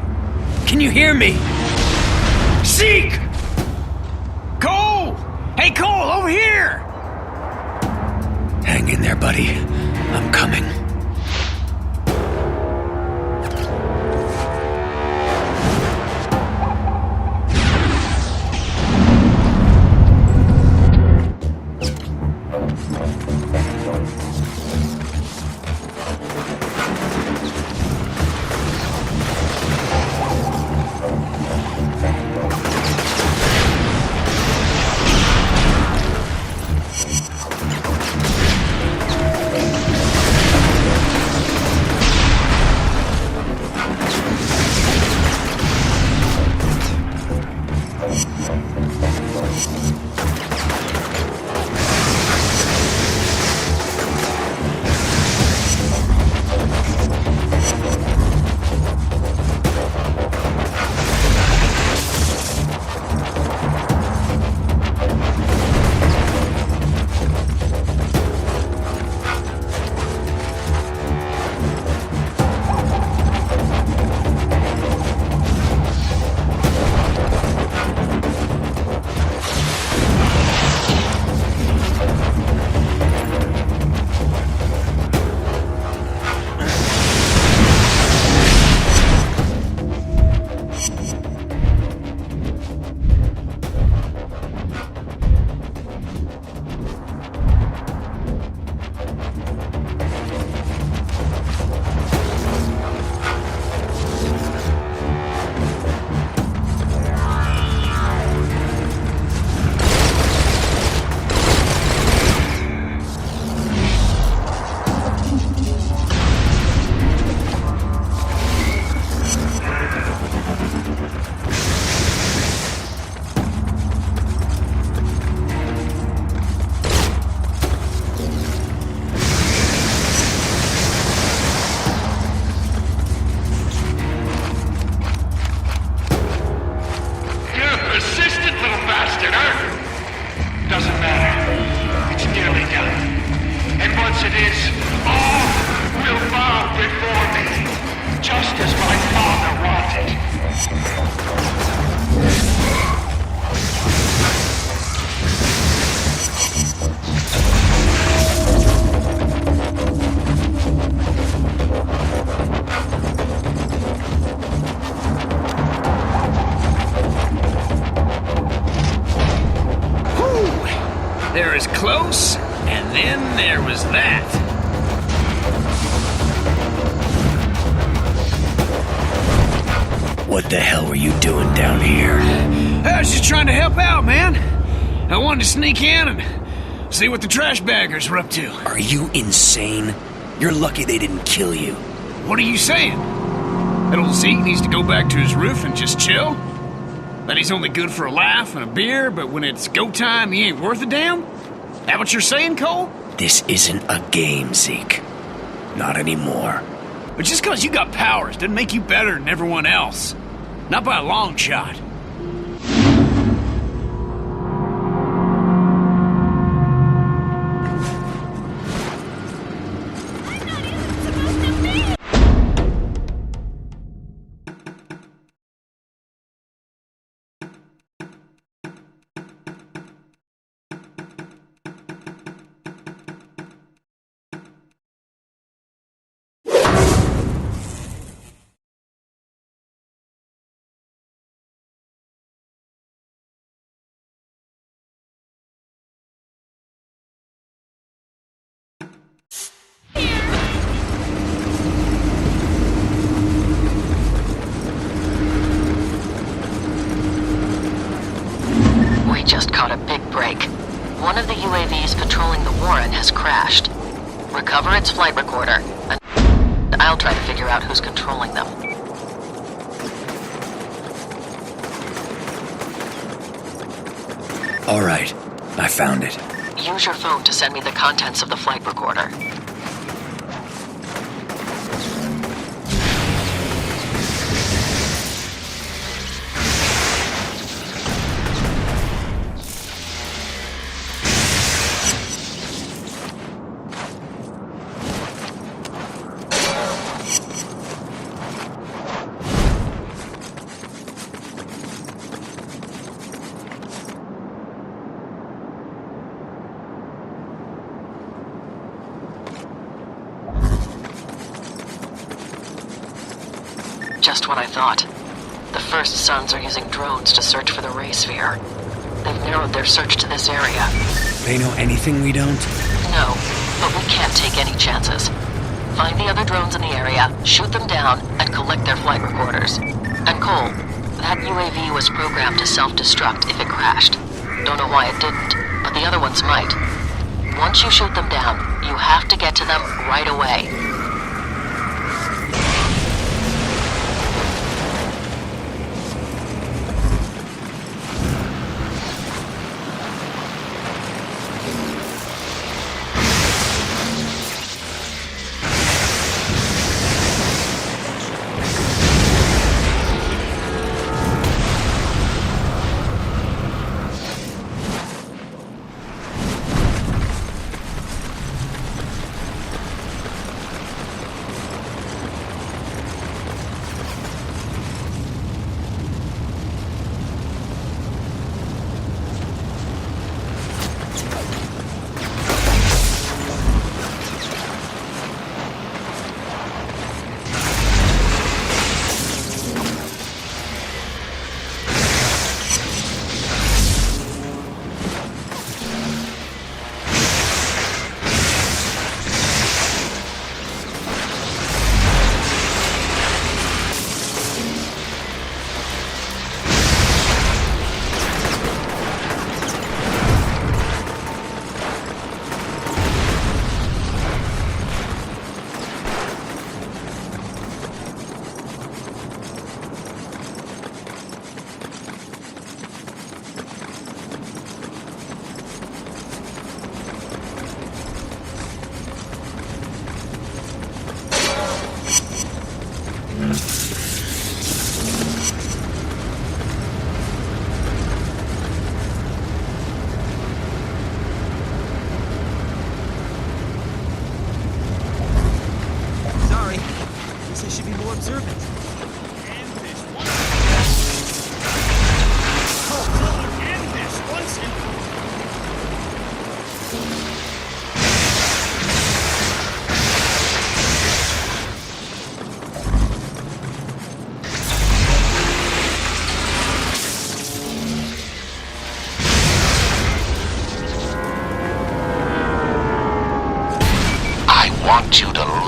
Can you hear me? Zeke! Cole! Hey, Cole, over here! Hang in there, buddy. I'm coming. close, and then there was that. What the hell were you doing down here? I was just trying to help out, man. I wanted to sneak in and see what the trash baggers were up to. Are you insane? You're lucky they didn't kill you. What are you saying? That old Zeke needs to go back to his roof and just chill? That he's only good for a laugh and a beer, but when it's go time, he ain't worth a damn? That what you're saying, Cole? This isn't a game, Zeke. Not anymore. But just because you got powers doesn't make you better than everyone else. Not by a long shot. Just caught a big break. One of the UAVs patrolling the Warren has crashed. Recover its flight recorder, and I'll try to figure out who's controlling them. All right, I found it. Use your phone to send me the contents of the flight recorder. Just what I thought. The First Sons are using drones to search for the Ray Sphere. They've narrowed their search to this area. They know anything we don't? No, but we can't take any chances. Find the other drones in the area, shoot them down, and collect their flight recorders. And Cole, that UAV was programmed to self-destruct if it crashed. Don't know why it didn't, but the other ones might. Once you shoot them down, you have to get to them right away.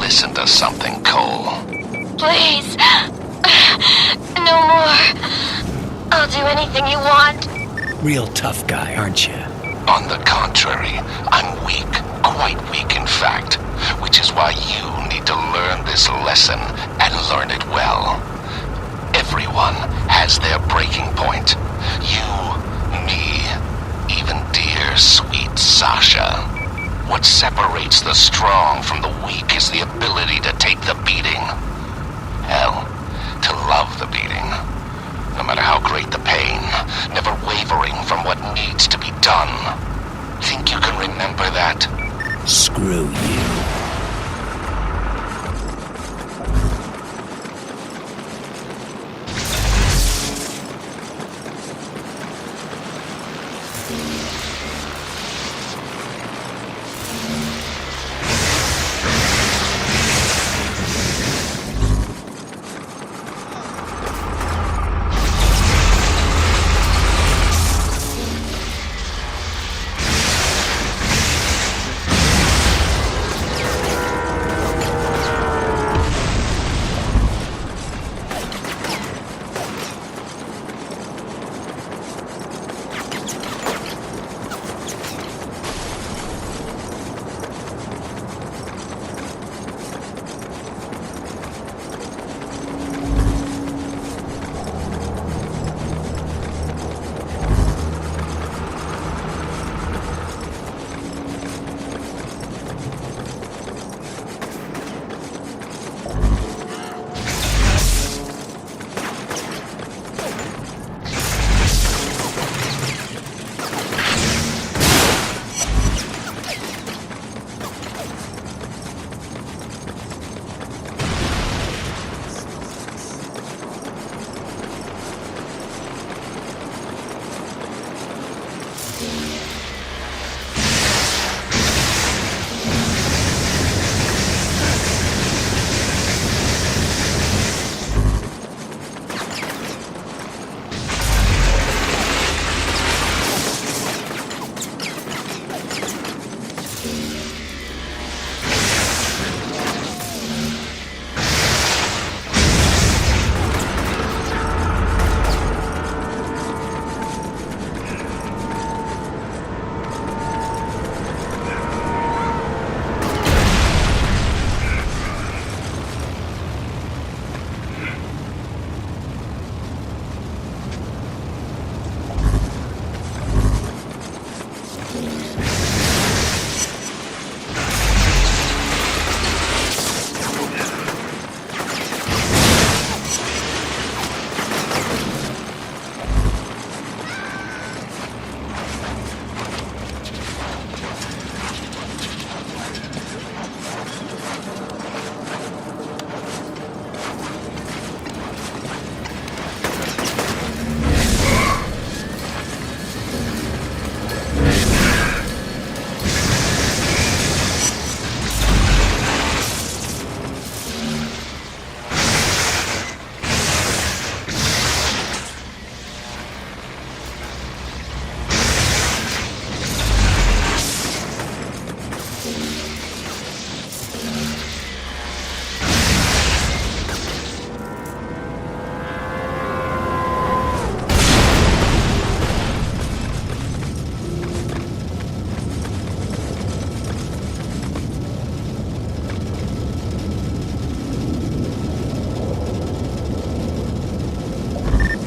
listen to something, Cole. Please. No more. I'll do anything you want. Real tough guy, aren't you? On the contrary, I'm weak. Quite weak, in fact. Which is why you need to learn this lesson, and learn it well. Everyone has their breaking point. You, me, even dear, sweet Sasha. What separates the strong from the weak is the ability to take the beating. Hell, to love the beating. No matter how great the pain, never wavering from what needs to be done. Think you can remember that? Screw you.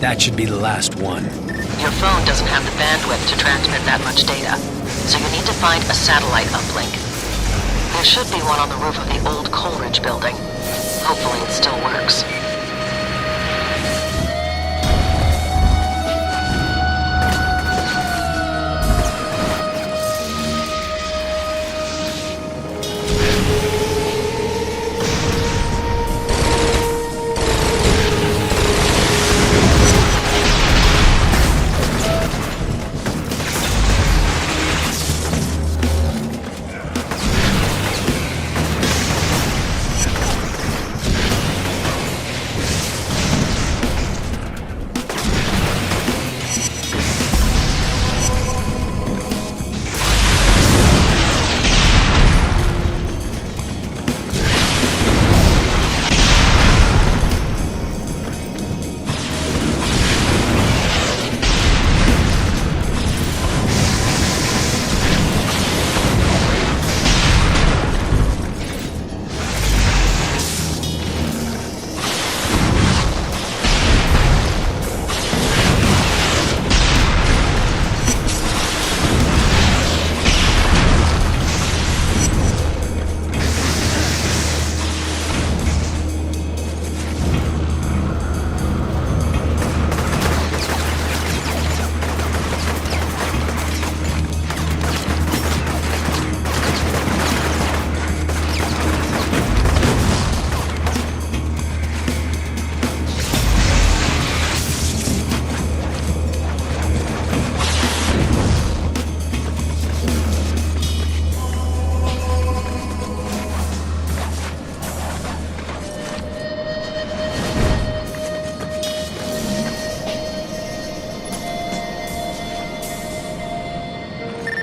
That should be the last one. Your phone doesn't have the bandwidth to transmit that much data, so you need to find a satellite uplink. There should be one on the roof of the old Coleridge building. Hopefully it still works.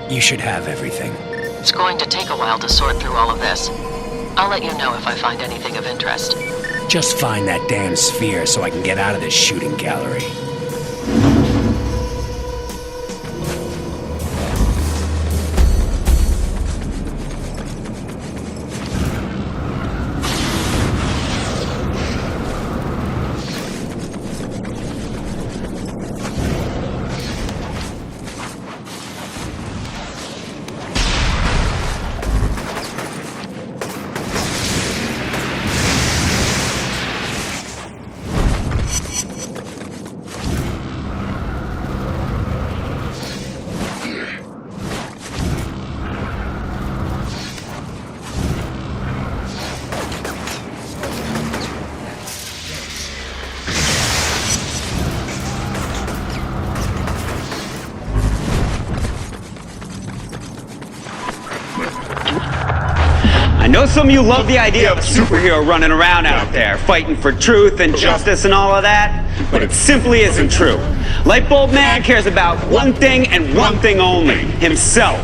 You should have everything. It's going to take a while to sort through all of this. I'll let you know if I find anything of interest. Just find that damn sphere so I can get out of this shooting gallery. I know some of you love the idea of a superhero running around out there, fighting for truth and justice and all of that, but it simply isn't true. Lightbulb Man cares about one thing and one thing only, himself.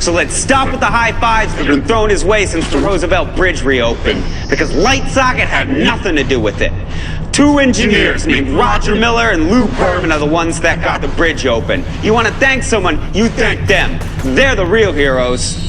So let's stop with the high fives that have been thrown his way since the Roosevelt Bridge reopened, because Light Socket had nothing to do with it. Two engineers named Roger Miller and Lou Berman are the ones that got the bridge open. You want to thank someone, you thank them. They're the real heroes.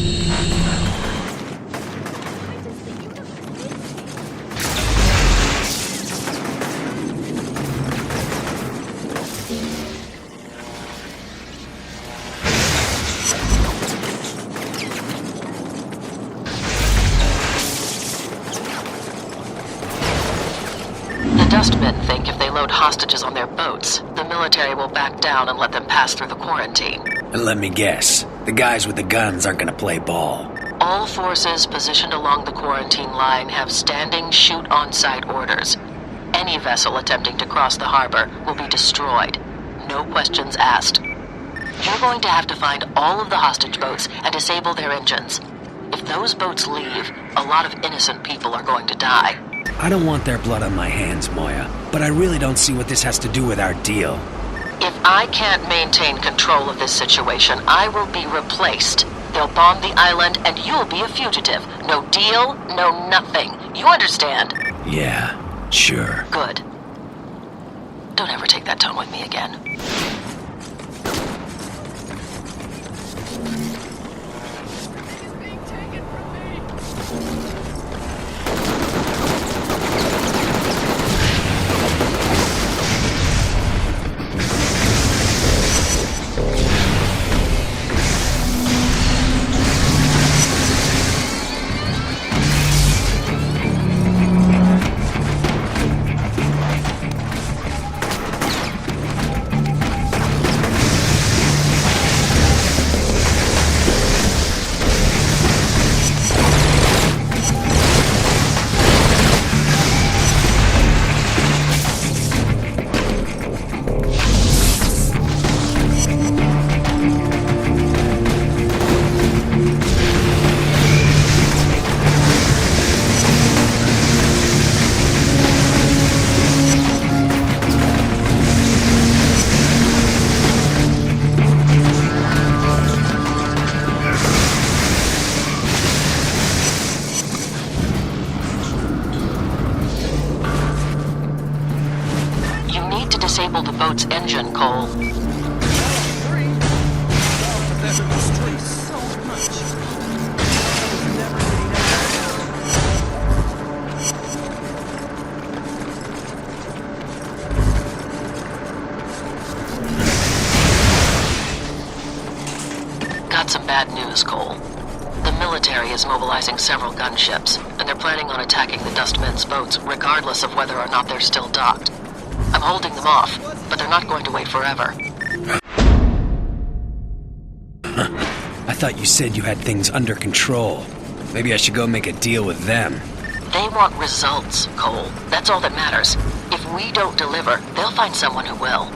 Dustmen think if they load hostages on their boats, the military will back down and let them pass through the quarantine. And let me guess, the guys with the guns aren't gonna play ball. All forces positioned along the quarantine line have standing shoot on-site orders. Any vessel attempting to cross the harbor will be destroyed. No questions asked. You're going to have to find all of the hostage boats and disable their engines. If those boats leave, a lot of innocent people are going to die. I don't want their blood on my hands, Moya, but I really don't see what this has to do with our deal. If I can't maintain control of this situation, I will be replaced. They'll bomb the island and you'll be a fugitive. No deal, no nothing. You understand? Yeah, sure. Good. Don't ever take that tone with me again. Disable the boat's engine, Cole. Got some bad news, Cole. The military is mobilizing several gunships, and they're planning on attacking the Dustmen's boats regardless of whether or not they're still docked. I'm holding them off, but they're not going to wait forever. I thought you said you had things under control. Maybe I should go make a deal with them. They want results, Cole. That's all that matters. If we don't deliver, they'll find someone who will.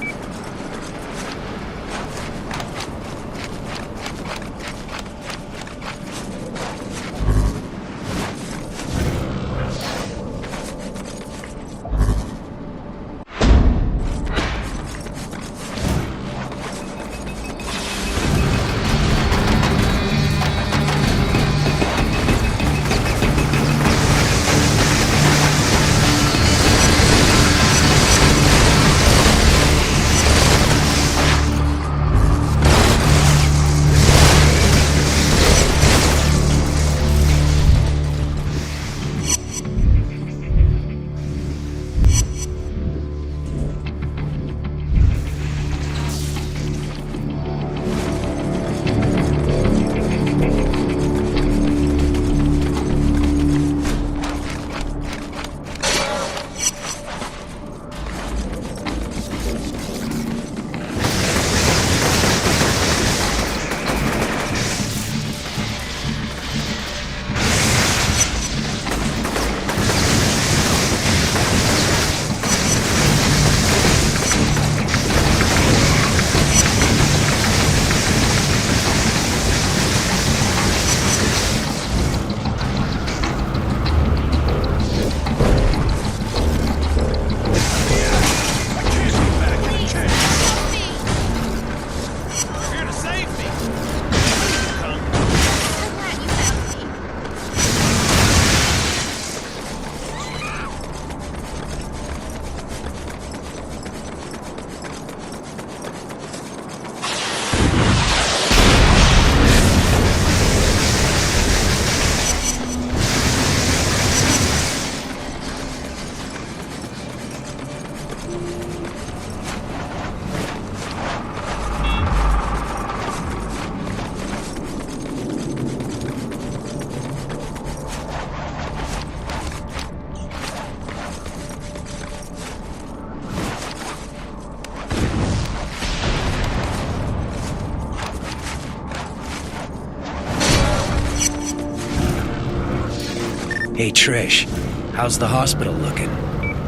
Hey Trish, how's the hospital looking?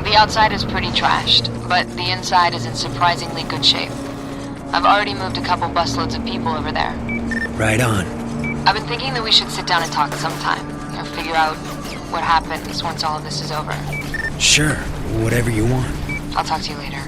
The outside is pretty trashed, but the inside is in surprisingly good shape. I've already moved a couple busloads of people over there. Right on. I've been thinking that we should sit down and talk sometime. Figure out what happens once all of this is over. Sure, whatever you want. I'll talk to you later.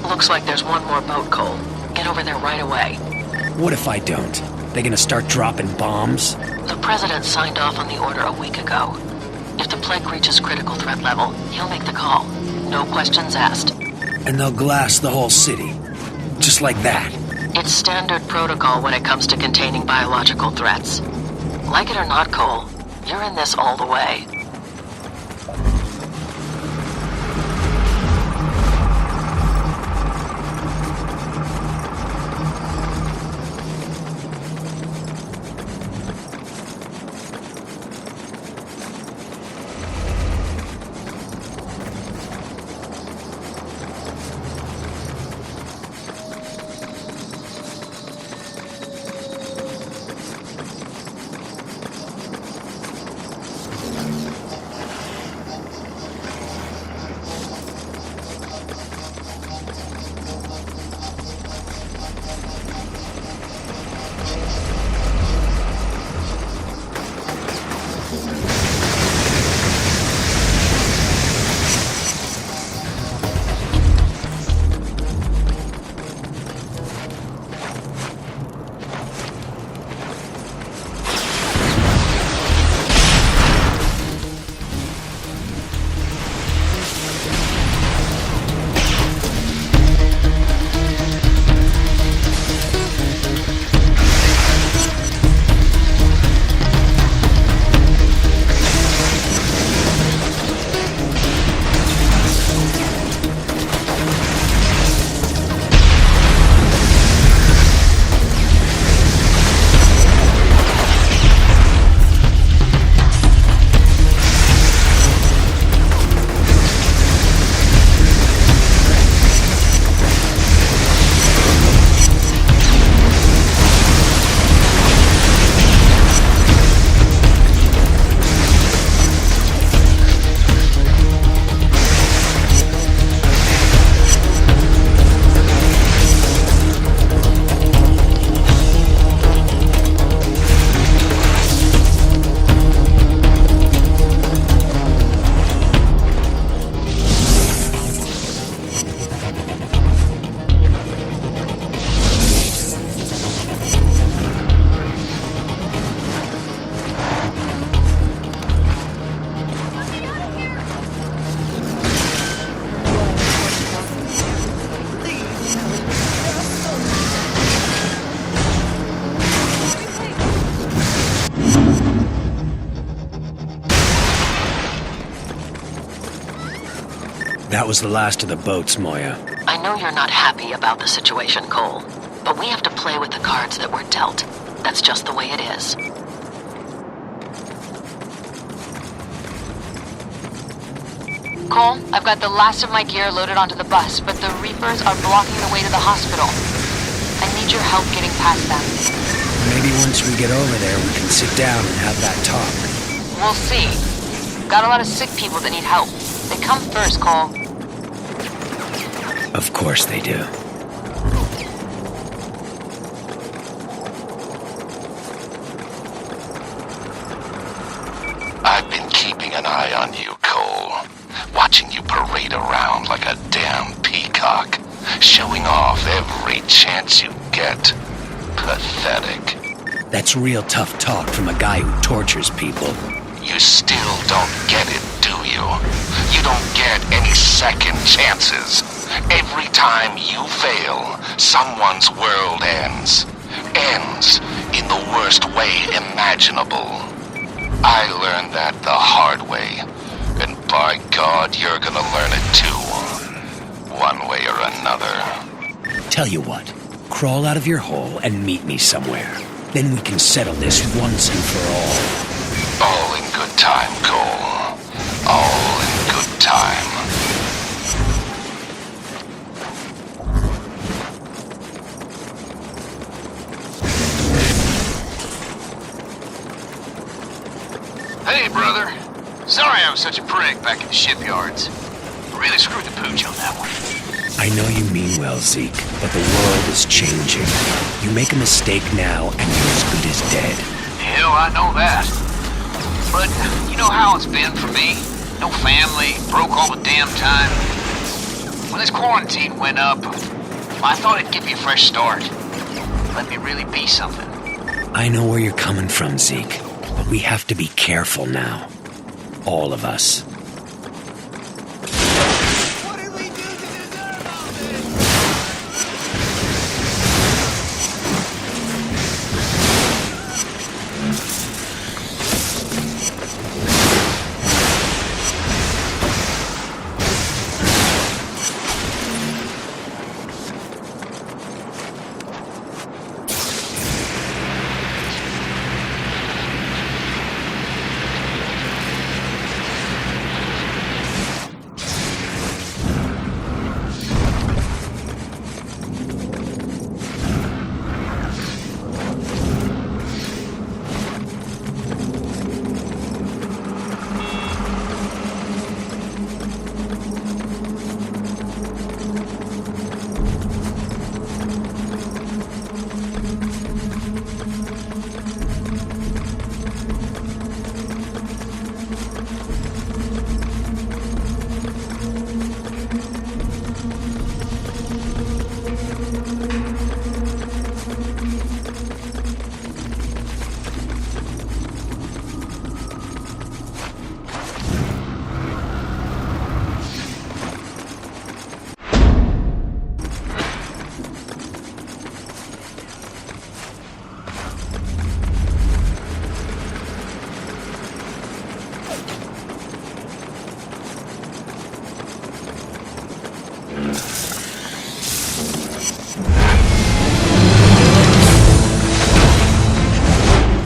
Looks like there's one more boat, Cole. Get over there right away. What if I don't? They gonna start dropping bombs? The president signed off on the order a week ago. If the plague reaches critical threat level, he'll make the call. No questions asked. And they'll glass the whole city. Just like that. It's standard protocol when it comes to containing biological threats. Like it or not, Cole, you're in this all the way. That was the last of the boats, Moya. I know you're not happy about the situation, Cole, but we have to play with the cards that we're dealt. That's just the way it is. Cole, I've got the last of my gear loaded onto the bus, but the Reapers are blocking the way to the hospital. I need your help getting past them. Maybe once we get over there, we can sit down and have that talk. We'll see. Got a lot of sick people that need help. They come first, Cole. Of course they do. I've been keeping an eye on you, Cole. Watching you parade around like a damn peacock. Showing off every chance you get. Pathetic. That's real tough talk from a guy who tortures people. You still don't get it, do you? You don't get any second chances. Every time you fail, someone's world ends. Ends in the worst way imaginable. I learned that the hard way. And by God, you're gonna learn it too. One way or another. Tell you what, crawl out of your hole and meet me somewhere. Then we can settle this once and for all. All in good time, Cole. All in good time. Hey, brother. Sorry I was such a prick back in the shipyards. Really screwed the pooch on that one. I know you mean well, Zeke, but the world is changing. You make a mistake now, and you're as good as dead. Hell, I know that. But you know how it's been for me? No family, broke all the damn time. When this quarantine went up, I thought it'd give me a fresh start. Let me really be something. I know where you're coming from, Zeke, but we have to be careful now. All of us.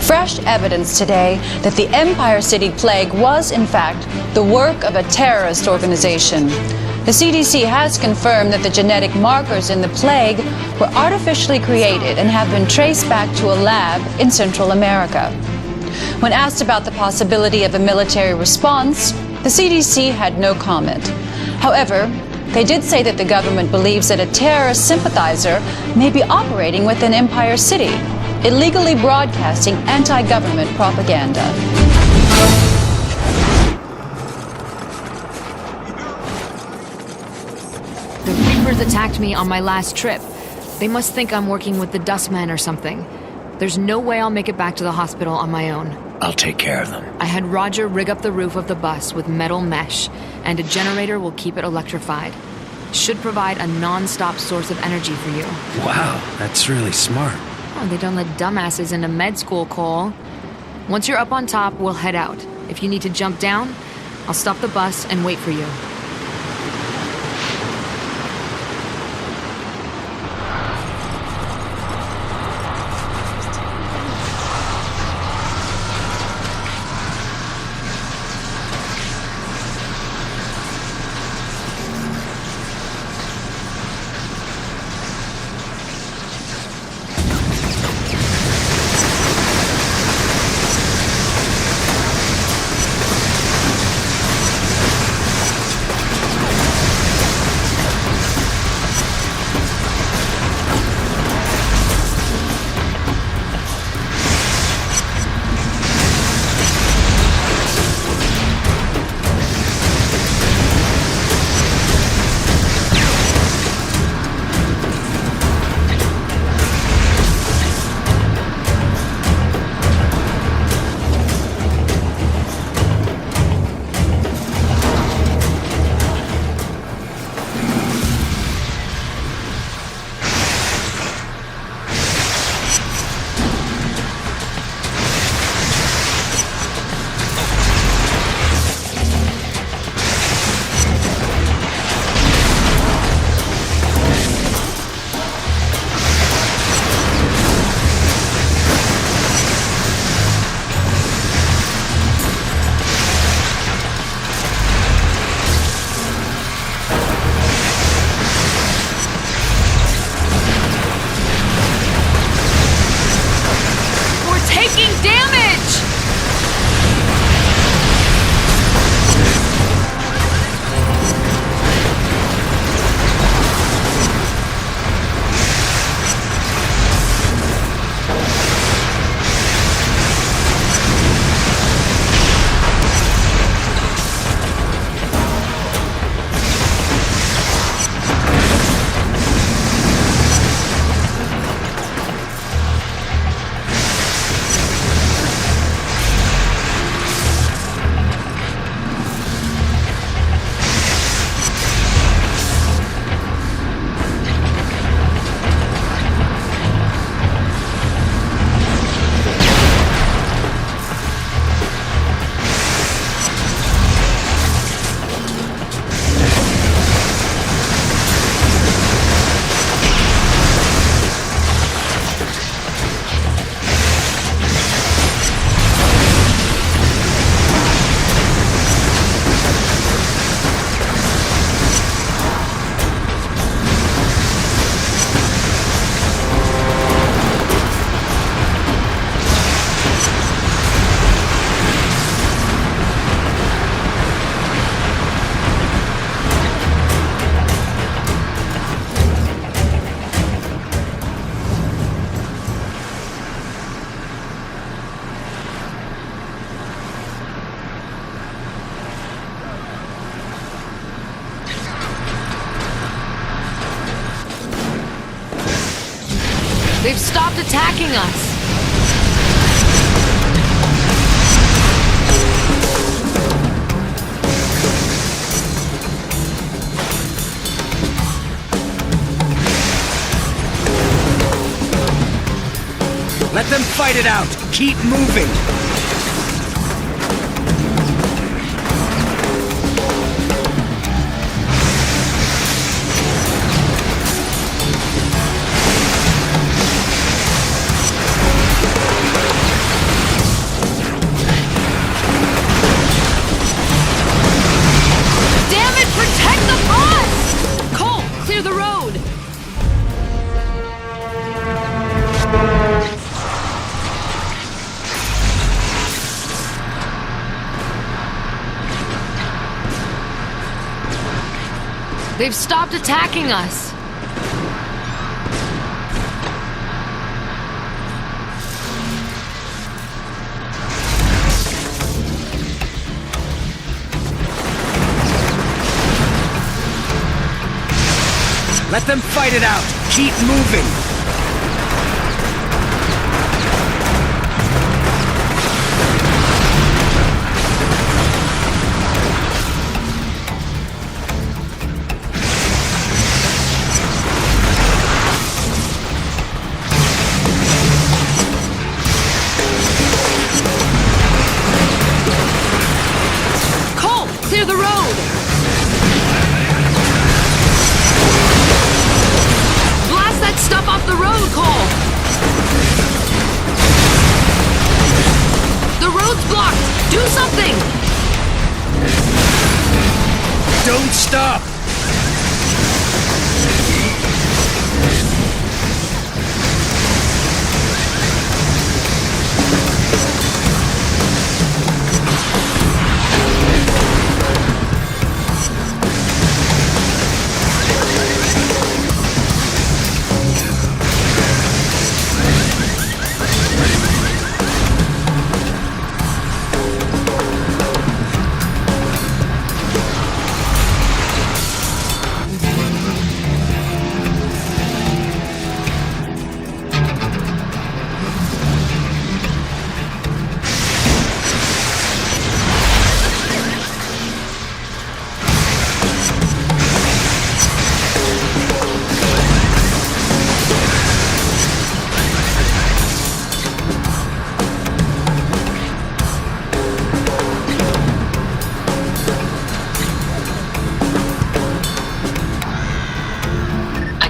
Fresh evidence today that the Empire City Plague was, in fact, the work of a terrorist organization. The CDC has confirmed that the genetic markers in the plague were artificially created and have been traced back to a lab in Central America. When asked about the possibility of a military response, the CDC had no comment. However, they did say that the government believes that a terrorist sympathizer may be operating within Empire City, illegally broadcasting anti-government propaganda. The Reapers attacked me on my last trip. They must think I'm working with the Dustmen or something. There's no way I'll make it back to the hospital on my own. I'll take care of them. I had Roger rig up the roof of the bus with metal mesh, and a generator will keep it electrified. Should provide a non-stop source of energy for you. Wow, that's really smart. Oh, they don't let dumbasses into med school, Cole. Once you're up on top, we'll head out. If you need to jump down, I'll stop the bus and wait for you. They've stopped attacking us. Let them fight it out! Keep moving! Damn it! Protect the bus! Cole, clear the road! They've stopped attacking us. Let them fight it out! Keep moving! Cole, clear the road! Blast that stuff off the road, Cole! The road's blocked! Do something! Don't stop!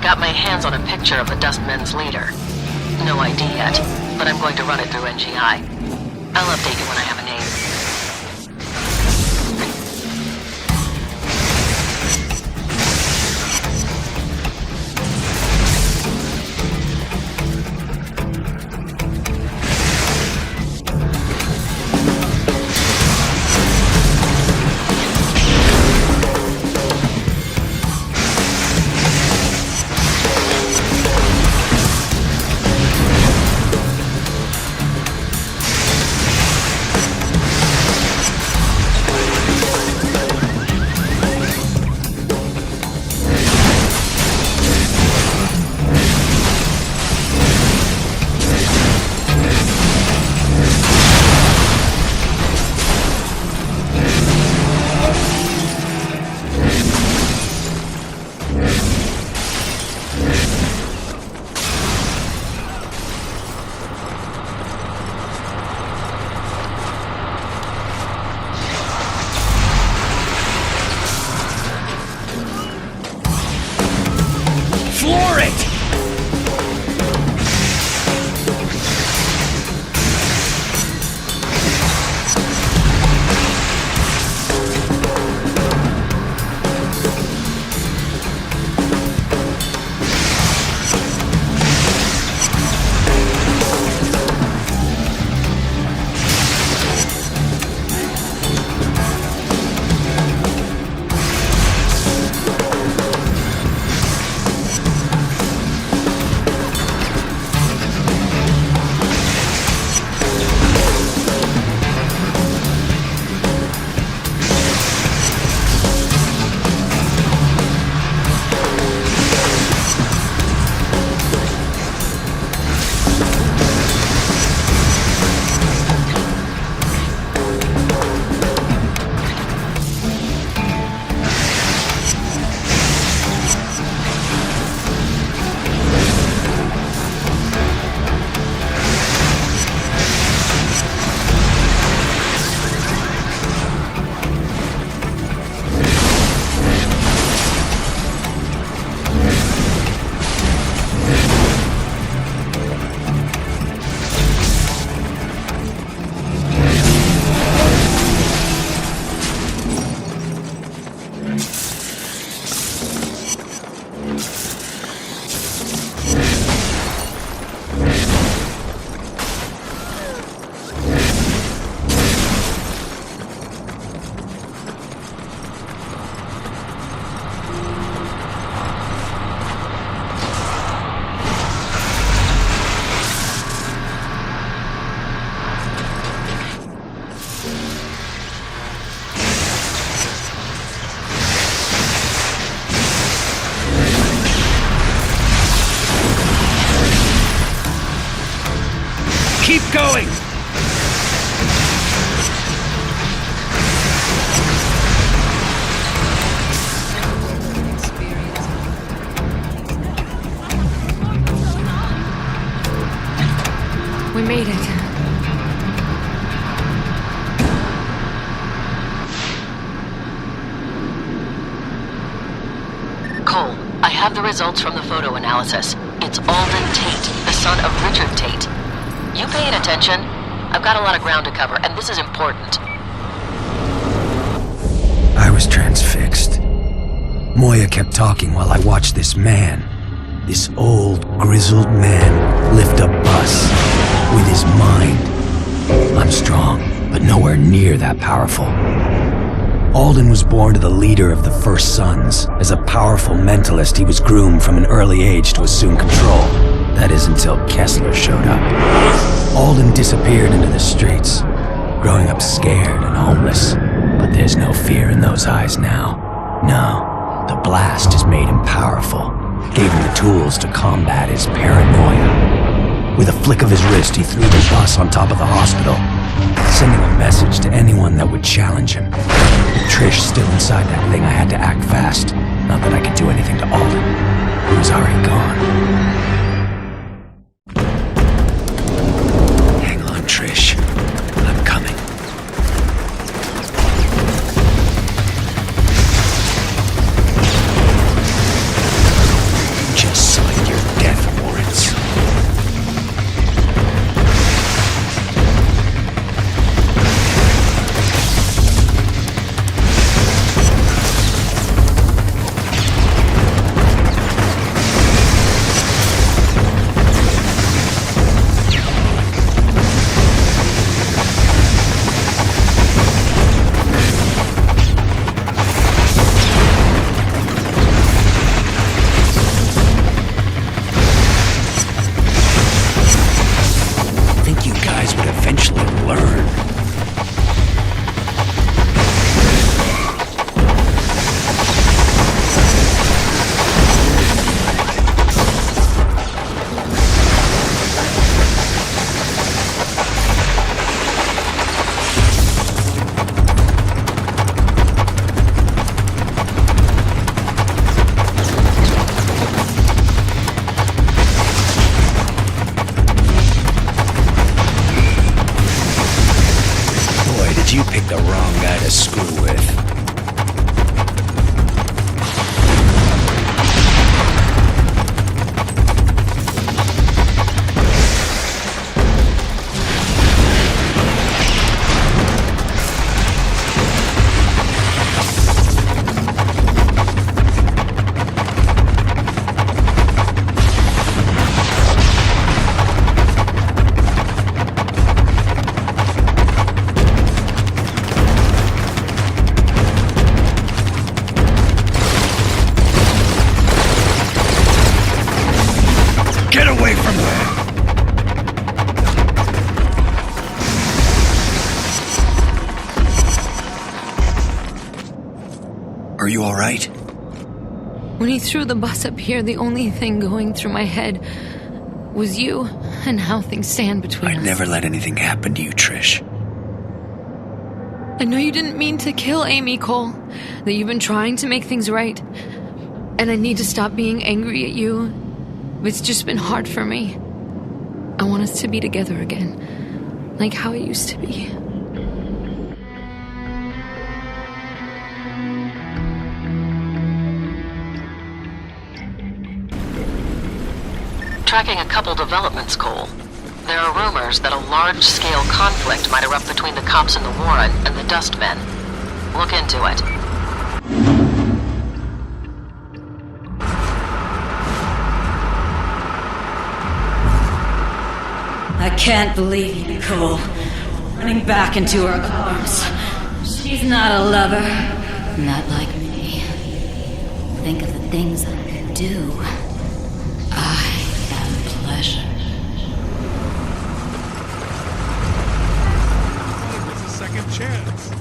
Got my hands on a picture of the Dustmen's leader. No ID yet, but I'm going to run it through NGI. I'll update you when I have a name. Keep going! We made it. Cole, I have the results from the photo analysis. It's Alden Tate, the son of Richard Tate. You paying attention? I've got a lot of ground to cover, and this is important. I was transfixed. Moya kept talking while I watched this man, this old, grizzled man, lift a bus with his mind. I'm strong, but nowhere near that powerful. Alden was born to the leader of the First Sons. As a powerful mentalist, he was groomed from an early age to assume control. That is until Kessler showed up. Alden disappeared into the streets, growing up scared and homeless. But there's no fear in those eyes now. No, the blast has made him powerful, gave him the tools to combat his paranoia. With a flick of his wrist, he threw the bus on top of the hospital, sending a message to anyone that would challenge him. With Trish still inside that thing, I had to act fast. Not that I could do anything to Alden. He was already gone. Hang on, Trish. I'm coming. Just sign your death warrants. You picked the wrong guy to screw with. Are you alright? When he threw the bus up here, the only thing going through my head was you and how things stand between us. I'd never let anything happen to you, Trish. I know you didn't mean to kill Amy, Cole. That you've been trying to make things right. And I need to stop being angry at you. It's just been hard for me. I want us to be together again. Like how it used to be. Tracking a couple developments, Cole. There are rumors that a large-scale conflict might erupt between the cops in the Warren and the Dustmen. Look into it. I can't believe you, Cole. Running back into her arms. She's not a lover. Not like me. Think of the things I could do. I am pleasure. It's a second chance.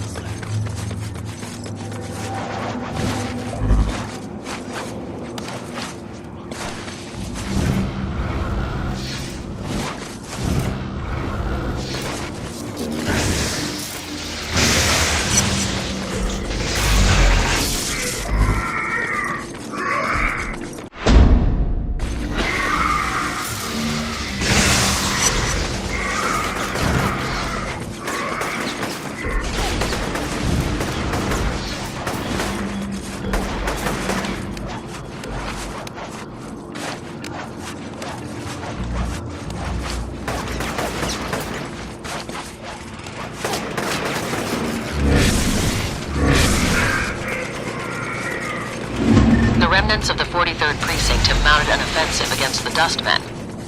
Remnants of the 43rd Precinct have mounted an offensive against the Dustmen.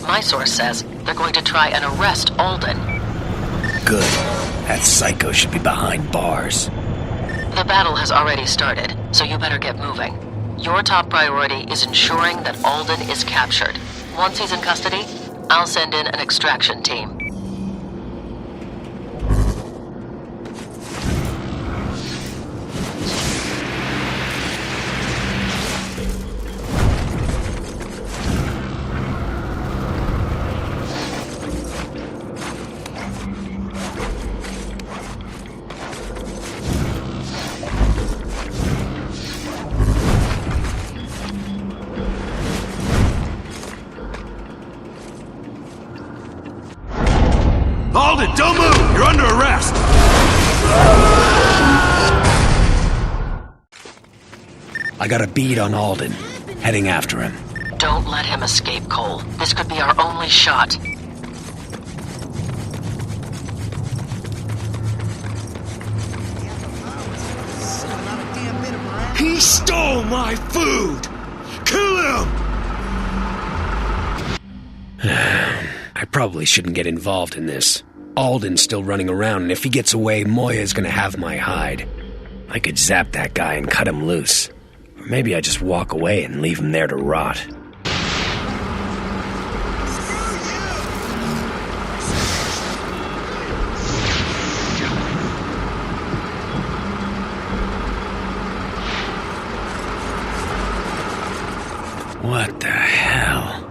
My source says they're going to try and arrest Alden. Good. That psycho should be behind bars. The battle has already started, so you better get moving. Your top priority is ensuring that Alden is captured. Once he's in custody, I'll send in an extraction team. Alden, don't move! You're under arrest! I got a bead on Alden. Heading after him. Don't let him escape, Cole. This could be our only shot. He stole my food! Kill him! I probably shouldn't get involved in this. Alden's still running around, and if he gets away, Moya's gonna have my hide. I could zap that guy and cut him loose. Or maybe I just walk away and leave him there to rot. What the hell?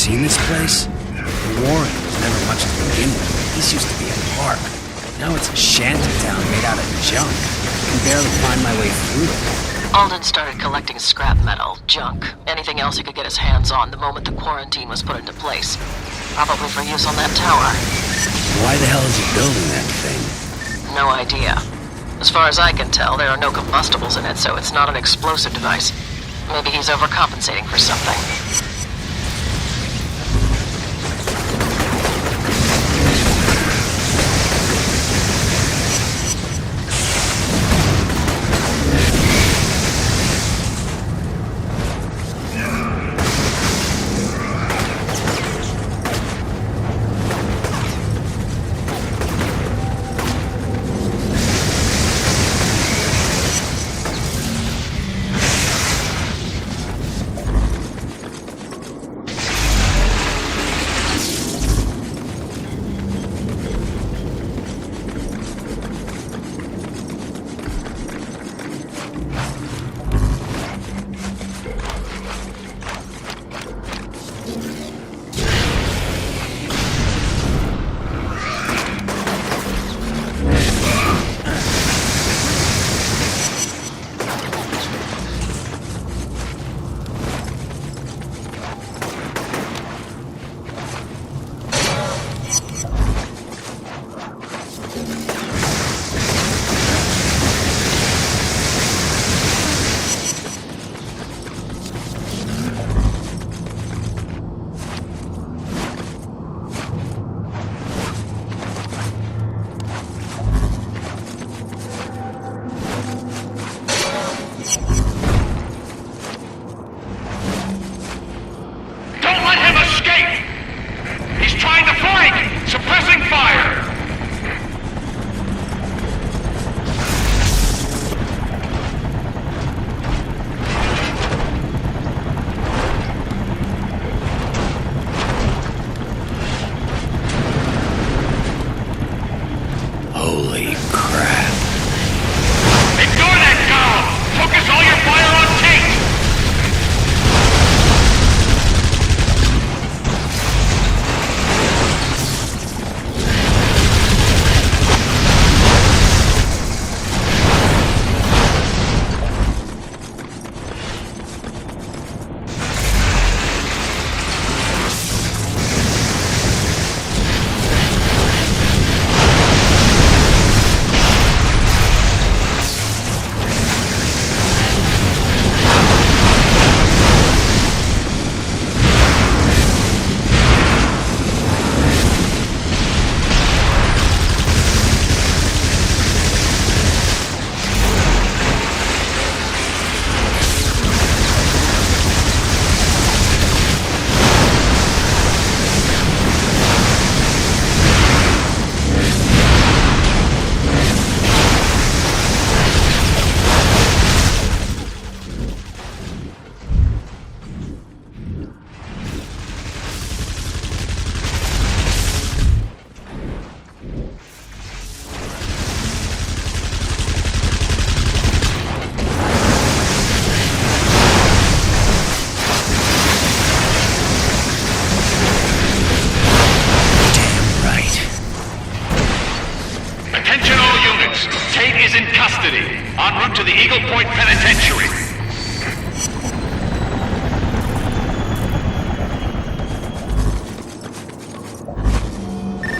seen this place? The Warren was never much to begin with. This used to be a park. Now it's a shanty town made out of junk. I can barely find my way through it. Alden started collecting scrap metal, junk, anything else he could get his hands on the moment the quarantine was put into place. Probably for use on that tower. Why the hell is he building that thing? No idea. As far as I can tell, there are no combustibles in it, so it's not an explosive device. Maybe he's overcompensating for something.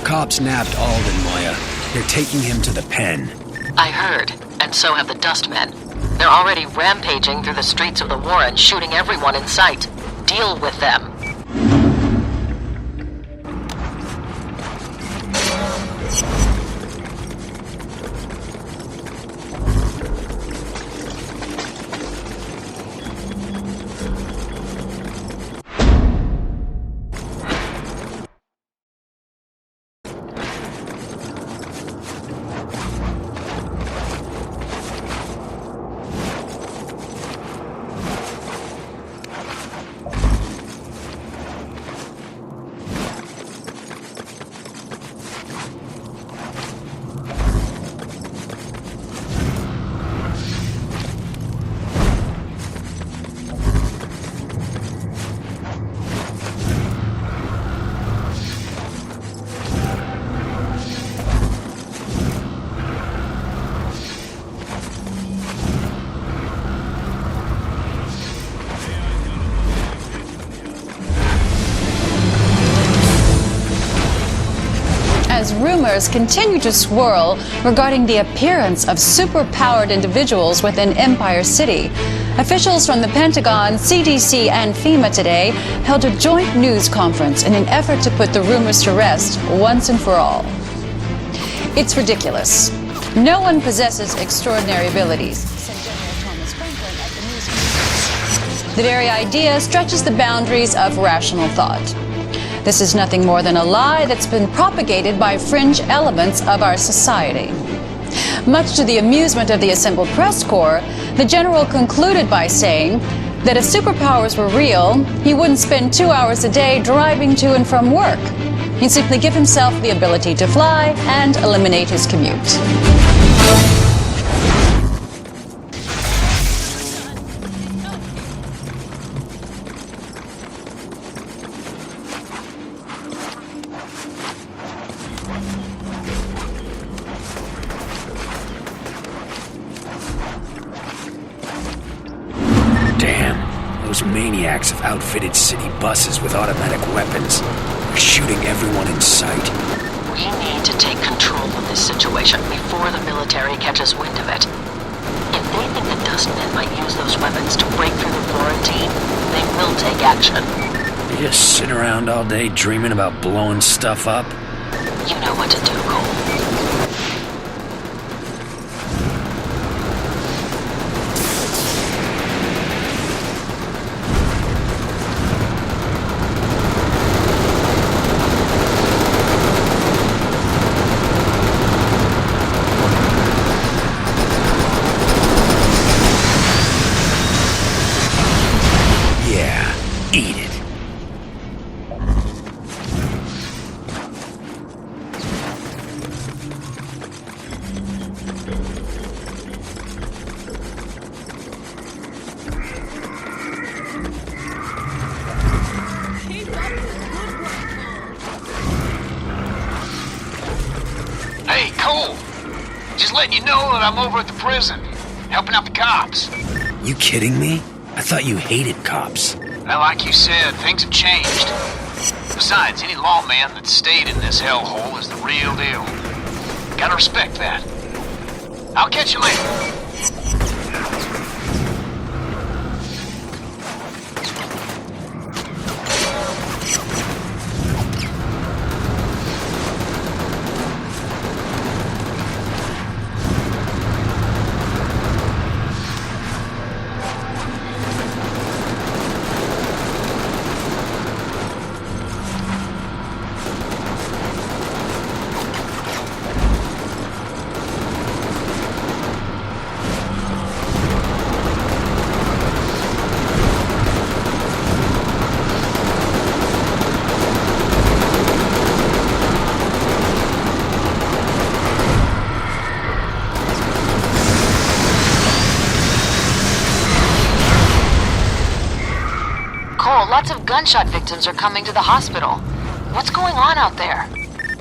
Cops nabbed Alden, Moya. They're taking him to the pen. I heard, and so have the Dustmen. They're already rampaging through the streets of the Warren, shooting everyone in sight. Deal with them. rumors continue to swirl regarding the appearance of superpowered individuals within Empire City. Officials from the Pentagon, CDC, and FEMA today held a joint news conference in an effort to put the rumors to rest once and for all. It's ridiculous. No one possesses extraordinary abilities, said General Thomas Franklin at the news conference. The very idea stretches the boundaries of rational thought. This is nothing more than a lie that's been propagated by fringe elements of our society. Much to the amusement of the assembled press corps, the general concluded by saying that if superpowers were real, he wouldn't spend 2 hours a day driving to and from work. He'd simply give himself the ability to fly and eliminate his commute. Those maniacs have outfitted city buses with automatic weapons. They're shooting everyone in sight. We need to take control of this situation before the military catches wind of it. If they think the Dustmen might use those weapons to break through the quarantine, they will take action. You just sit around all day dreaming about blowing stuff up? You know what to do, Cole. Eat it. Hey, Cole. Just letting you know that I'm over at the prison, helping out the cops. You kidding me? I thought you hated cops. Well, like you said, things have changed. Besides, any lawman that stayed in this hellhole is the real deal. Gotta respect that. I'll catch you later. Lots of gunshot victims are coming to the hospital. What's going on out there?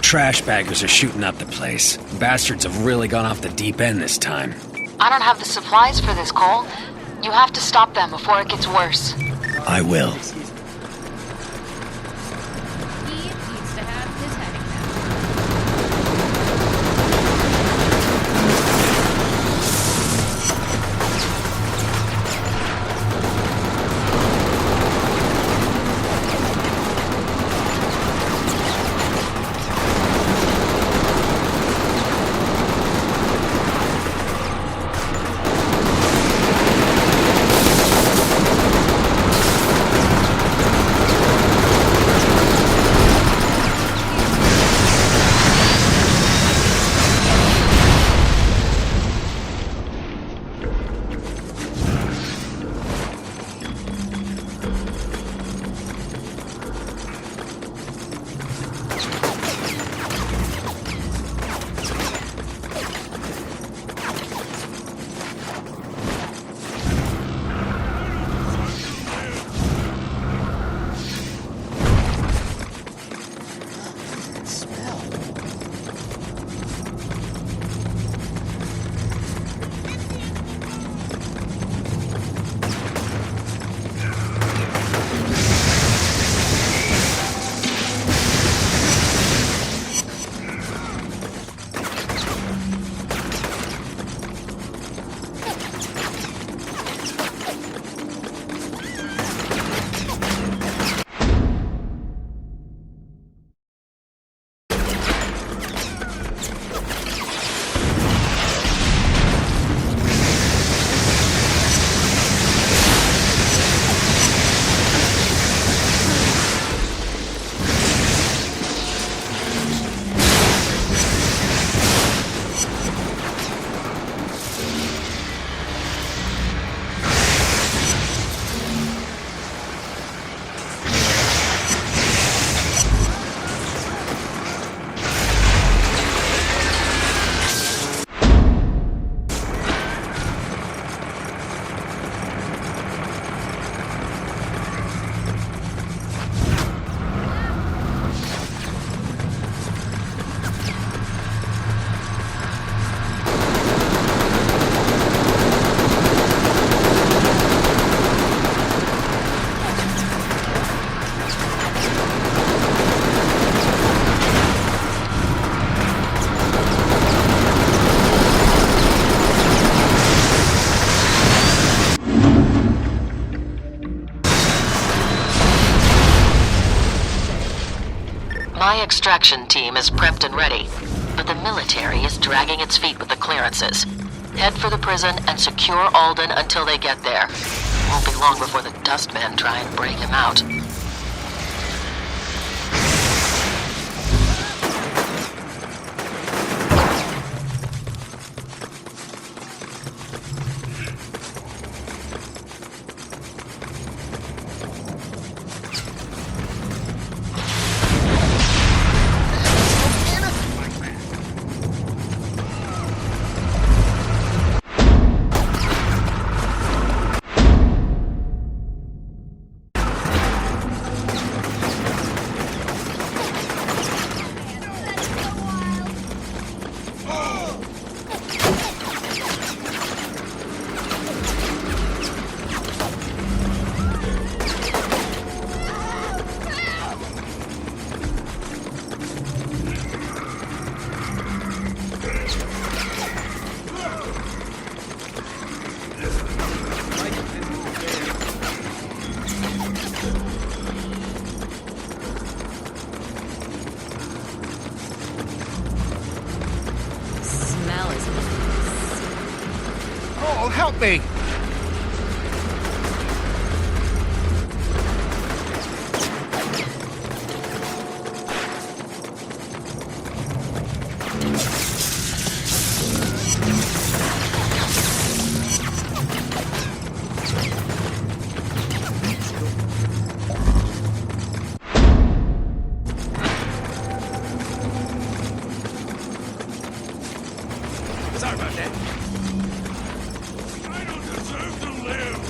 Trash baggers are shooting up the place. Bastards have really gone off the deep end this time. I don't have the supplies for this, Cole. You have to stop them before it gets worse. I will. My extraction team is prepped and ready, but the military is dragging its feet with the clearances. Head for the prison and secure Alden until they get there. Won't be long before the Dustmen try and break him out. Oh, help me! Sorry about that. I don't deserve to live.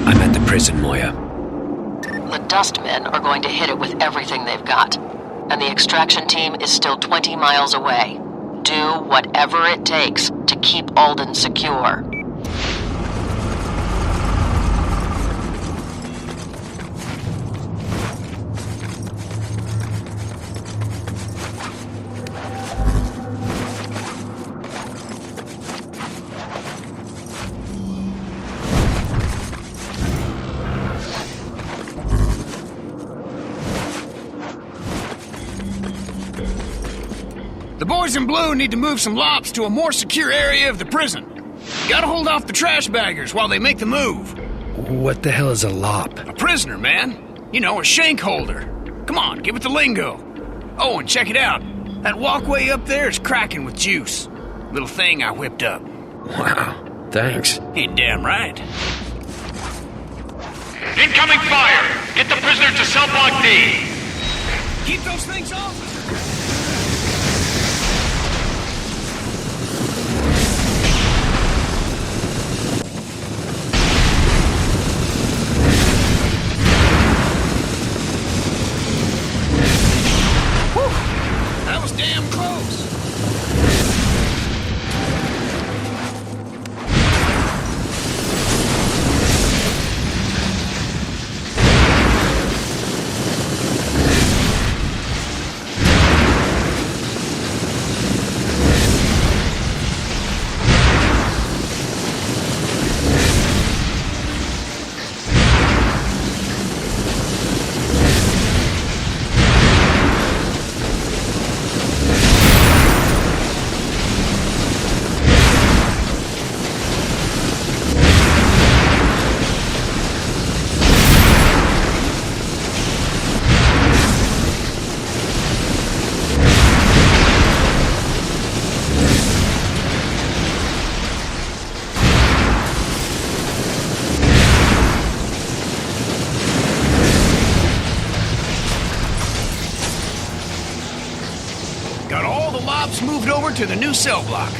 I'm at the prison, Moya. The Dustmen are going to hit it with everything they've got, and the extraction team is still 20 miles away. Do whatever it takes to keep Alden secure. The boys in blue need to move some lops to a more secure area of the prison. Gotta hold off the trash baggers while they make the move. What the hell is a lop? A prisoner, man. You know, a shank holder. Come on, give it the lingo. Oh, and check it out. That walkway up there is cracking with juice. Little thing I whipped up. Wow, thanks. Ain't damn right. Incoming fire! Get the prisoner to cell block D! Keep those things off! That was damn close. Got all the lobs moved over to the new cell block.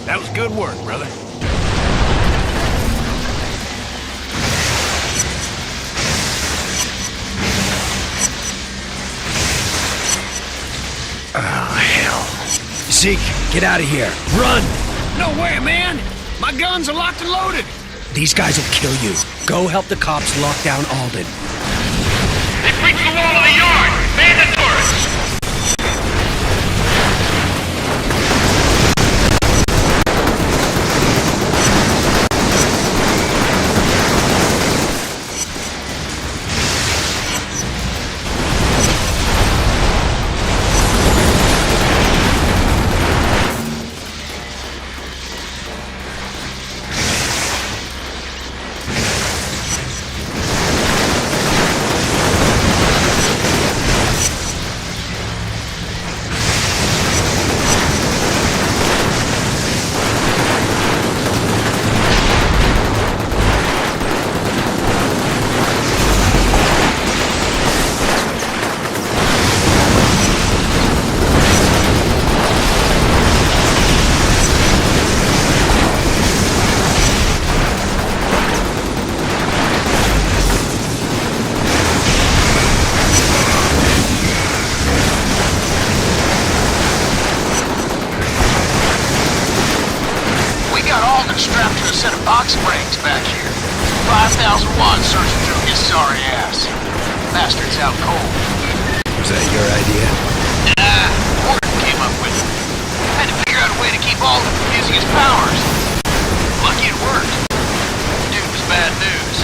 That was good work, brother. Zeke, get out of here. Run! No way, man! My guns are locked and loaded! These guys will kill you. Go help the cops lock down Alden. They breached the wall of the yard! Man the turret! Strapped to a set of box springs back here. 5,000 watts searching through his sorry ass. Bastard's out cold. Was that your idea? Nah, Gordon came up with it. Had to figure out a way to keep Alden from using his powers. Lucky it worked. Dude was bad news.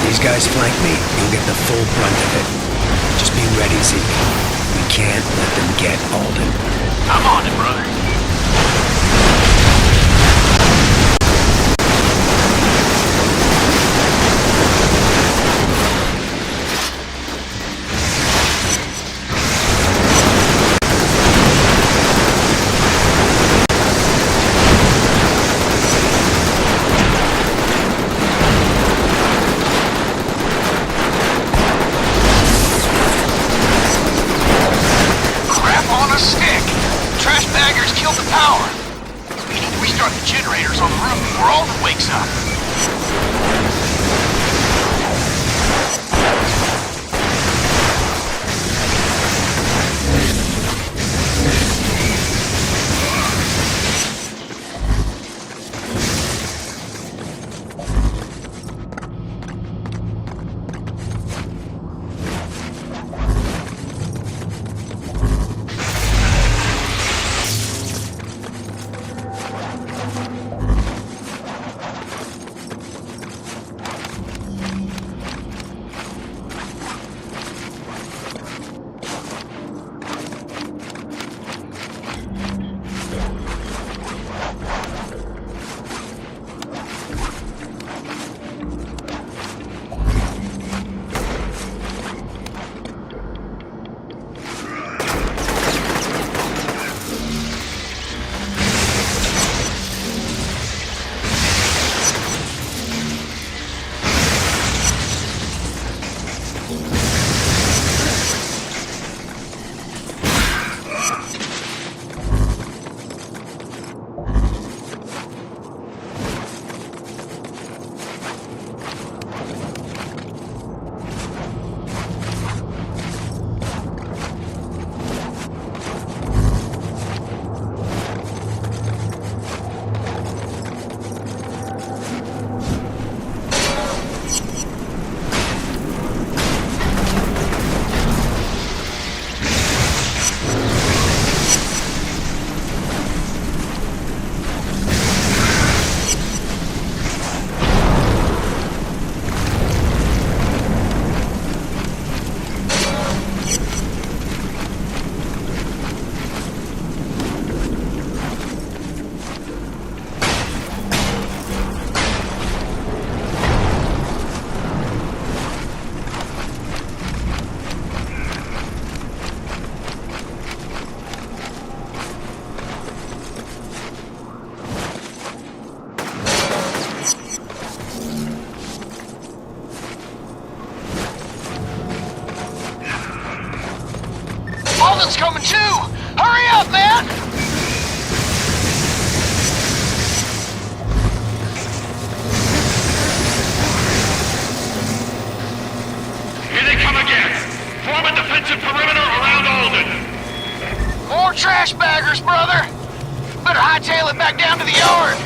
These guys flank me, you'll get the full brunt of it. Just be ready, Zeke. We can't let them get Alden. I'm on it, brother. Alden's coming too! Hurry up, man! defensive perimeter around Alden. More trash baggers, brother. Better hightail it back down to the yard.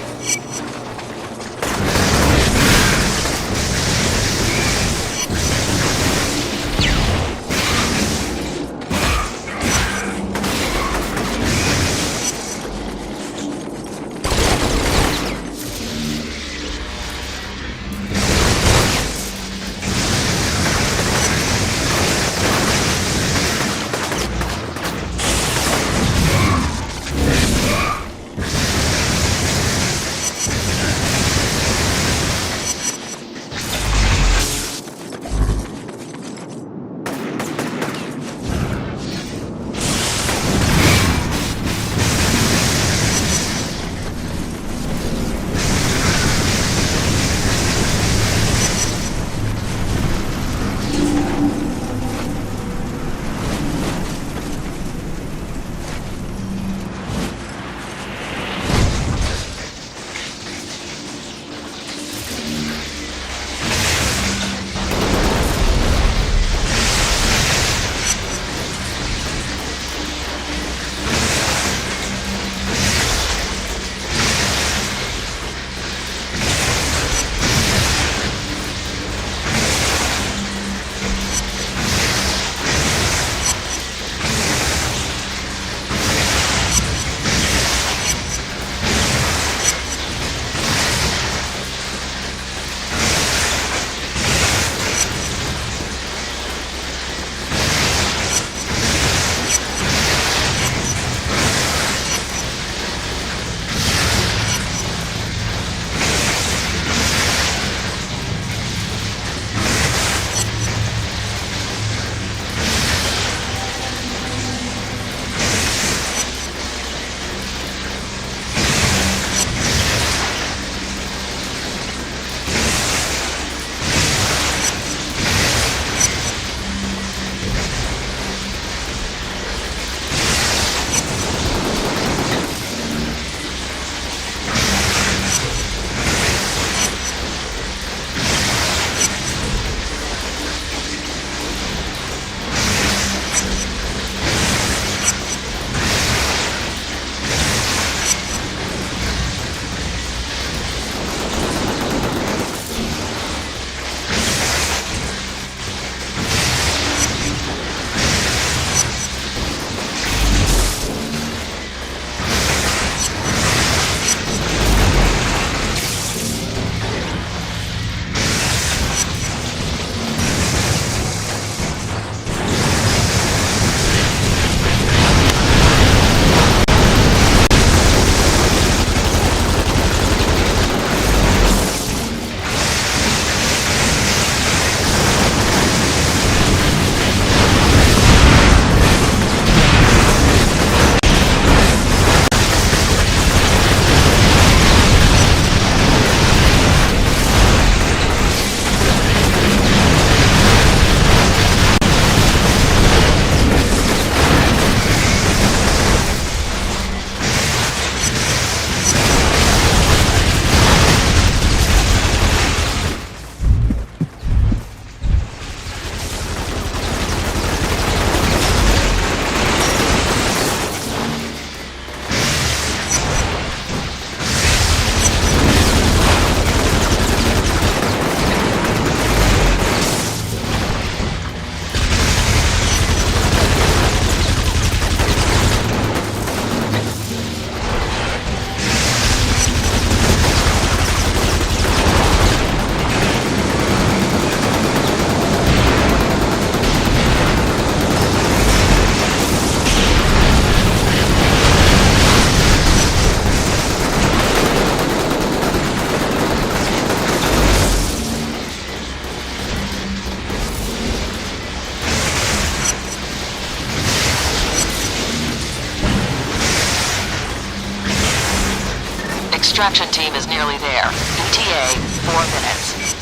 Extraction team is nearly there. ETA, 4 minutes.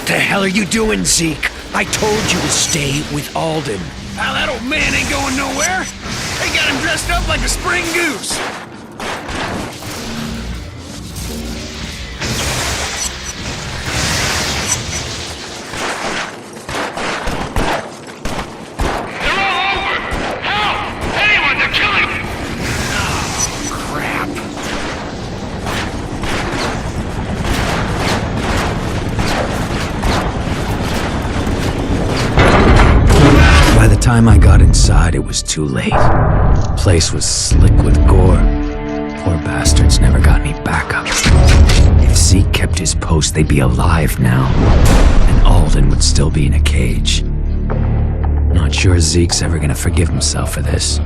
the hell are you doing, Zeke? I told you to stay with Alden. Now that old man ain't going nowhere. They got him dressed up like a spring goose. They're all over! Help! Anyone, they're killing him! Oh, crap. By the time I got inside, it was too late. The place was slick with gore. Poor bastards never got any backup. If Zeke kept his post, they'd be alive now. And Alden would still be in a cage. Not sure Zeke's ever gonna forgive himself for this.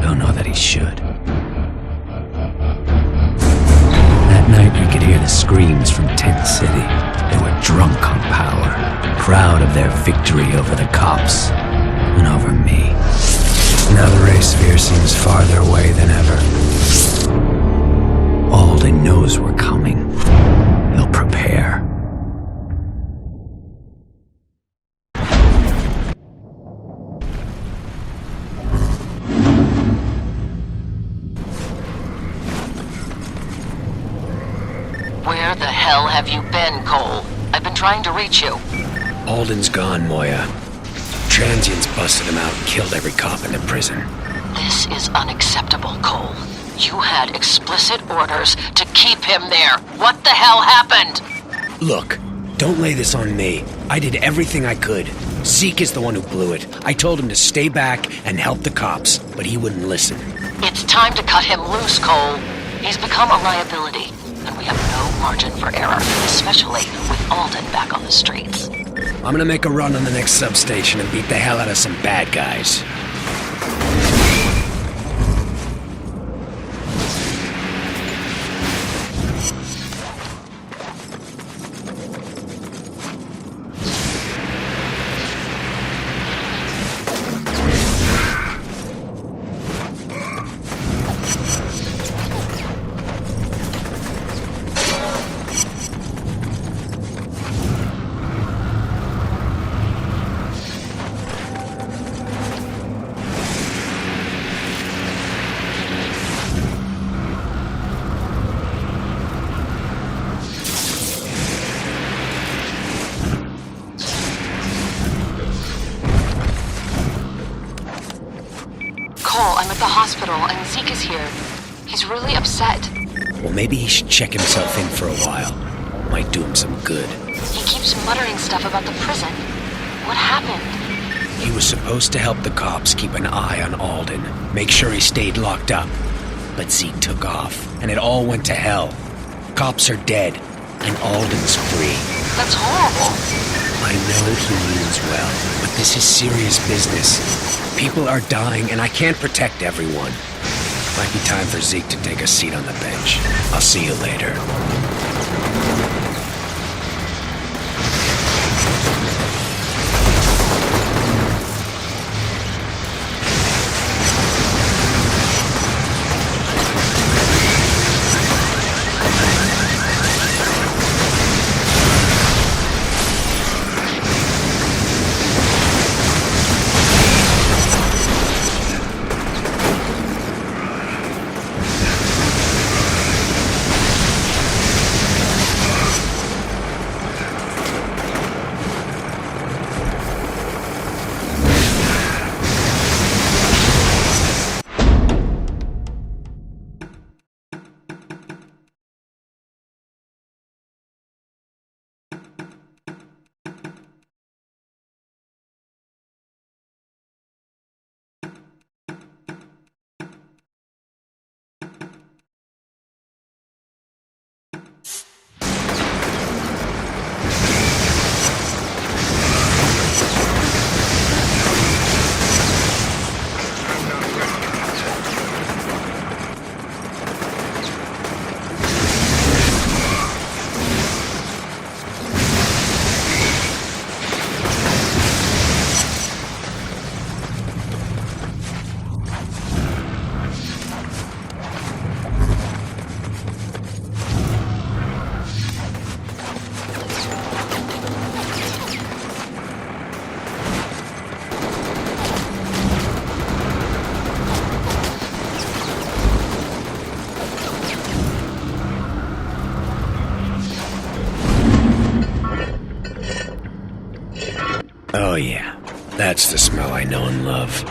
Don't know that he should. That night, you could hear the screams from Tent City. They were drunk on power, proud of their victory over the cops and over me. Now the race sphere seems farther away than ever. Alden knows we're coming. He'll prepare. Where the hell have you been, Cole? I've been trying to reach you. Alden's gone, Moya. Transients busted him out and killed every cop in the prison. This is unacceptable, Cole. You had explicit orders to keep him there. What the hell happened? Look, don't lay this on me. I did everything I could. Zeke is the one who blew it. I told him to stay back and help the cops, but he wouldn't listen. It's time to cut him loose, Cole. He's become a liability, and we have no margin for error, especially with Alden back on the streets. I'm gonna make a run on the next substation and beat the hell out of some bad guys. I'm at the hospital, and Zeke is here. He's really upset. Well, maybe he should check himself in for a while. Might do him some good. He keeps muttering stuff about the prison. What happened? He was supposed to help the cops keep an eye on Alden, make sure he stayed locked up. But Zeke took off, and it all went to hell. Cops are dead, and Alden's free. That's horrible. I know he means well, but this is serious business. People are dying, and I can't protect everyone. Might be time for Zeke to take a seat on the bench. I'll see you later. Oh yeah, that's the smell I know and love.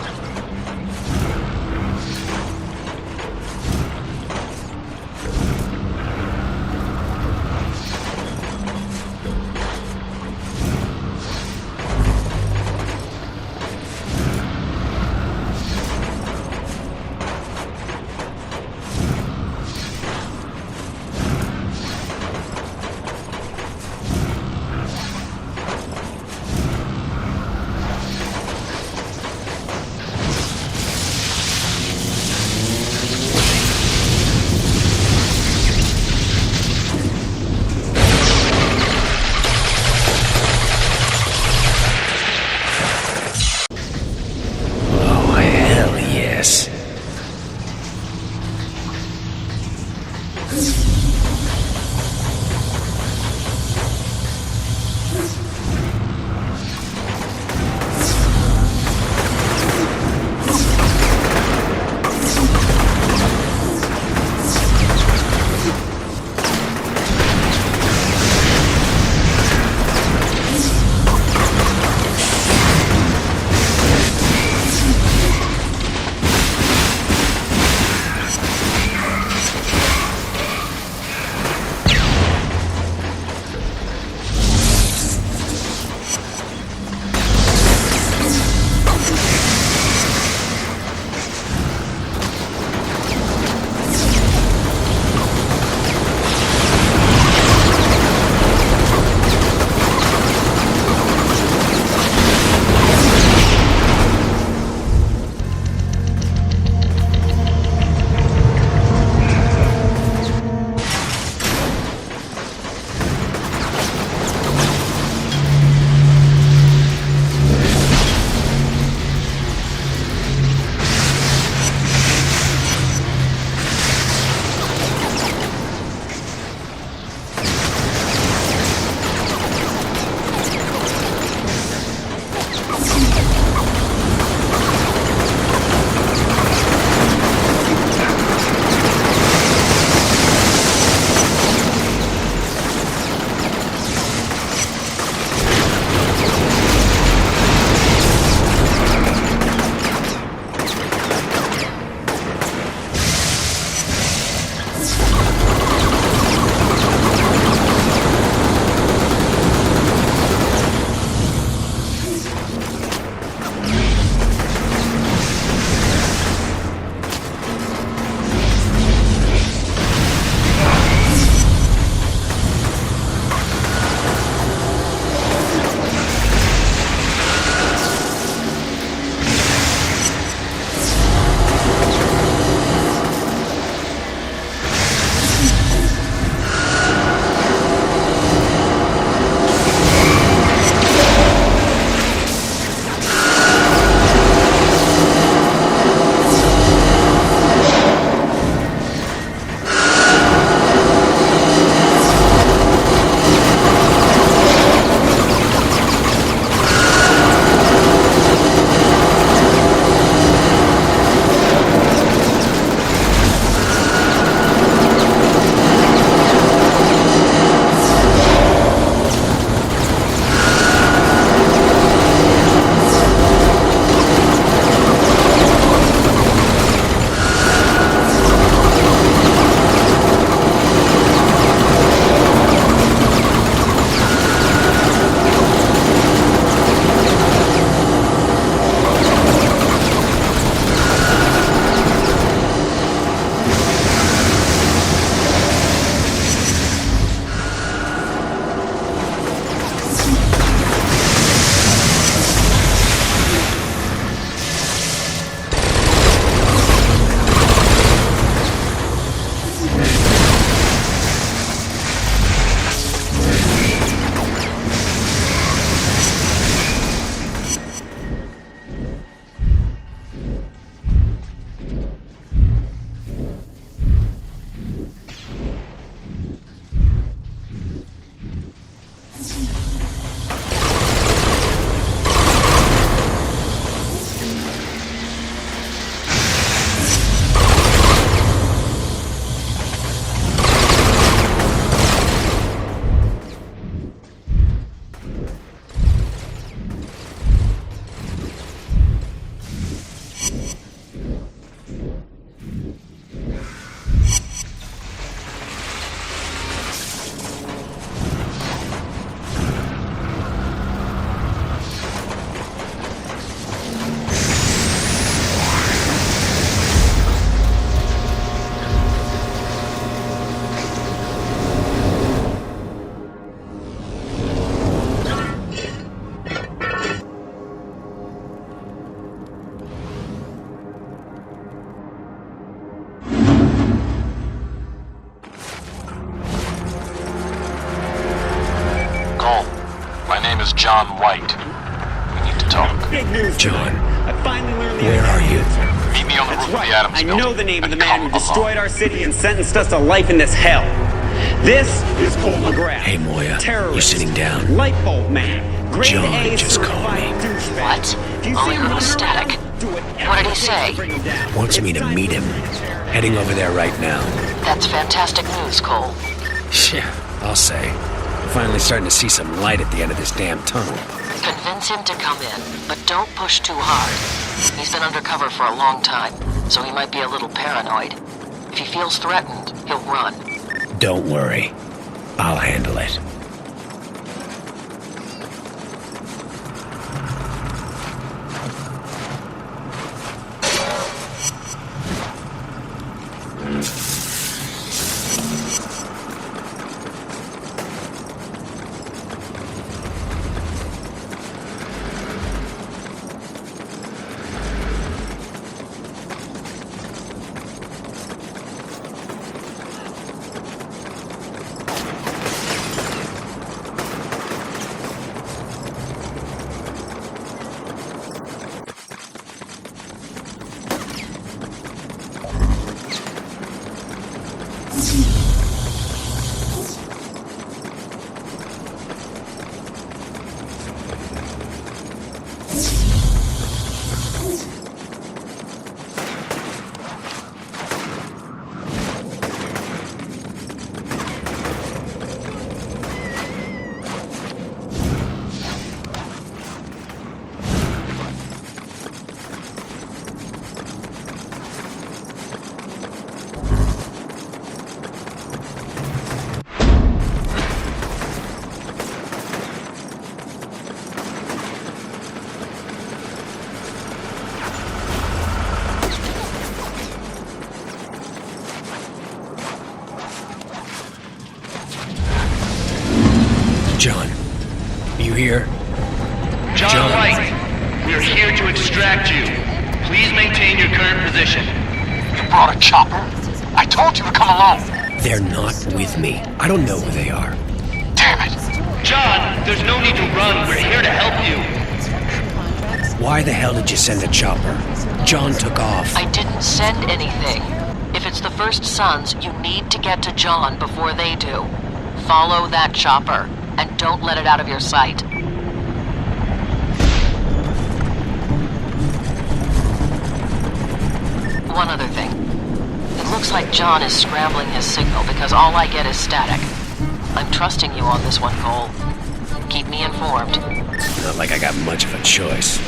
John White. We need to talk. Big news. John, I finally learned the where are you? Meet me on the roof of the Adams I building. know the name of the and man who come destroyed along. our city and sentenced us to life in this hell. This is Cole MacGrath. Hey, Moya, Terrorist. you sitting down? Light bulb man. Grade John A just called me. certified douchebag. What? If you All see I him heard was running static. around, do whatever What did he it takes say? to bring him down. Wants me to meet him. Heading over there right now. That's fantastic news, Cole. Yeah, I'll say. I'm finally starting to see some light at the end of this damn tunnel. Convince him to come in, but don't push too hard. He's been undercover for a long time, so he might be a little paranoid. If he feels threatened, he'll run. Don't worry. I'll handle it. John, you here? John White, we are here to extract you. Please maintain your current position. You brought a chopper? I told you to come along. They're not with me. I don't know who they are. Damn it. John, there's no need to run. We're here to help you. Why the hell did you send a chopper? John took off. I didn't send anything. If it's the First Sons, you need to get to John before they do. Follow that chopper, and don't let it out of your sight. One other thing. It looks like John is scrambling his signal because all I get is static. I'm trusting you on this one, Cole. Keep me informed. Not like I got much of a choice.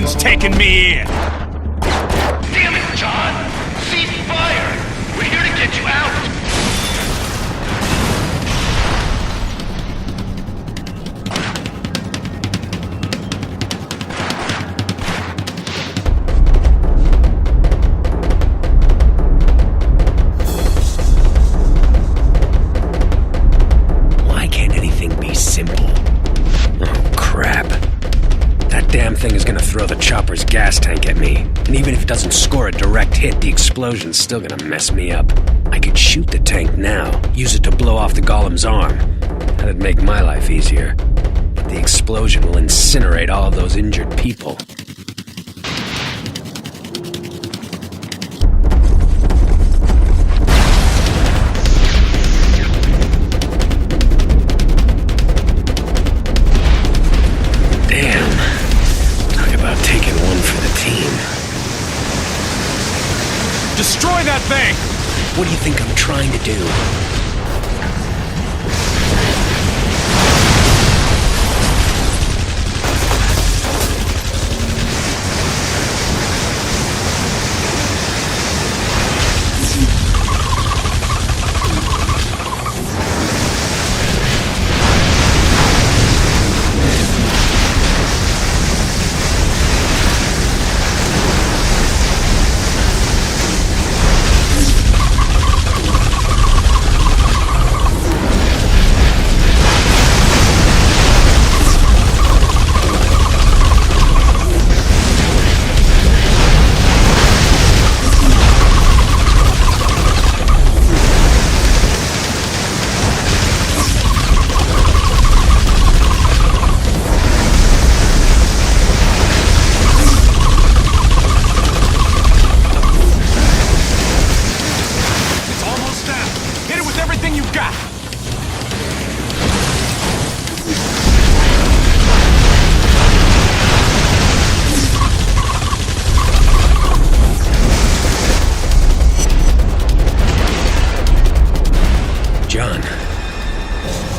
one's taking me in! Damn it, John! Cease fire! We're here to get you out! Why can't anything be simple? Oh, crap. That damn thing is gonna throw the chopper's gas tank at me. And even if it doesn't score a direct hit, the explosion's still gonna mess me up. I could shoot the tank now, use it to blow off the golem's arm. That'd make my life easier. But the explosion will incinerate all of those injured people. Destroy that thing! What do you think I'm trying to do?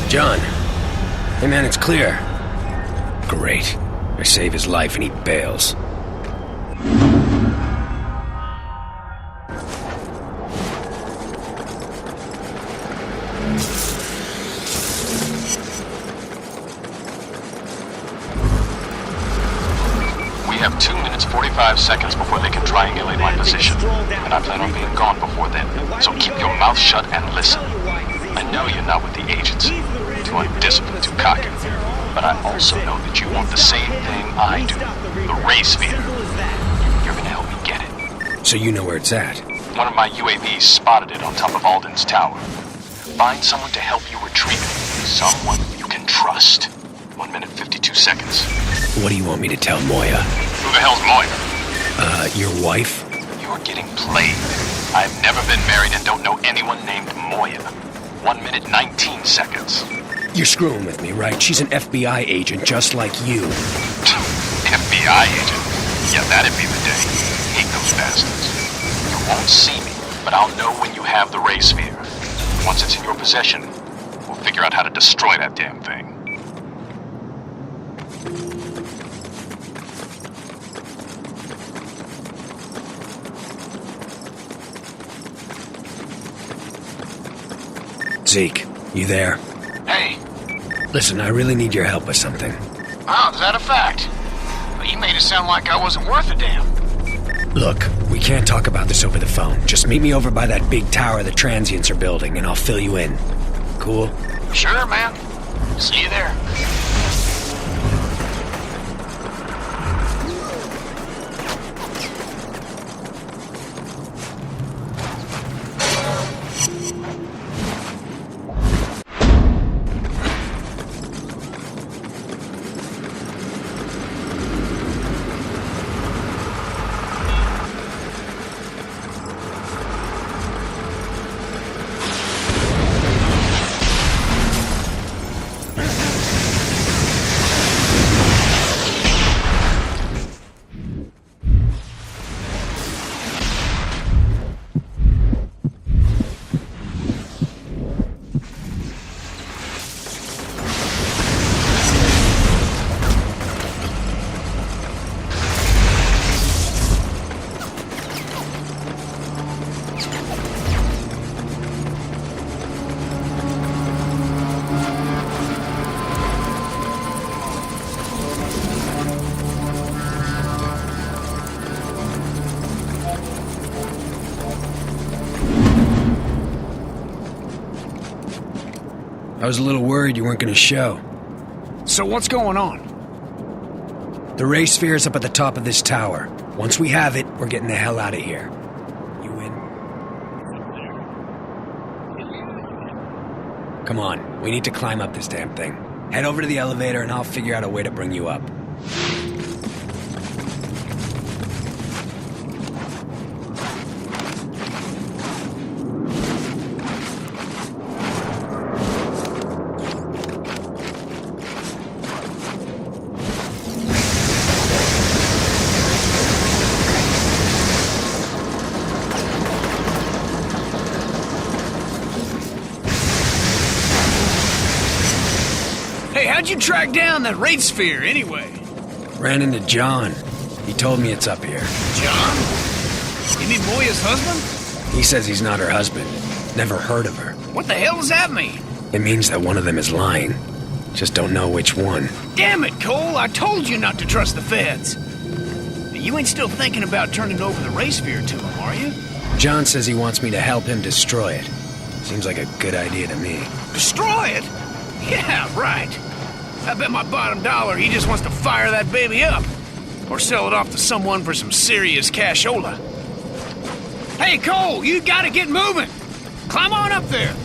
John. Hey man, it's clear. Great. I save his life and he bails. We have 2 minutes 45 seconds before they can triangulate my position, and I plan on being gone before then. So keep your mouth shut and listen. I know you're not with the agency, too undisciplined, too cocky, but I also know that you want the same thing I do, the ray sphere. You're gonna help me get it. So you know where it's at? One of my UAVs spotted it on top of Alden's tower. Find someone to help you retrieve it. Someone you can trust. 1 minute 52 seconds. What do you want me to tell Moya? Who the hell's Moya? Your wife? You're getting played. I've never been married and don't know anyone named Moya. 1 minute 19 seconds. You're screwing with me, right? She's an FBI agent just like you. FBI agent? Yeah, that'd be the day. Hate those bastards. You won't see me, but I'll know when you have the ray sphere. Once it's in your possession, we'll figure out how to destroy that damn thing. Zeke, you there? Hey. Listen, I really need your help with something. Oh, is that a fact? Well, you made it sound like I wasn't worth a damn. Look, we can't talk about this over the phone. Just meet me over by that big tower the transients are building, and I'll fill you in. Cool? Sure, man. See you there. I was a little worried you weren't gonna show. So what's going on? The ray sphere is up at the top of this tower. Once we have it, we're getting the hell out of here. You in? Come on, we need to climb up this damn thing. Head over to the elevator and I'll figure out a way to bring you up. Hey, how'd you track down that raid sphere, anyway? Ran into John. He told me it's up here. John? You mean Moya's husband? He says he's not her husband. Never heard of her. What the hell does that mean? It means that one of them is lying. Just don't know which one. Damn it, Cole! I told you not to trust the feds. You ain't still thinking about turning over the ray sphere to him, are you? John says he wants me to help him destroy it. Seems like a good idea to me. Destroy it? Yeah, right. I bet my bottom dollar he just wants to fire that baby up. Or sell it off to someone for some serious cashola. Hey, Cole, you gotta get moving. Climb on up there.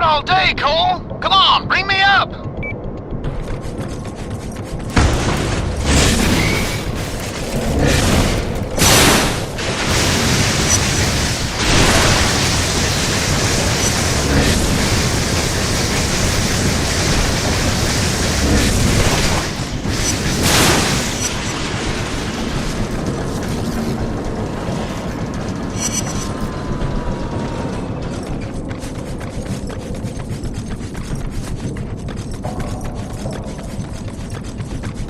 All day, Cole. Come Come on, bring me up!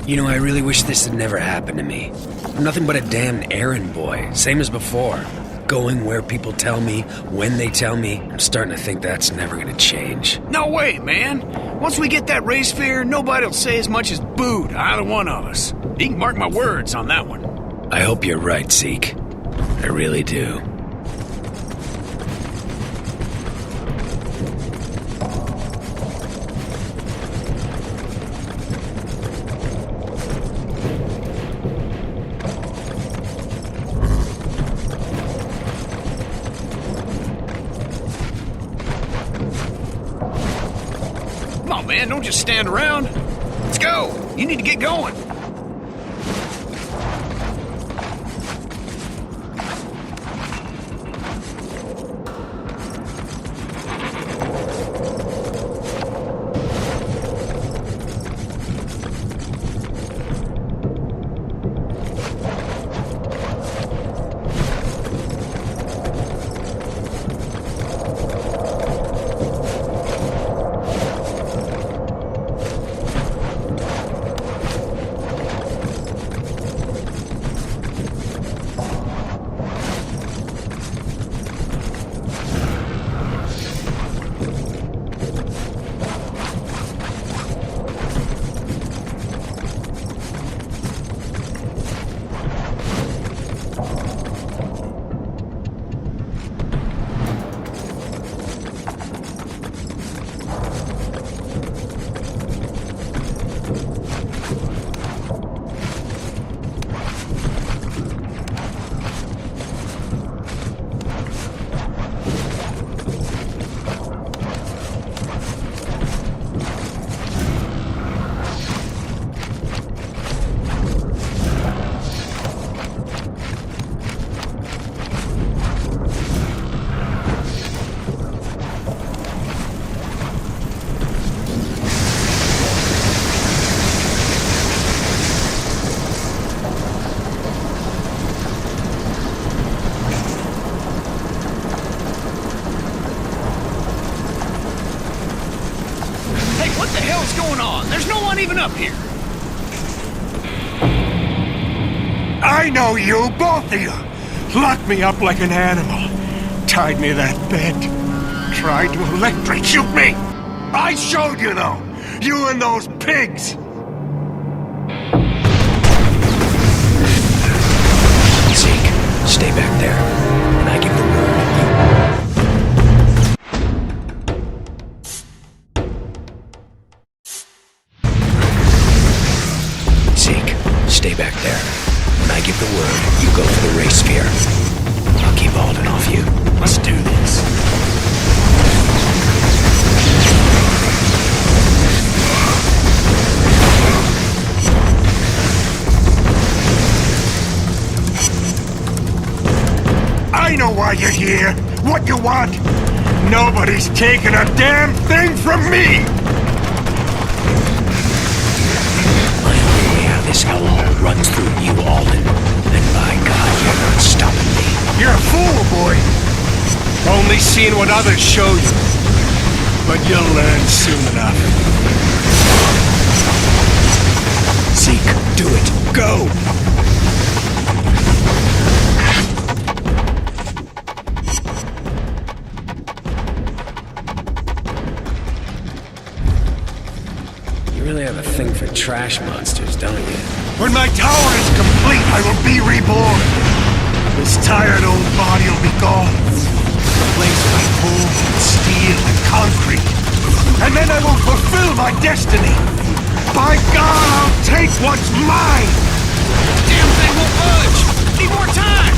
You know, I really wish this had never happened to me. I'm nothing but a damned errand boy, same as before. Going where people tell me, when they tell me. I'm starting to think that's never gonna change. No way, man. Once we get that race fair, nobody'll say as much as boo to either one of us. You can mark my words on that one. I hope you're right, Zeke. I really do. Come on, man, don't just stand around. Let's go. You need to get going. Even up here. I know you, both of you. Locked me up like an animal. Tied me to that bed. Tried to electrocute me. I showed you, though. You and those pigs. Zeke, stay back there. When I give the word, stay back there. When I give the word, you go for the race sphere. I'll keep holding off you. Let's do this. I know why you're here. What you want. Nobody's taking a damn thing from me. This hellhole runs through you, Alden. And by God, you're not stopping me. You're a fool, boy. Only seen what others show you. But you'll learn soon enough. Zeke, do it. Go! You really have a thing for trash monsters, don't you? When my tower is complete, I will be reborn. This tired old body will be gone. Replaced by bone, steel, and concrete. And then I will fulfill my destiny. By God, I'll take what's mine! Damn thing won't budge! Need more time!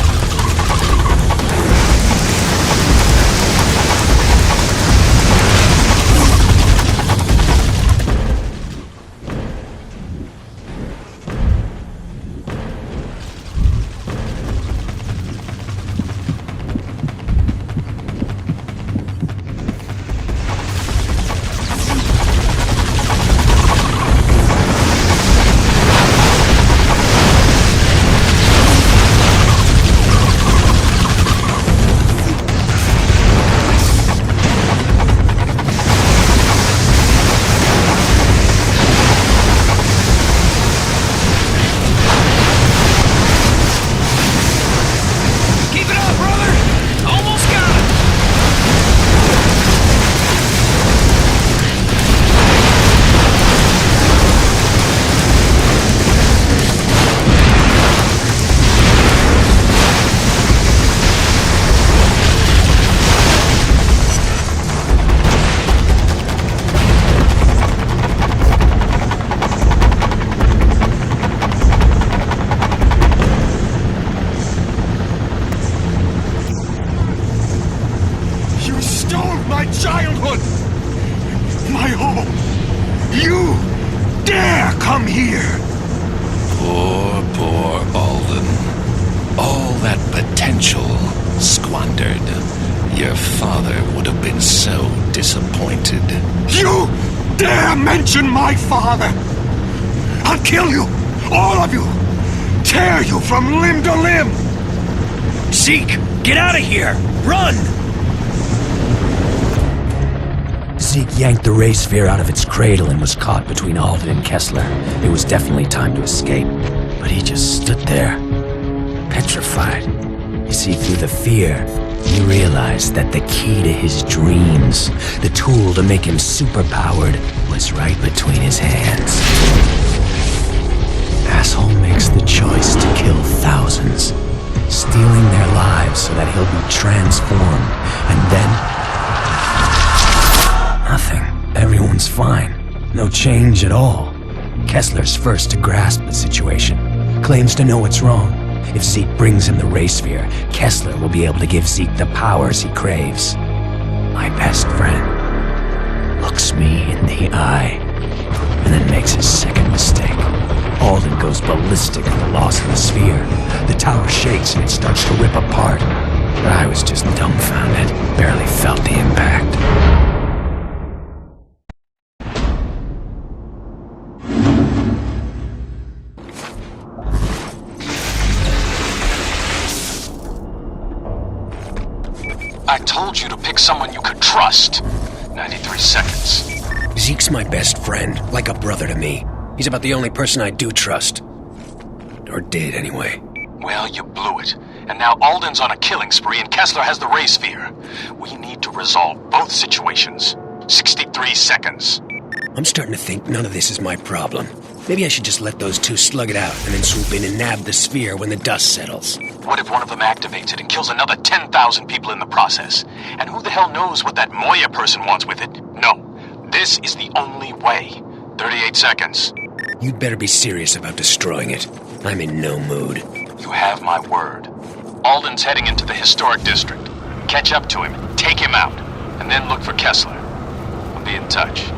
my childhood! My home! You dare come here! Poor Alden. All that potential squandered. Your father would have been so disappointed. You dare mention my father! I'll kill you! All of you! Tear you from limb to limb! Zeke, get out of here! Run! Zeke yanked the ray sphere out of its cradle and was caught between Alden and Kessler. It was definitely time to escape, but he just stood there, petrified. You see, through the fear, he realized that the key to his dreams, the tool to make him superpowered, was right between his hands. Asshole makes the choice to kill thousands, stealing their lives so that he'll be transformed, and then nothing. Everyone's fine. No change at all. Kessler's first to grasp the situation. Claims to know what's wrong. If Zeke brings him the ray sphere, Kessler will be able to give Zeke the powers he craves. My best friend looks me in the eye and then makes his second mistake. Alden goes ballistic at the loss of the sphere. The tower shakes and it starts to rip apart. But I was just dumbfounded, barely felt the impact. I told you to pick someone you could trust. 93 seconds. Zeke's my best friend, like a brother to me. He's about the only person I do trust. Or did, anyway. Well, you blew it. And now Alden's on a killing spree and Kessler has the ray sphere. We need to resolve both situations. 63 seconds. I'm starting to think none of this is my problem. Maybe I should just let those two slug it out and then swoop in and nab the sphere when the dust settles. What if one of them activates it and kills another 10,000 people in the process? And who the hell knows what that Moya person wants with it? No, this is the only way. 38 seconds. You'd better be serious about destroying it. I'm in no mood. You have my word. Alden's heading into the historic district. Catch up to him, take him out, and then look for Kessler. I'll be in touch.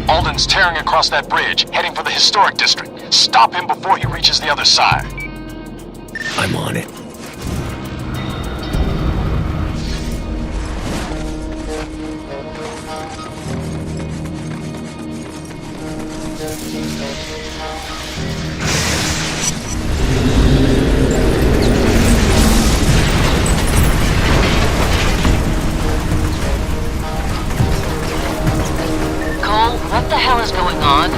Alden's tearing across that bridge, heading for the historic district. Stop him before he reaches the other side. I'm on it. What the hell is going on?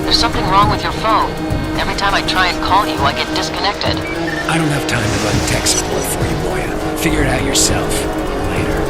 There's something wrong with your phone. Every time I try and call you, I get disconnected. I don't have time to run tech support for you, Moya. Figure it out yourself. Later.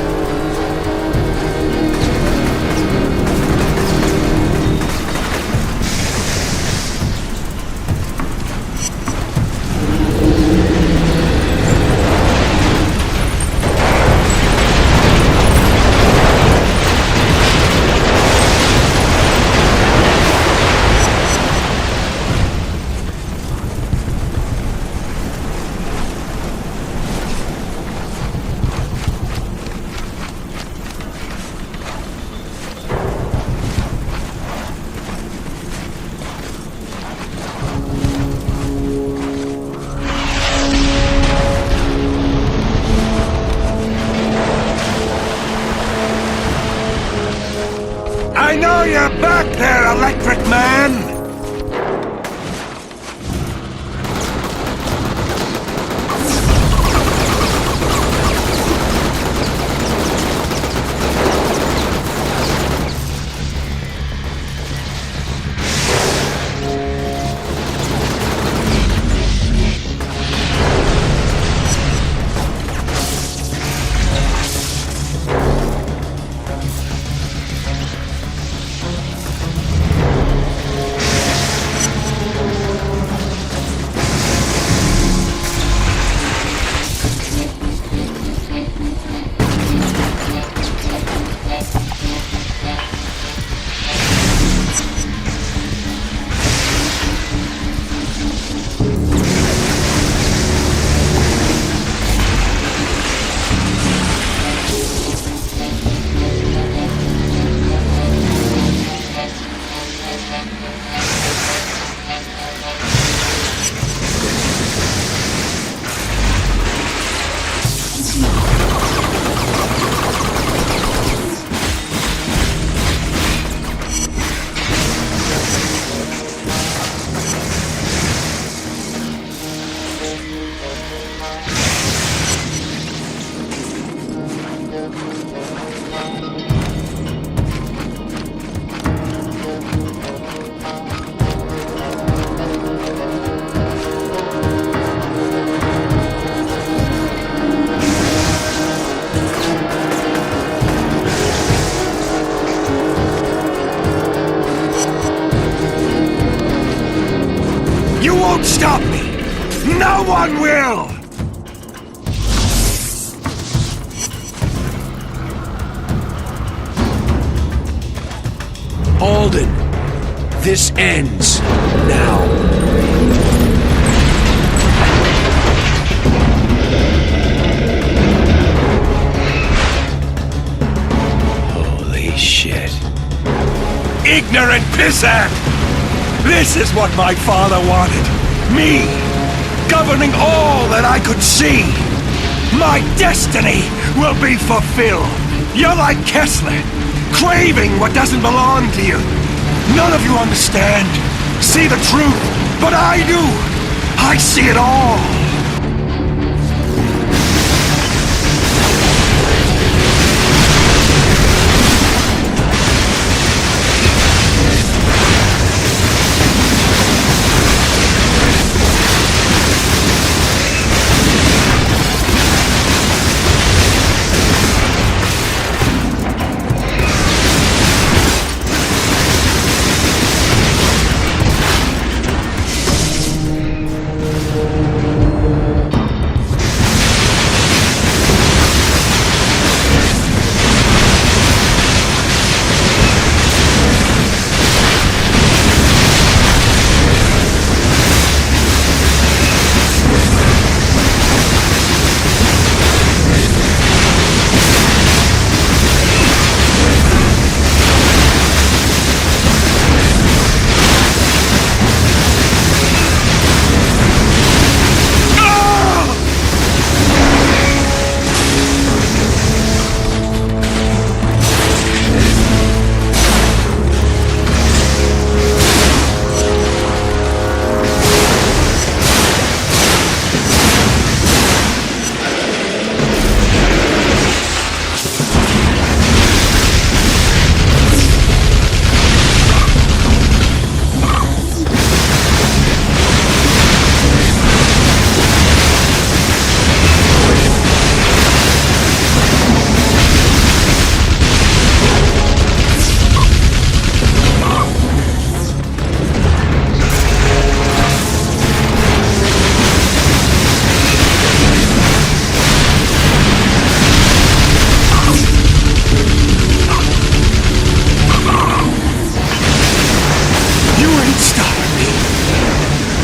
stop me! No one will! Alden, this ends now. Holy shit. Ignorant pissant! This is what my father wanted. Me, governing all that I could see. My destiny will be fulfilled. You're like Kessler, craving what doesn't belong to you. None of you understand, see the truth, but I do. I see it all.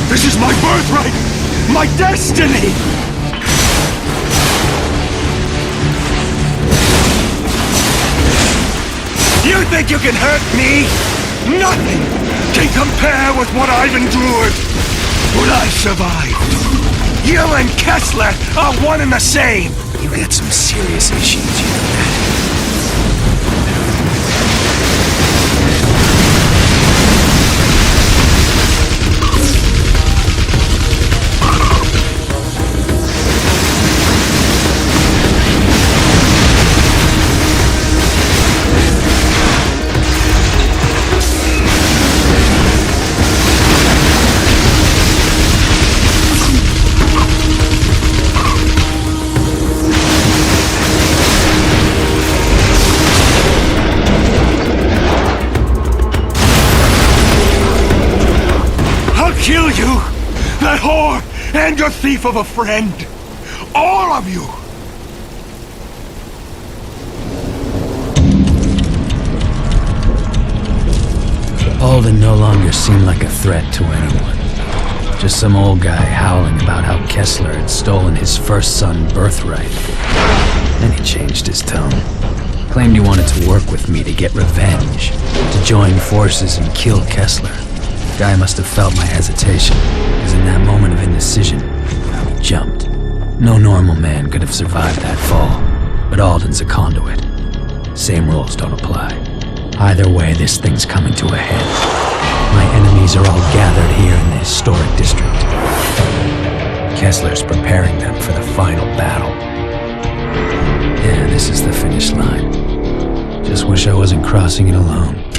This is my birthright! My destiny! You think you can hurt me? Nothing can compare with what I've endured. But I survived. You and Kessler are one and the same. You got some serious issues, you know that. Kill you! That whore and your thief of a friend! All of you! Alden no longer seemed like a threat to anyone. Just some old guy howling about how Kessler had stolen his first son birthright. Then he changed his tone. Claimed he wanted to work with me to get revenge, to join forces and kill Kessler. Guy must have felt my hesitation, because in that moment of indecision, he jumped. No normal man could have survived that fall, but Alden's a conduit. Same rules don't apply. Either way, this thing's coming to a head. My enemies are all gathered here in the historic district. Kessler's preparing them for the final battle. Yeah, this is the finish line. Just wish I wasn't crossing it alone.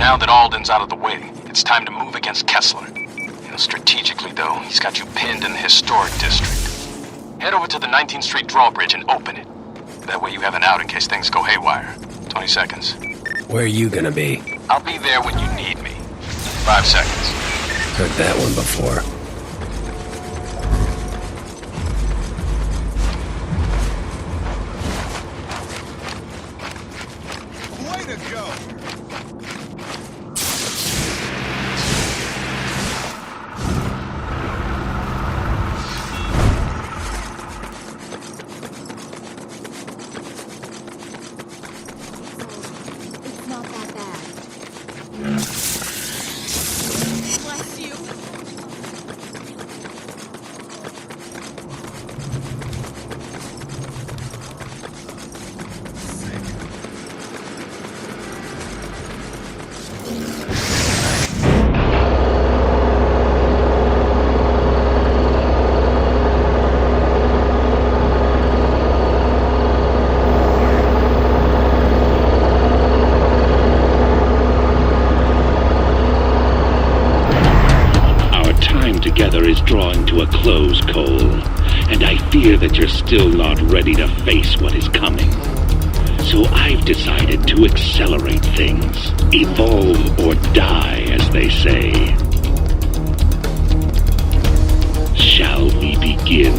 Now that Alden's out of the way, it's time to move against Kessler. Strategically, though, he's got you pinned in the historic district. Head over to the 19th Street drawbridge and open it. That way you have an out in case things go haywire. 20 seconds. Where are you gonna be? I'll be there when you need me. 5 seconds. Heard that one before. Way to go! Is drawing to a close, Cole, and I fear that you're still not ready to face what is coming. So I've decided to accelerate things. Evolve or die, as they say. Shall we begin?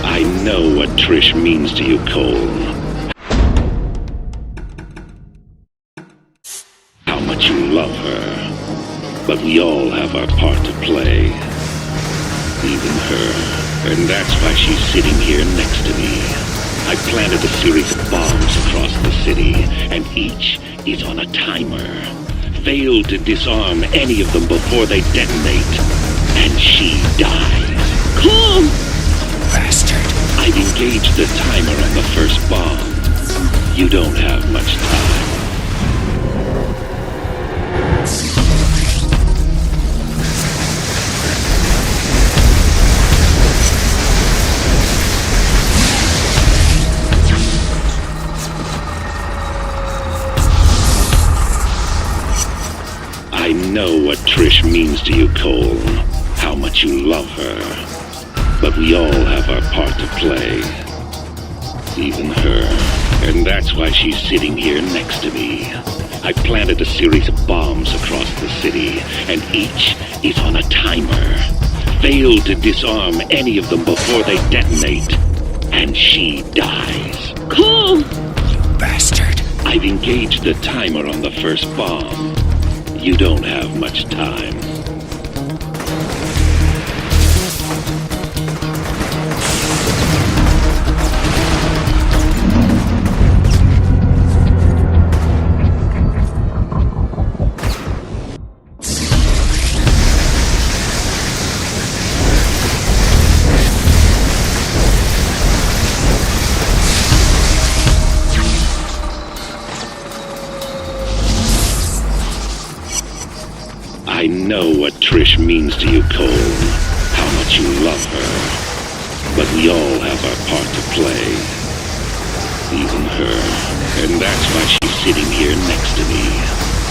I know what Trish means to you, Cole. How much you love her. But we all have our part to play. Even her. And that's why she's sitting here next to me. I planted a series of bombs across the city, and each is on a timer. Fail to disarm any of them before they detonate, and she dies. Cole! Bastard. I've engaged the timer on the first bomb. You don't have much time. I know what Trish means to you, Cole. How much you love her. But we all have our part to play. Even her. And that's why she's sitting here next to me. I planted a series of bombs across the city, and each is on a timer. Fail to disarm any of them before they detonate, and she dies. Cole! Bastard. I've engaged the timer on the first bomb. You don't have much time. I know what Trish means to you, Cole. How much you love her. But we all have our part to play. Even her. And that's why she's sitting here next to me.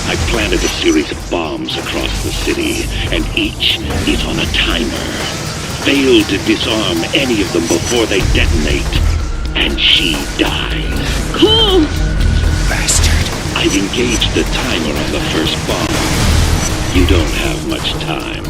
I planted a series of bombs across the city, and each is on a timer. Fail to disarm any of them before they detonate, and she dies. Cole! Bastard. I've engaged the timer on the first bomb. You don't have much time.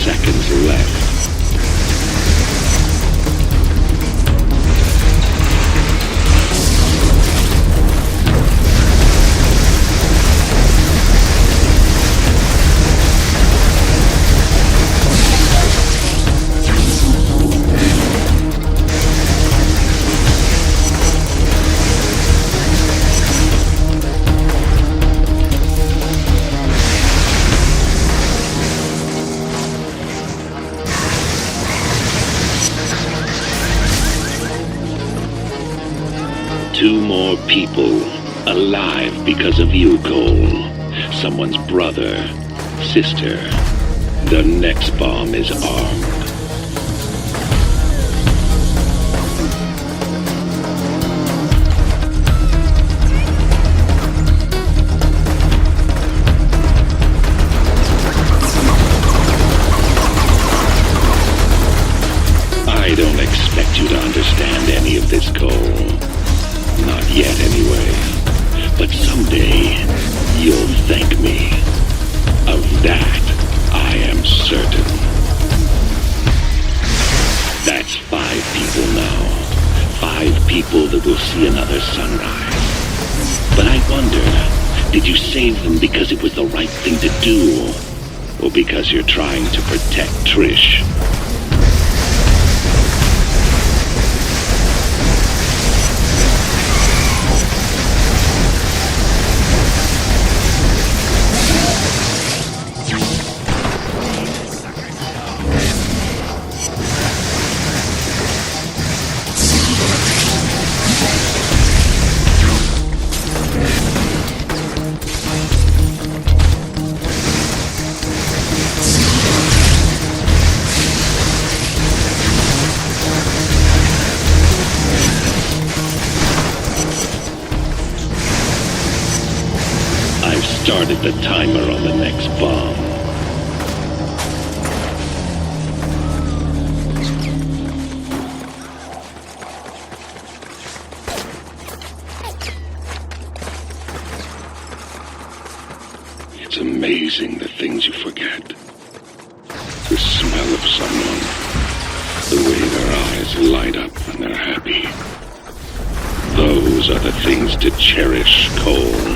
Seconds left. 2 more people alive because of you, Cole. Someone's brother, sister. The next bomb is armed. I don't expect you to understand any of this, Cole. Not yet, anyway. But someday, you'll thank me. Of that, I am certain. That's 5 people now. 5 people that will see another sunrise. But I wonder, did you save them because it was the right thing to do? Or because you're trying to protect Trish? Started the timer on the next bomb. It's amazing the things you forget. The smell of someone, the way their eyes light up when they're happy. Those are the things to cherish, Cole.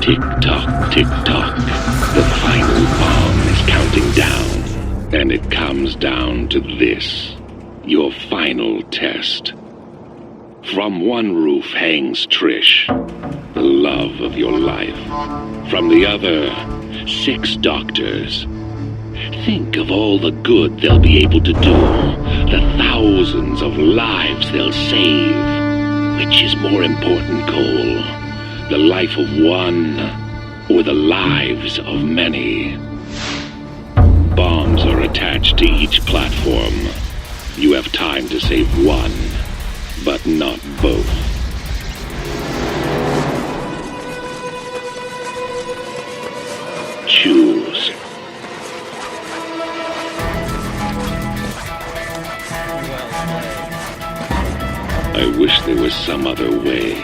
Tick-tock, tick-tock. The final bomb is counting down. And it comes down to this. Your final test. From one roof hangs Trish, the love of your life. From the other, 6 doctors. Think of all the good they'll be able to do. The thousands of lives they'll save. Which is more important, Cole? The life of one, or the lives of many? Bombs are attached to each platform. You have time to save one, but not both. Choose. I wish there was some other way.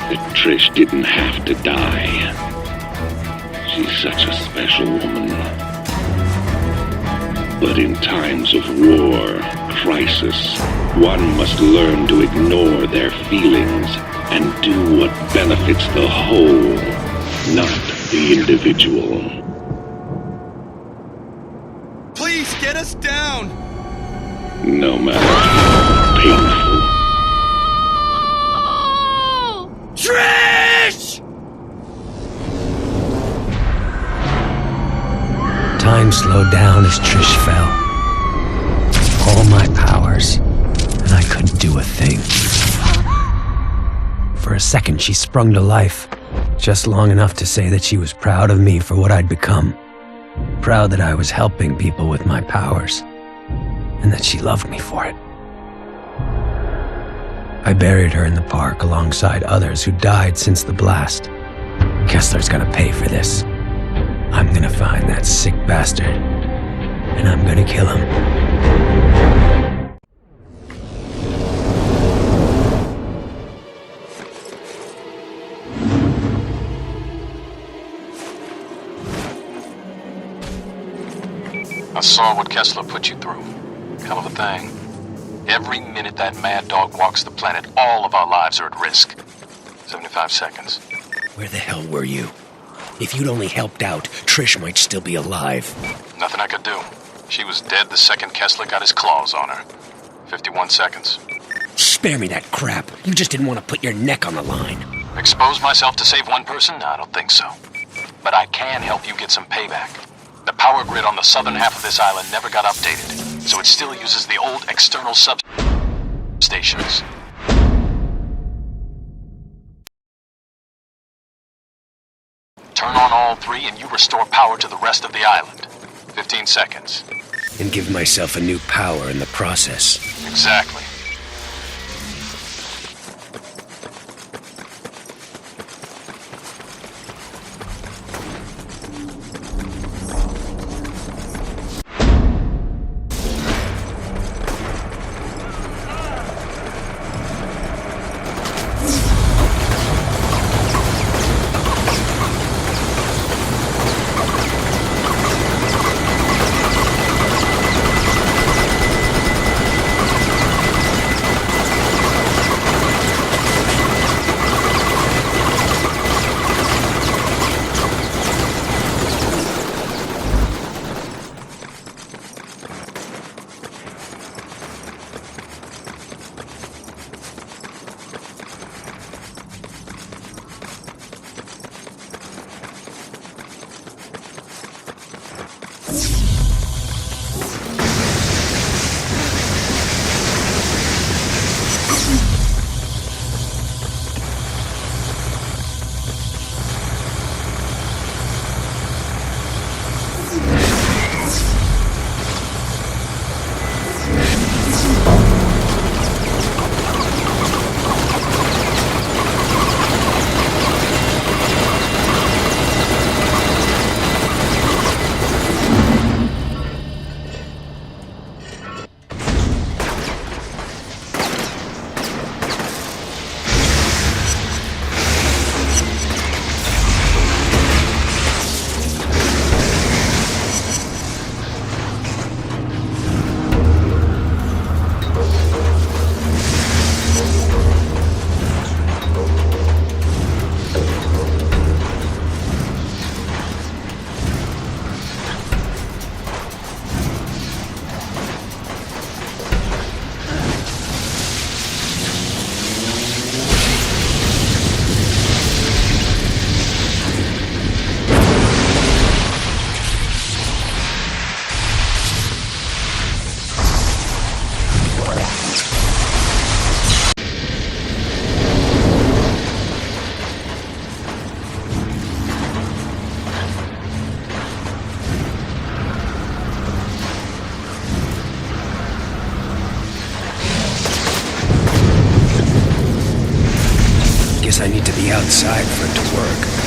That Trish didn't have to die. She's such a special woman. But in times of war, crisis, one must learn to ignore their feelings and do what benefits the whole, not the individual. Please get us down! No matter how painful. Trish! Time slowed down as Trish fell. All my powers, and I couldn't do a thing. For a second, she sprung to life, just long enough to say that she was proud of me for what I'd become. Proud that I was helping people with my powers, and that she loved me for it. I buried her in the park alongside others who died since the blast. Kessler's gonna pay for this. I'm gonna find that sick bastard, and I'm gonna kill him. I saw what Kessler put you through. Hell of a thing. Every minute that mad dog walks the planet, all of our lives are at risk. 75 seconds. Where the hell were you? If you'd only helped out, Trish might still be alive. Nothing I could do. She was dead the second Kessler got his claws on her. 51 seconds. Spare me that crap. You just didn't want to put your neck on the line. Expose myself to save one person? No, I don't think so. But I can help you get some payback. The power grid on the southern half of this island never got updated, so it still uses the old external substations. Turn on all three and you restore power to the rest of the island. 15 seconds. And give myself a new power in the process. Exactly. I need to be outside for it to work.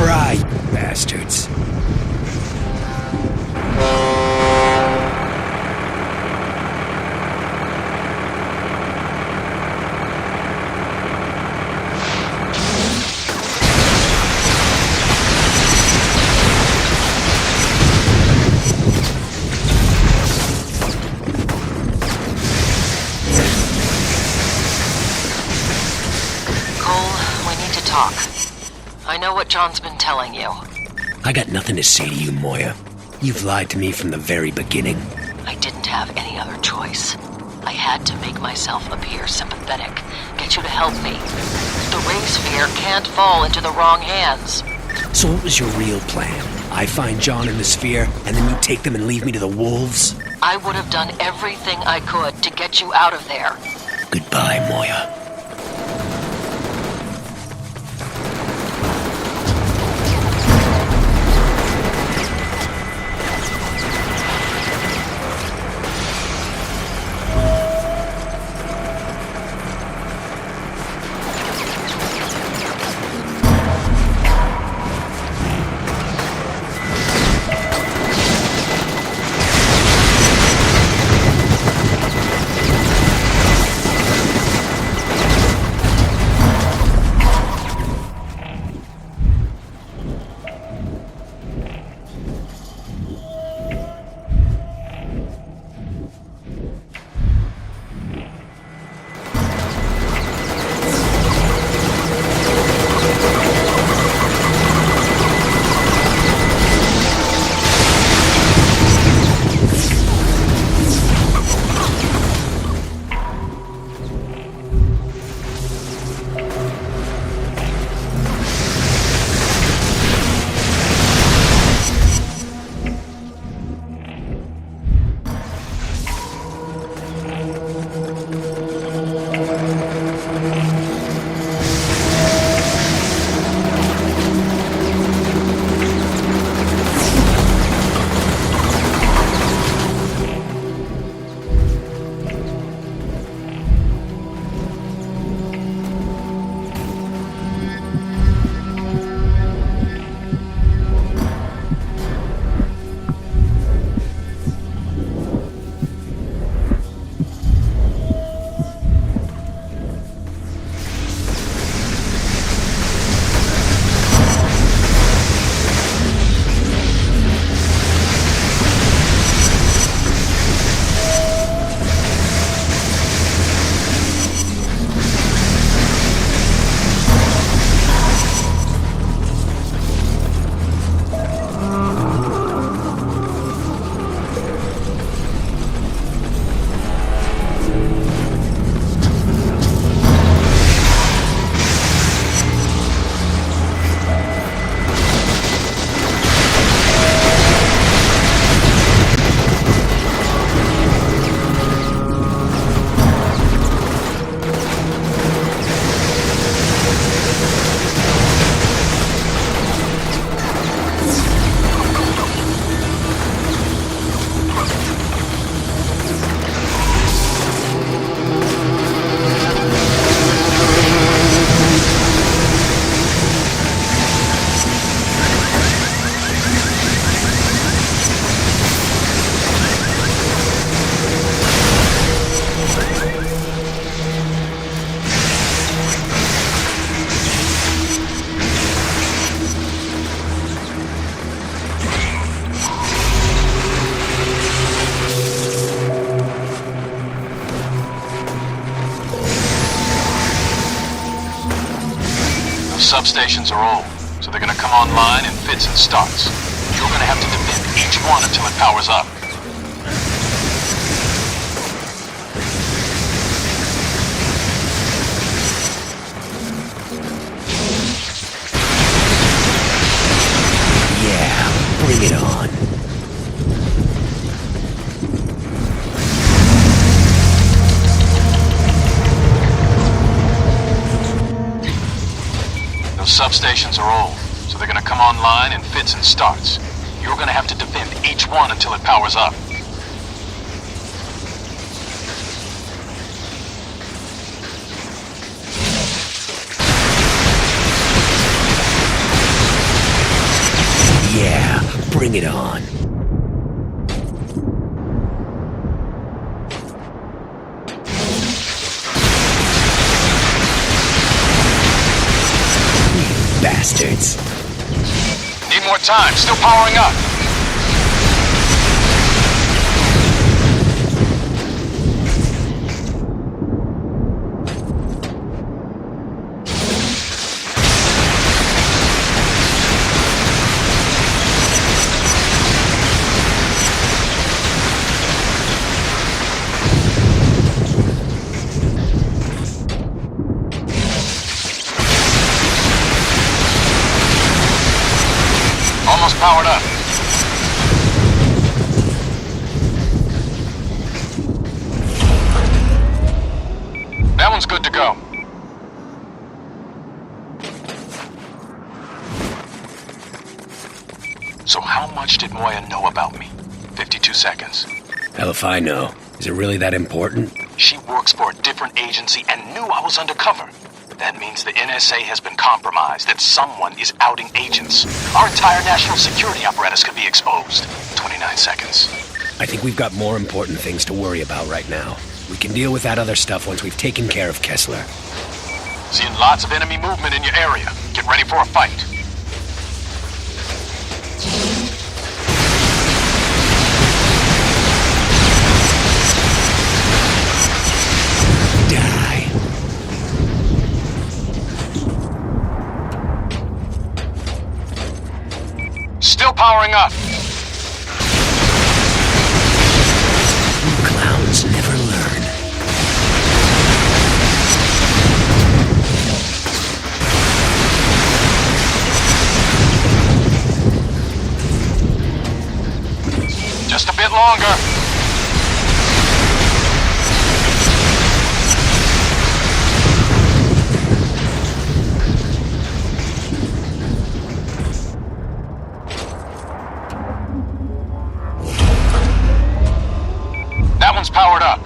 fry, you bastards. I know what John's been telling you. I got nothing to say to you, Moya. You've lied to me from the very beginning. I didn't have any other choice. I had to make myself appear sympathetic, get you to help me. The ray sphere can't fall into the wrong hands. So what was your real plan? I find John in the sphere, and then you take them and leave me to the wolves? I would have done everything I could to get you out of there. Goodbye, Moya. Substations are old, so they're gonna come online in fits and starts. You're gonna have to defend each one until it powers up. Yeah, bring it on. Substations are old, so they're gonna come online in fits and starts. You're gonna have to defend each one until it powers up. Bring it on. You bastards. Need more time. Still powering up. Almost powered up. That one's good to go. So how much did Moya know about me? 52 seconds. Hell if I know. Is it really that important? She works for a different agency and knew I was undercover. That means the NSA has been compromised, that someone is outing agents. Our entire national security apparatus could be exposed. 29 seconds. I think we've got more important things to worry about right now. We can deal with that other stuff once we've taken care of Kessler. Seeing lots of enemy movement in your area. Get ready for a fight. Still powering up. You clowns never learn. Just a bit longer. That one's powered up.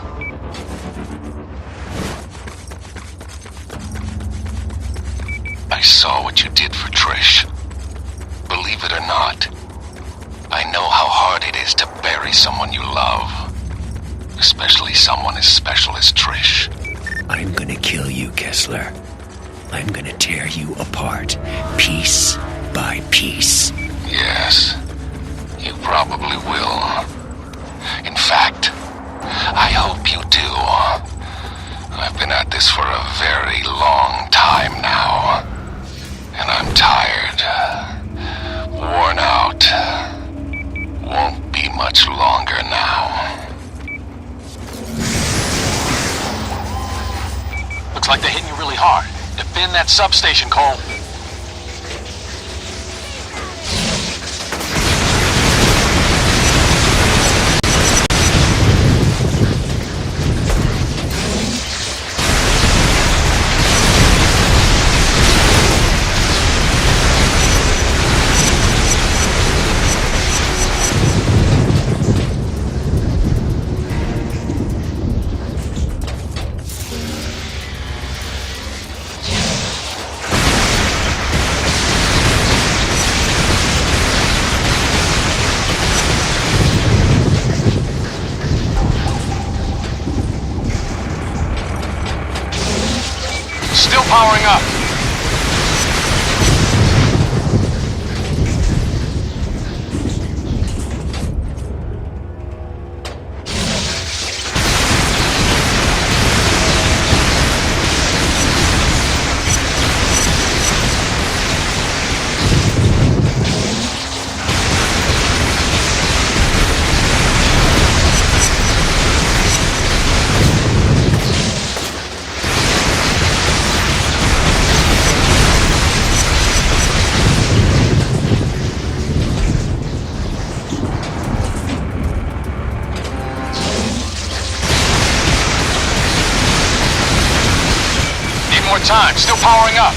I saw what you did for Trish. Believe it or not, I know how hard it is to bury someone you love. Especially someone as special as Trish. I'm gonna kill you, Kessler. I'm gonna tear you apart, piece by piece. Yes, you probably will. In fact, I hope you do. I've been at this for a very long time now. And I'm tired. Worn out. Won't be much longer now. Looks like they're hitting you really hard. Defend that substation, Cole. Still powering up. More time, still powering up.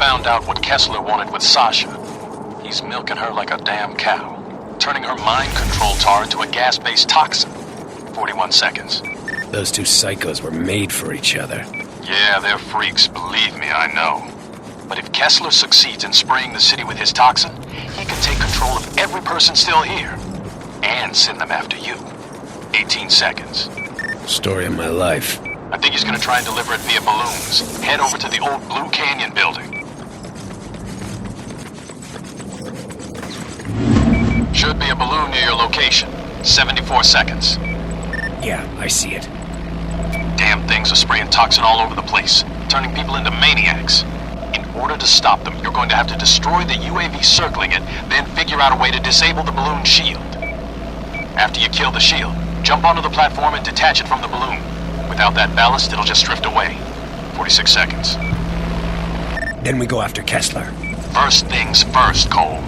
found out what Kessler wanted with Sasha. He's milking her like a damn cow, turning her mind-control tar into a gas-based toxin. 41 seconds. Those two psychos were made for each other. Yeah, they're freaks, believe me, I know. But if Kessler succeeds in spraying the city with his toxin, he can take control of every person still here. And send them after you. 18 seconds. Story of my life. I think he's gonna try and deliver it via balloons. Head over to the old Blue Canyon building. Should be a balloon near your location. 74 seconds. Yeah, I see it. Damn things are spraying toxin all over the place, turning people into maniacs. In order to stop them, you're going to have to destroy the UAV circling it, then figure out a way to disable the balloon shield. After you kill the shield, jump onto the platform and detach it from the balloon. Without that ballast, it'll just drift away. 46 seconds. Then we go after Kessler. First things first, Cole.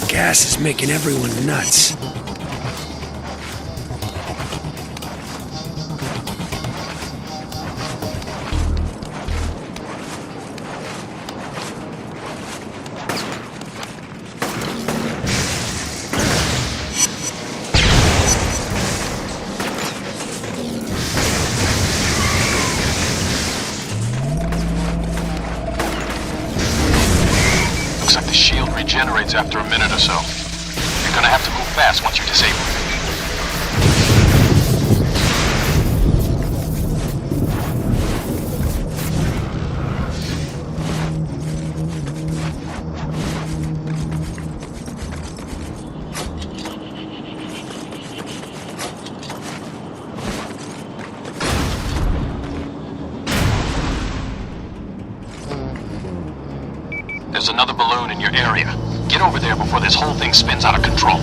Gas is making everyone nuts. Looks like the shield regenerates after a minute or so. You're gonna have to move fast once you disable it. another balloon in your area. Get over there before this whole thing spins out of control.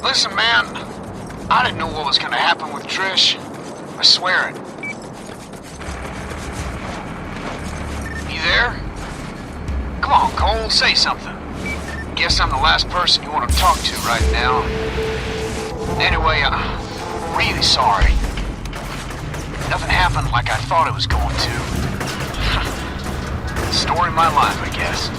Listen, man, I didn't know what was gonna happen with Trish. I swear it. You there? Come on, Cole, say something. Guess I'm the last person you want to talk to right now. Anyway, I'm really sorry. Nothing happened like I thought it was going to. Story of my life, I guess.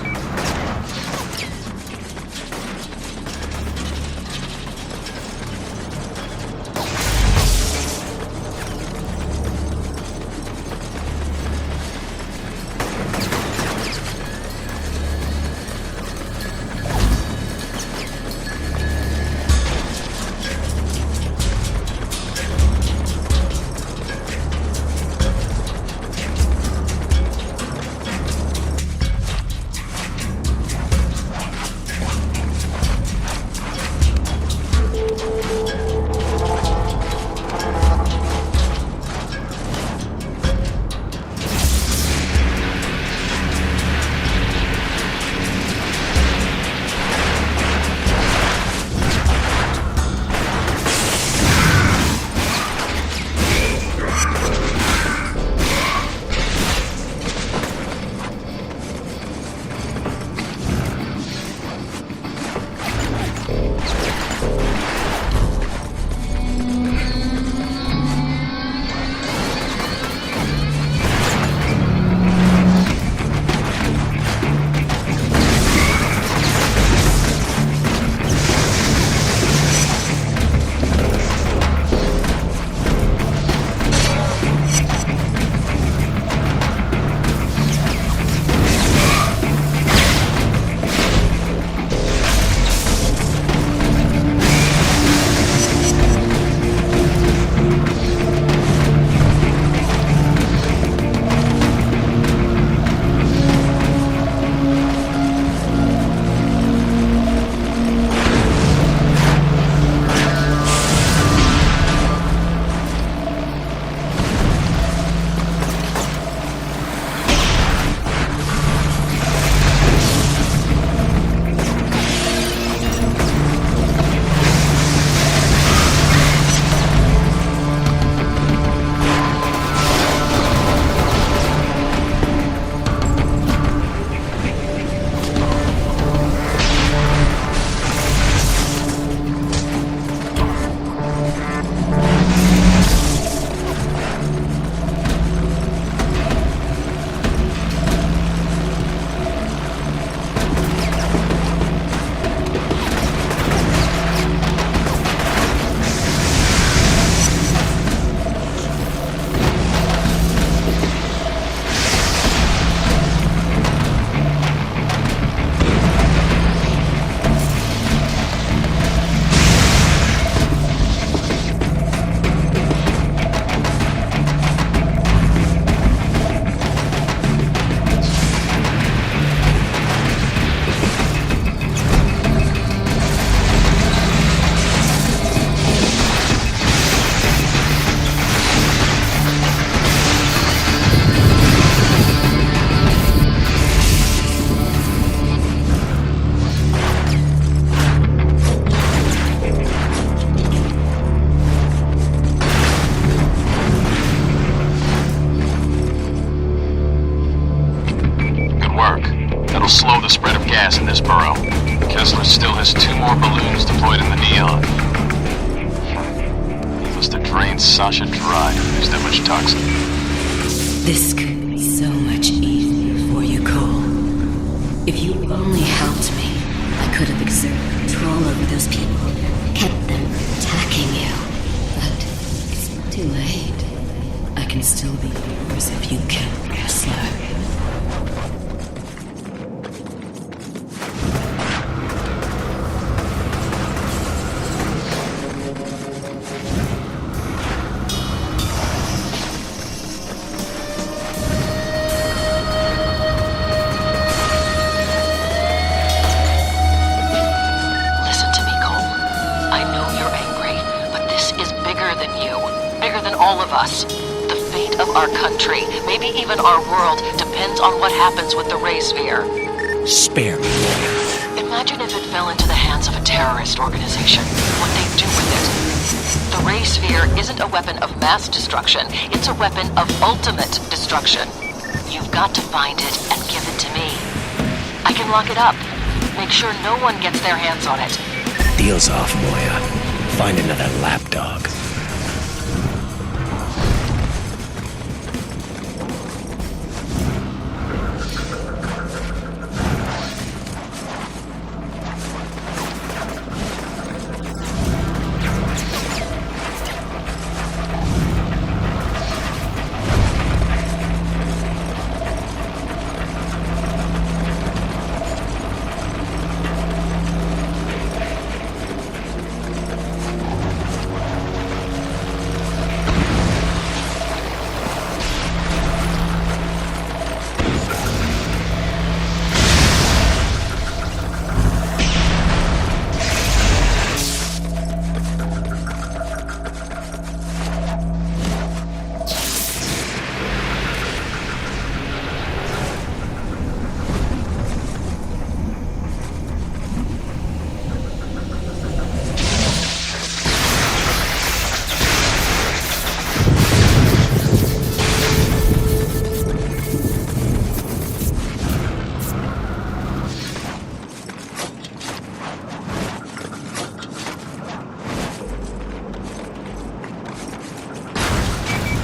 Slow the spread of gas in this burrow. Kessler still has 2 more balloons deployed in the neon. Needless to drain Sasha dry to produce that much toxin. This could be so much easier for you, Cole. If you only helped me, I could have exerted control over those people, kept them attacking you. But it's too late. I can still be yours if you kill Kessler. than you, bigger than all of us. The fate of our country, maybe even our world, depends on what happens with the ray sphere. Spare me. Imagine if it fell into the hands of a terrorist organization. What they'd do with it. The ray sphere isn't a weapon of mass destruction. It's a weapon of ultimate destruction. You've got to find it and give it to me. I can lock it up. Make sure no one gets their hands on it. Deal's off, Moya. Find another lapdog.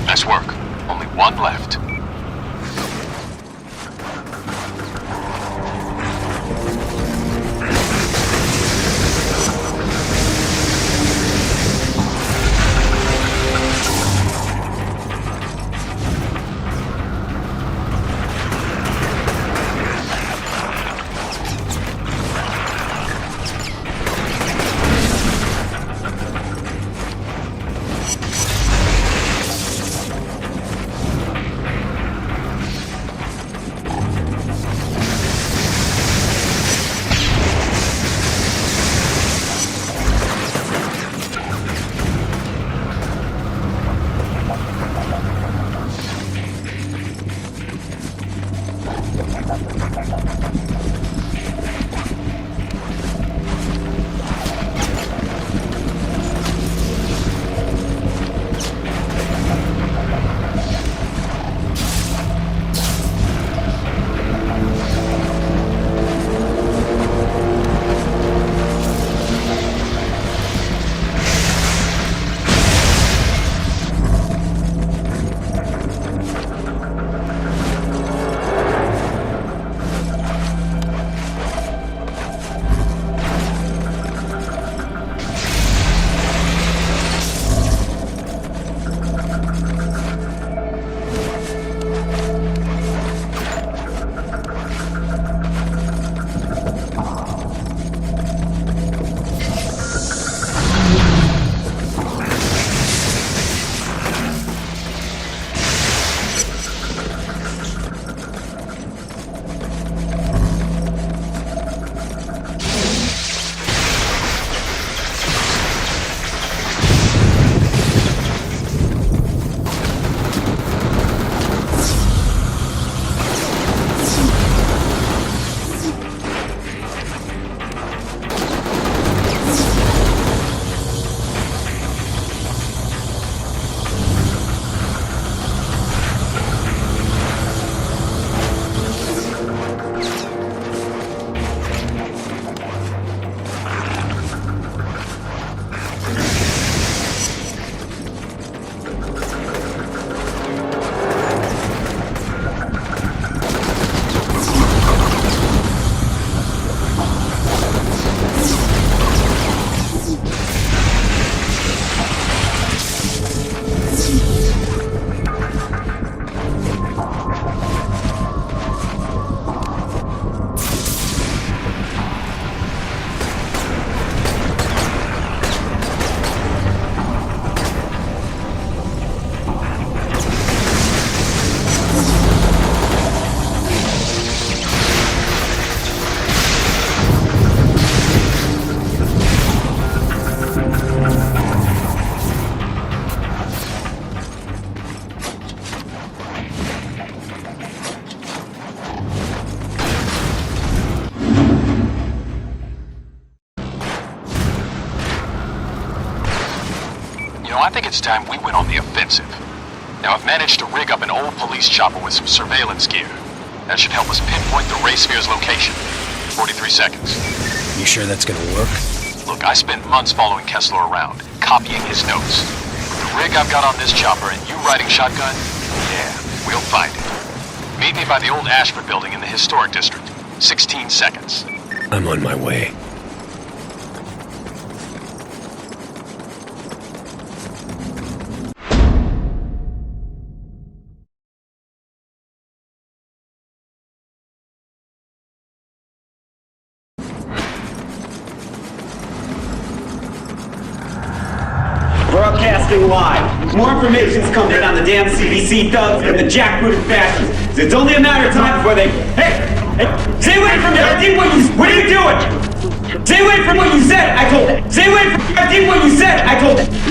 Nice work. Only one left. know, I think it's time we went on the offensive. Now, I've managed to rig up an old police chopper with some surveillance gear. That should help us pinpoint the Ray Sphere's location. 43 seconds. You sure that's gonna work? Look, I spent months following Kessler around, copying his notes. With the rig I've got on this chopper and you riding shotgun, yeah, we'll find it. Meet me by the old Ashford building in the historic district. 16 seconds. I'm on my way. Broadcasting live. More information's coming in on the damn CDC thugs and the jackbooted bastards. It's only a matter of time before they... Hey! Stay away from me! I did what are you doing? Stay away from what you said, I told you! Stay away from... I did what you said, I told you!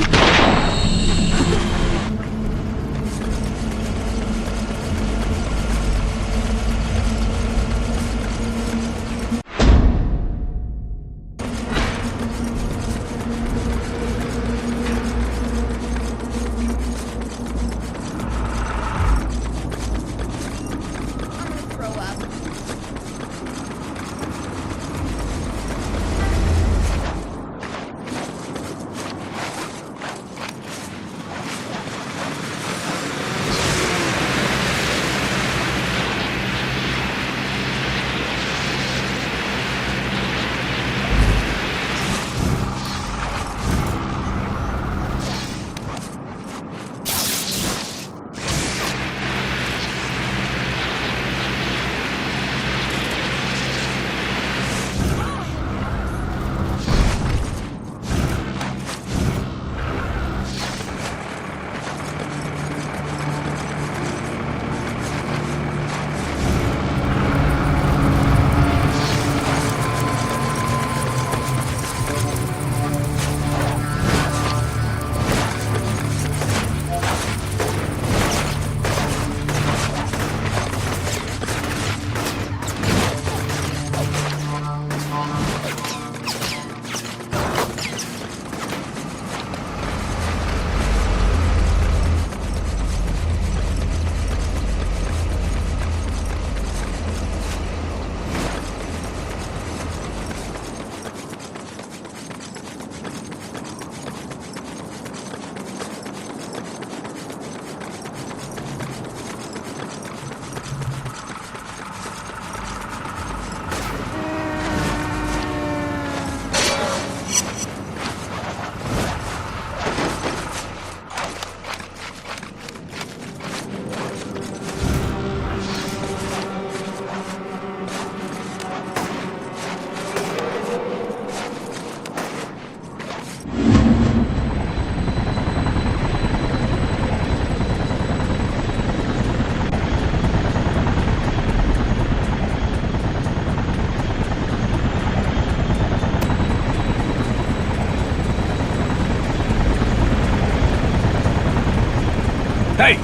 Hey,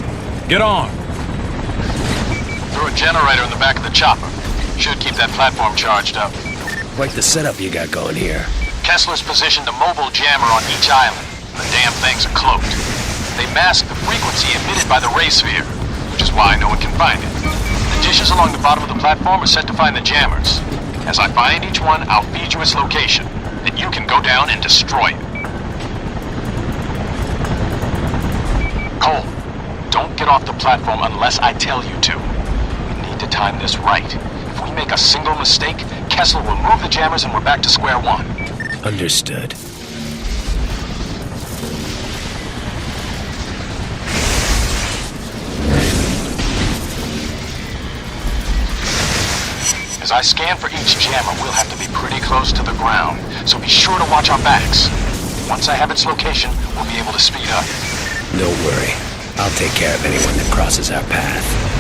get on. Throw a generator in the back of the chopper. Should keep that platform charged up. Quite the setup you got going here. Kessler's positioned a mobile jammer on each island. The damn things are cloaked. They mask the frequency emitted by the Ray Sphere, which is why no one can find it. The dishes along the bottom of the platform are set to find the jammers. As I find each one, I'll feed you its location. Then you can go down and destroy it. Cole, don't get off the platform unless I tell you to. We need to time this right. If we make a single mistake, Kessler will move the jammers and we're back to square one. Understood. As I scan for each jammer, we'll have to be pretty close to the ground, so be sure to watch our backs. Once I have its location, we'll be able to speed up. Don't worry. I'll take care of anyone that crosses our path.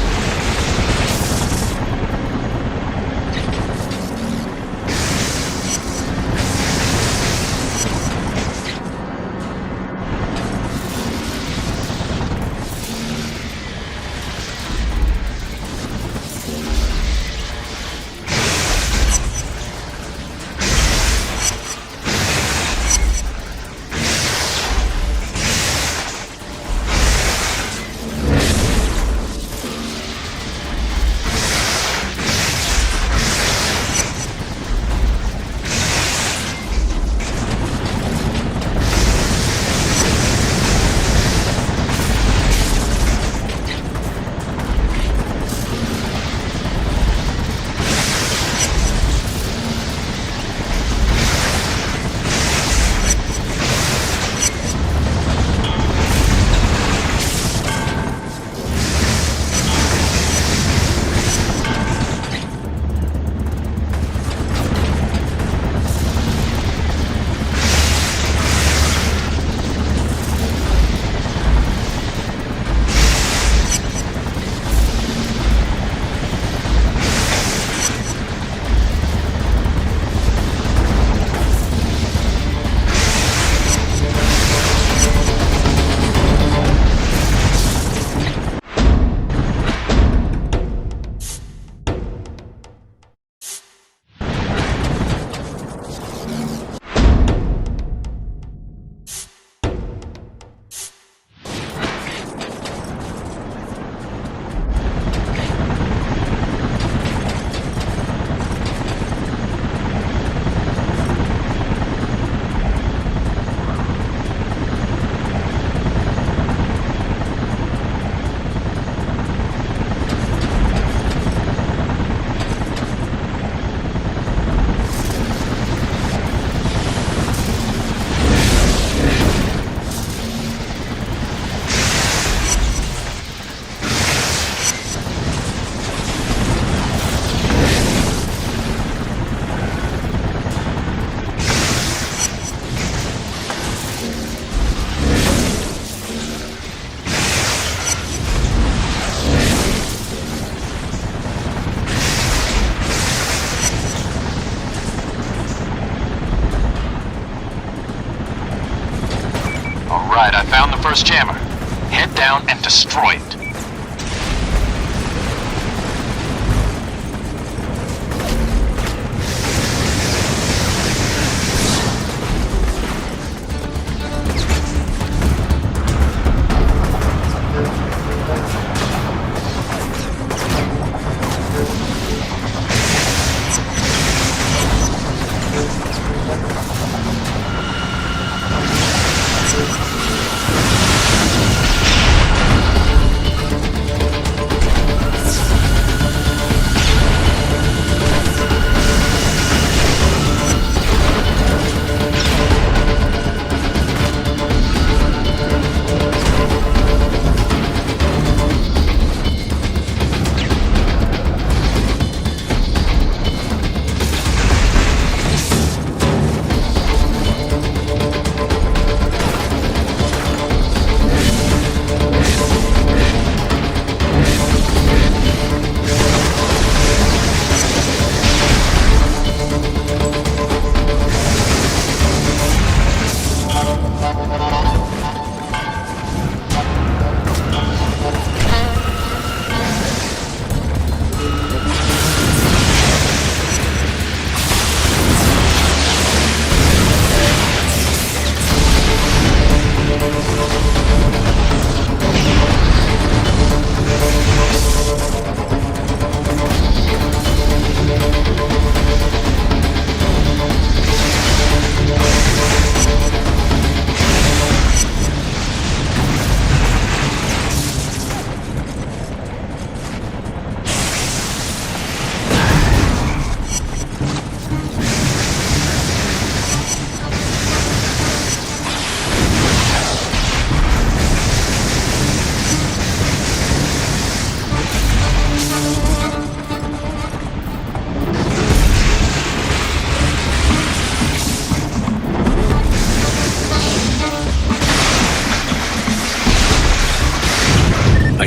Right, I found the first jammer. Head down and destroy it.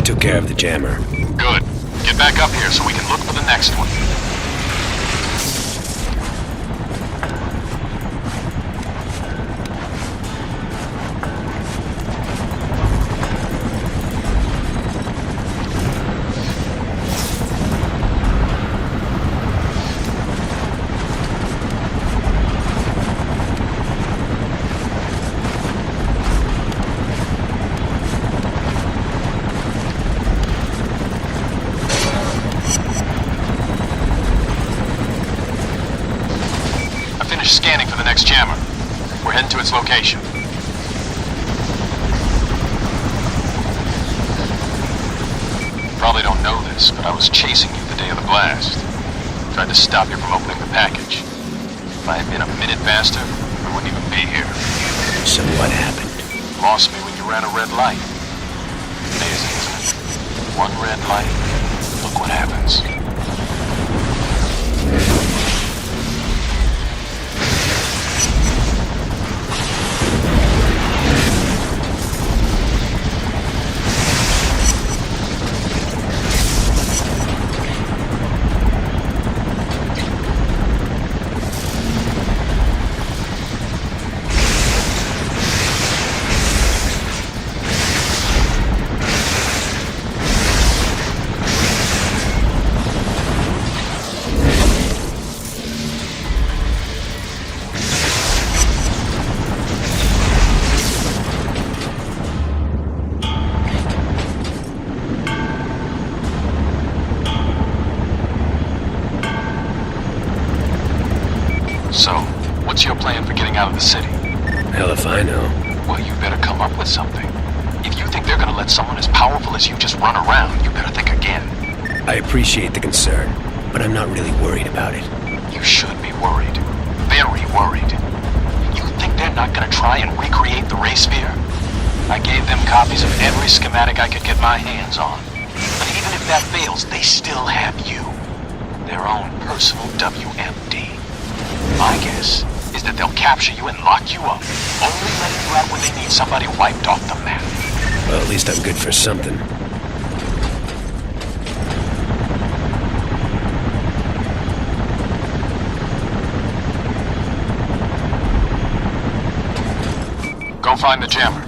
Took care of the jammer. Good. Get back up here so we can look for the next one. Scanning for the next jammer. We're heading to its location. Probably don't know this, but I was chasing you the day of the blast. Tried to stop you from opening the package. If I had been a minute faster, I wouldn't even be here. So what happened? Lost me when you ran a red light. Amazing, isn't it? One red light, look what happens. So, what's your plan for getting out of the city? Hell if I know. Well, you better come up with something. If you think they're gonna let someone as powerful as you just run around, you better think again. I appreciate the concern, but I'm not really worried about it. You should be worried. Very worried. You think they're not gonna try and recreate the ray sphere? I gave them copies of every schematic I could get my hands on. But even if that fails, they still have you. Their own personal WMD. My guess is that they'll capture you and lock you up, only letting you out when they need somebody wiped off the map. Well, at least I'm good for something. Go find the jammer.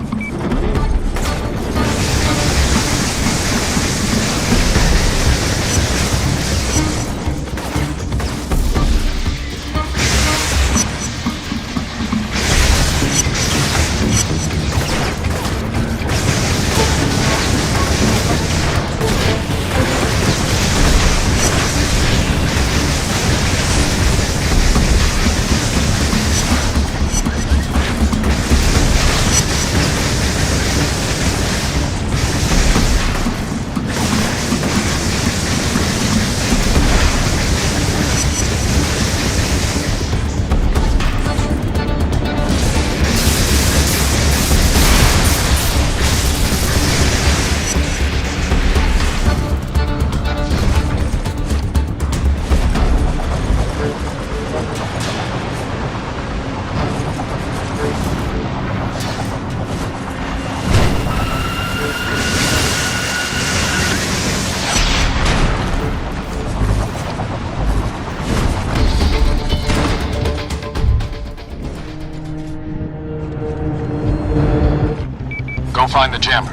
Go find the jammer.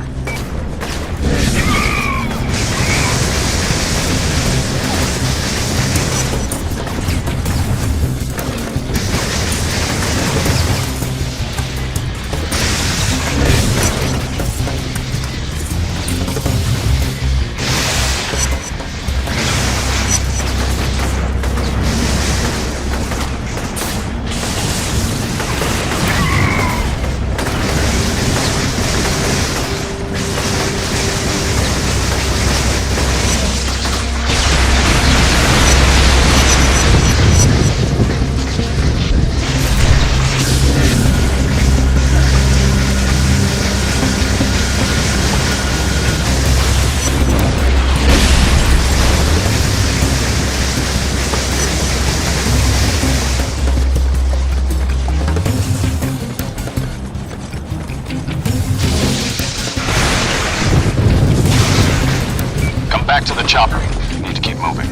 Back to the chopper. Need to keep moving.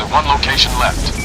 One location left.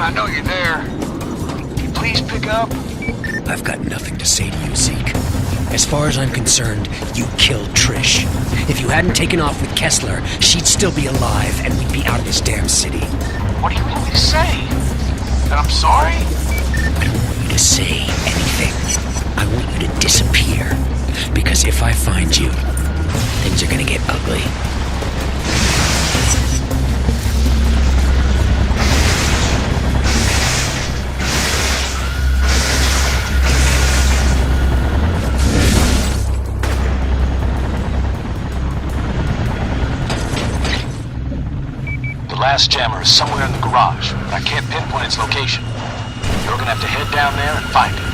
I know you're there. Can you please pick up? I've got nothing to say to you, Zeke. As far as I'm concerned, you killed Trish. If you hadn't taken off with Kessler, she'd still be alive, and we'd be out of this damn city. What do you want me to say? That I'm sorry? I don't want you to say anything. I want you to disappear. Because if I find you, things are gonna get ugly. The last jammer is somewhere in the garage, but I can't pinpoint its location. You're gonna have to head down there and find it.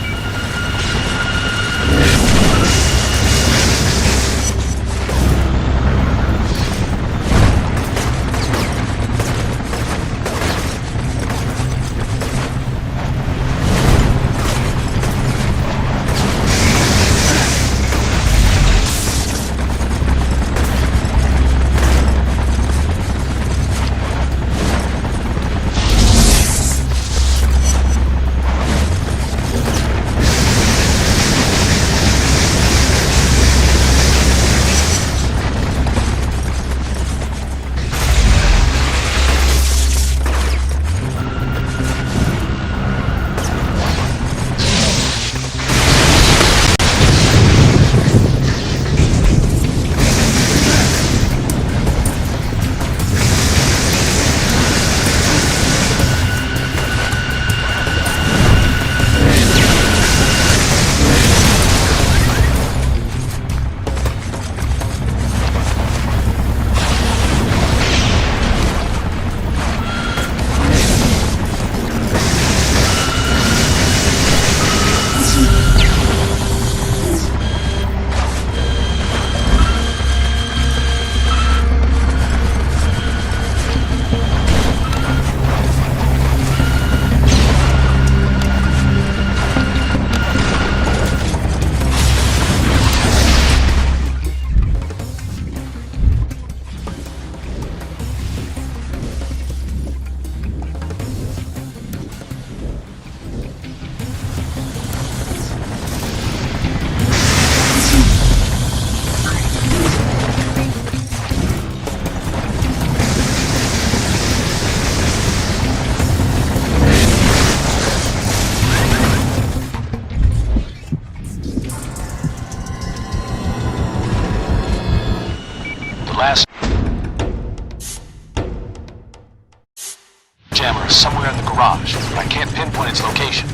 jammer is somewhere in the garage, but I can't pinpoint its location.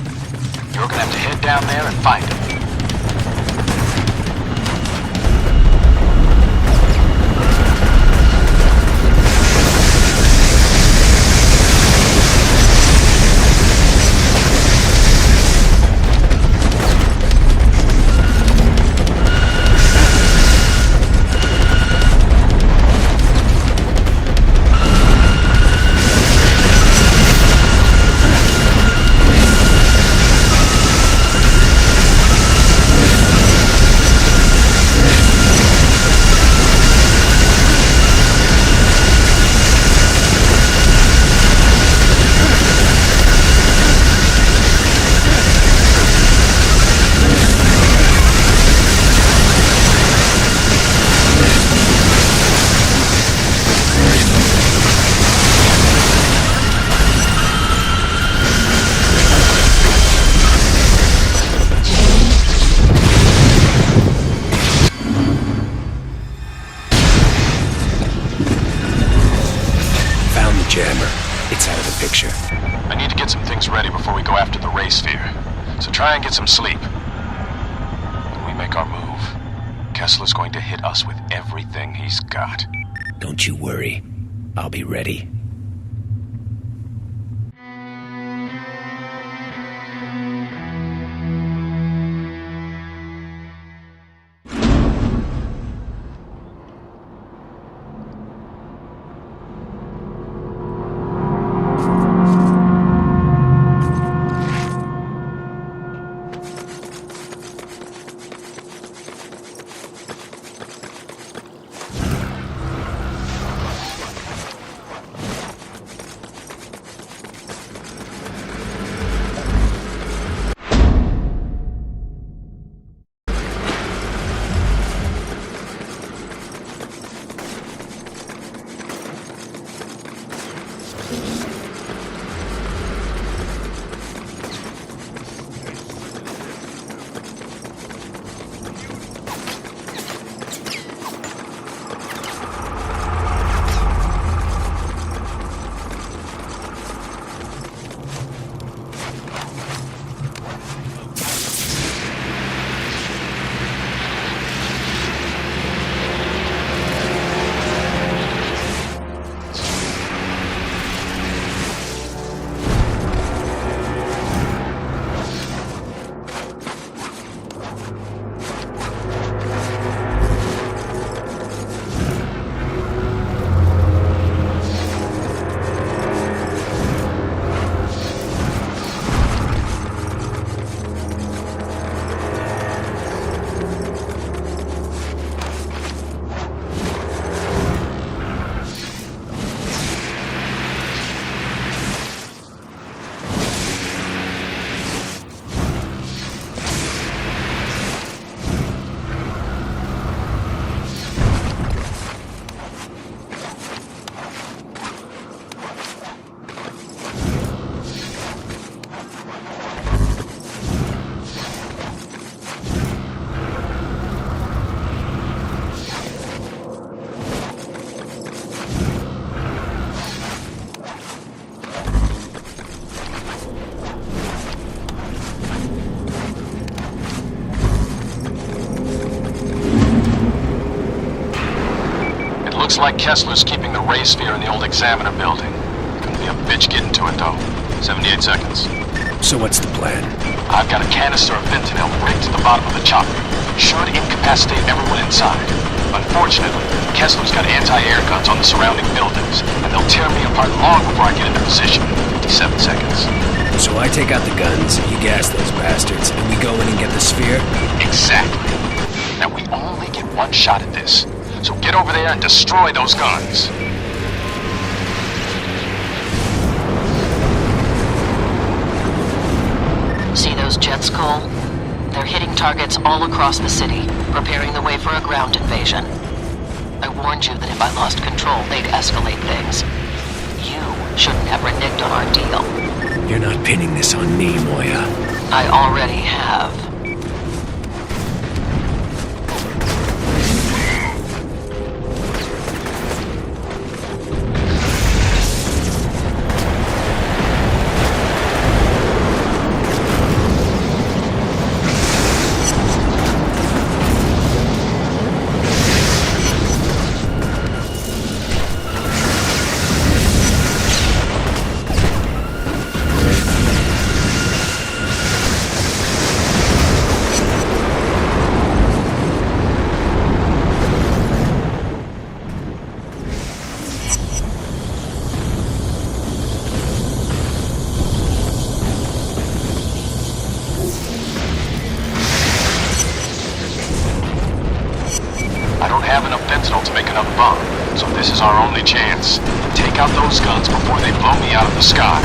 You're gonna have to head down there and find it. Jammer. It's out of the picture. I need to get some things ready before we go after the ray sphere. So try and get some sleep. When we make our move, Kessler's going to hit us with everything he's got. Don't you worry. I'll be ready. Looks like Kessler's keeping the ray sphere in the old Examiner building. Gonna be a bitch getting to it, though. 78 seconds. So what's the plan? I've got a canister of fentanyl rigged to the bottom of the chopper. Should incapacitate everyone inside. Unfortunately, Kessler's got anti-air guns on the surrounding buildings, and they'll tear me apart long before I get into position. 57 seconds. So I take out the guns, you gas those bastards, and we go in and get the sphere? Exactly. Now we only get one shot at this. So get over there and destroy those guns. See those jets, Cole? They're hitting targets all across the city, preparing the way for a ground invasion. I warned you that if I lost control, they'd escalate things. You shouldn't have reneged on our deal. You're not pinning this on me, Moya. I already have. on. So this is our only chance. Take out those guns before they blow me out of the sky.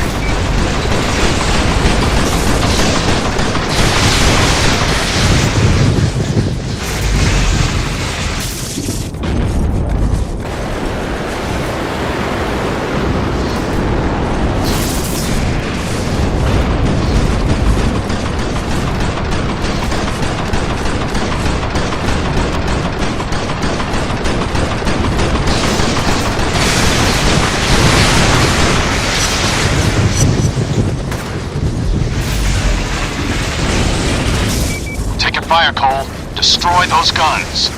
Fire, Cole. Destroy those guns.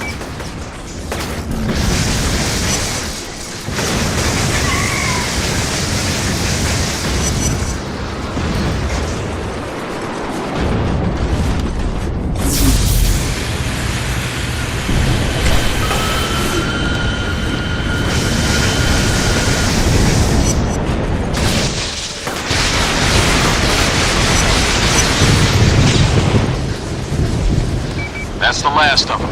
That's the last of them.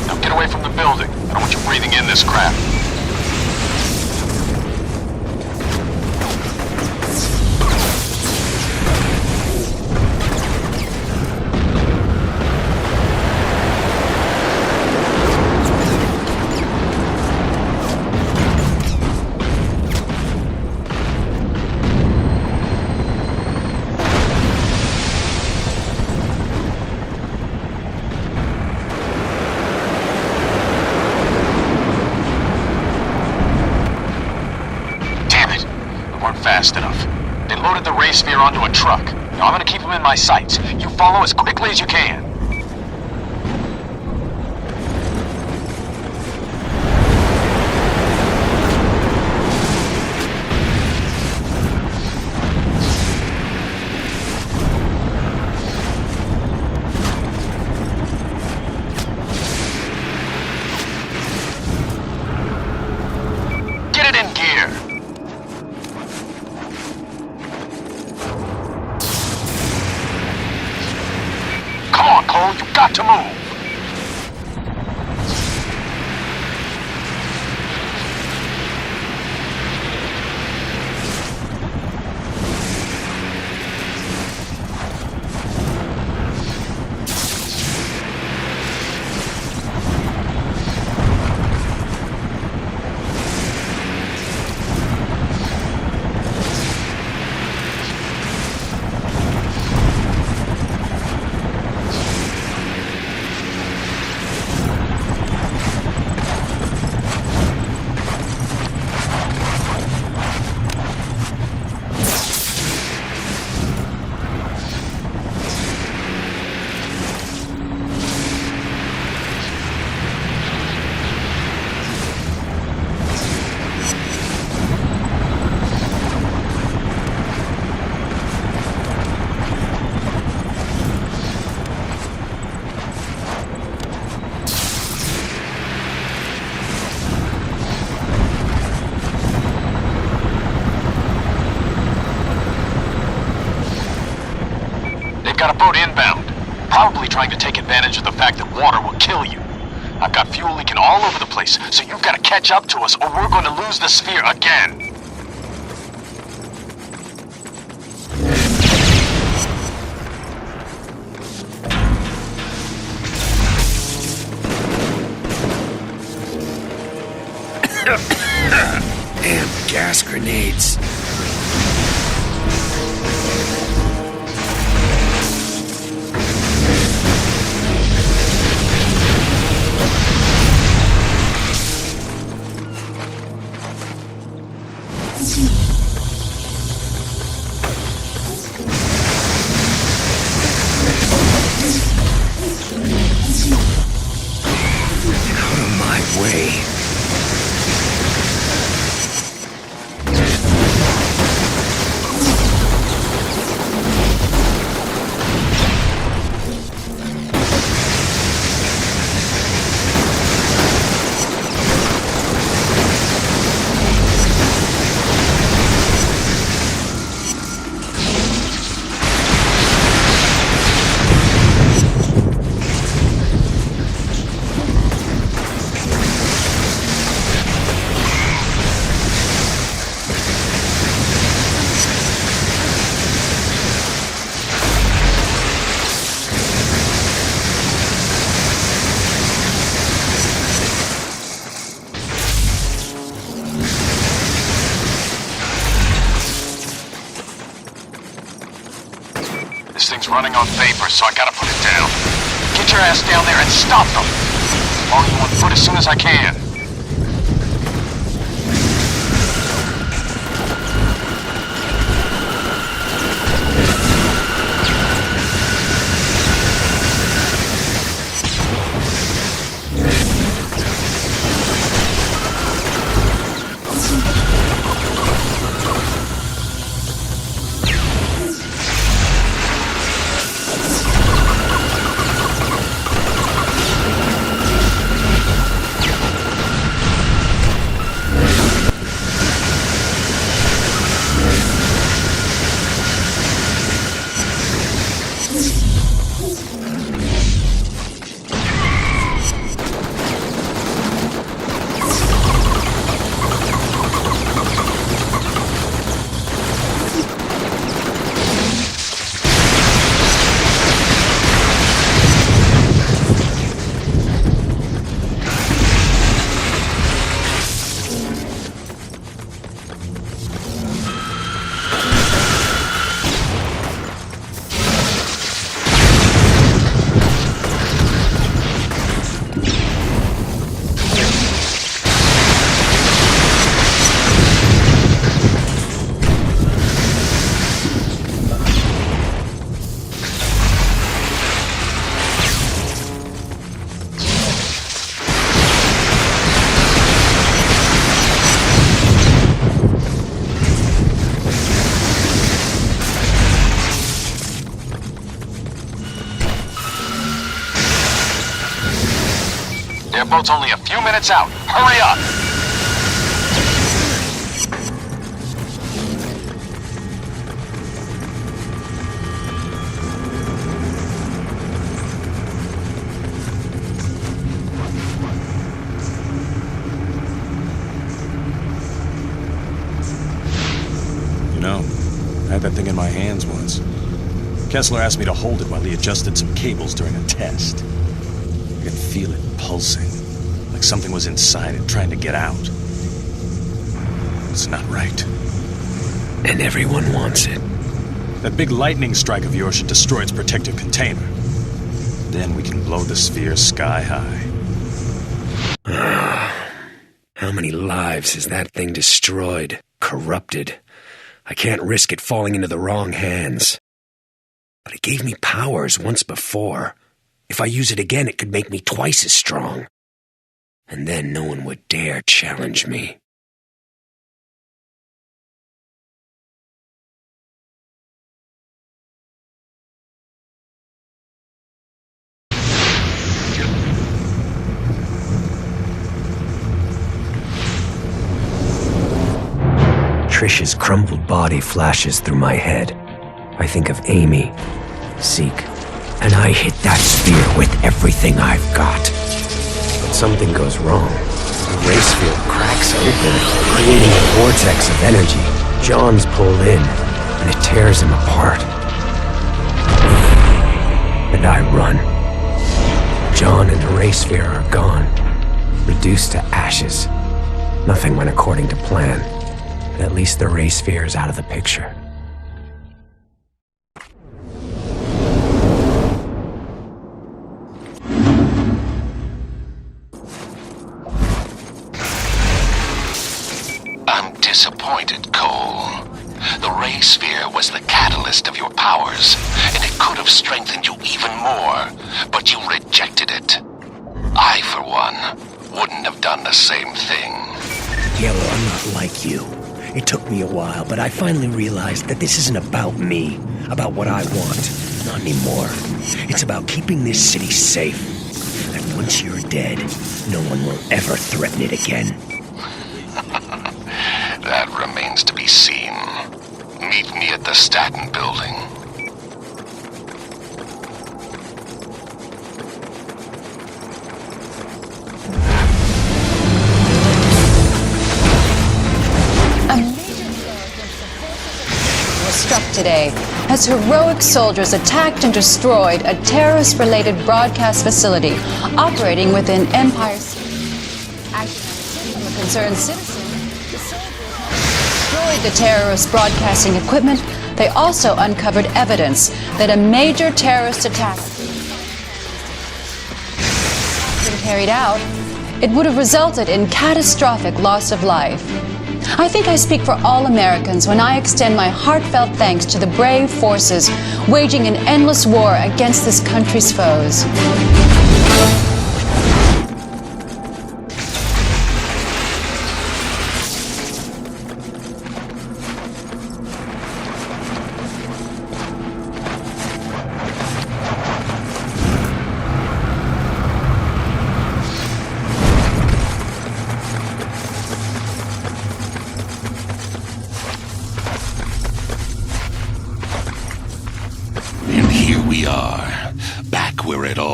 Now get away from the building. I don't want you breathing in this crap. Fast enough. They loaded the ray sphere onto a truck. Now I'm gonna keep them in my sights. You follow as quickly as you can. Get it in gear. Cole, you've got to move. Got a boat inbound, probably trying to take advantage of the fact that water will kill you. I've got fuel leaking all over the place, so you've got to catch up to us or we're going to lose the sphere again. Damn gas grenades. Way. thing's running on vapor, so I gotta put it down. Get your ass down there and stop them! I'll you on foot as soon as I can. Their boat's only a few minutes out. Hurry up! You know, I had that thing in my hands once. Kessler asked me to hold it while he adjusted some cables during a test. I could feel it pulsing, like something was inside it trying to get out. It's not right. And everyone wants it. That big lightning strike of yours should destroy its protective container. Then we can blow the sphere sky high. How many lives has that thing destroyed, corrupted? I can't risk it falling into the wrong hands. But it gave me powers once before. If I use it again, it could make me twice as strong. And then no one would dare challenge me. Trish's crumpled body flashes through my head. I think of Amy, Zeke, and I hit that sphere with everything I've got. But something goes wrong. The ray sphere cracks open, creating a vortex of energy. John's pulled in, and it tears him apart. And I run. John and the ray sphere are gone, reduced to ashes. Nothing went according to plan. But at least the ray sphere is out of the picture. I'm disappointed, Cole. The ray sphere was the catalyst of your powers, and it could have strengthened you even more, but you rejected it. I, for one, wouldn't have done the same thing. Yeah, well, I'm not like you. It took me a while, but I finally realized that this isn't about me, about what I want. Not anymore. It's about keeping this city safe. And once you're dead, no one will ever threaten it again. That remains to be seen. Meet me at the Staten building. Struck today as heroic soldiers attacked and destroyed a terrorist-related broadcast facility operating within Empire City. Acting on a concerned citizen, the soldiers destroyed the terrorist broadcasting equipment they also uncovered evidence that a major terrorist attack had been carried out. It would have resulted in catastrophic loss of life. I think I speak for all Americans when I extend my heartfelt thanks to the brave forces waging an endless war against this country's foes.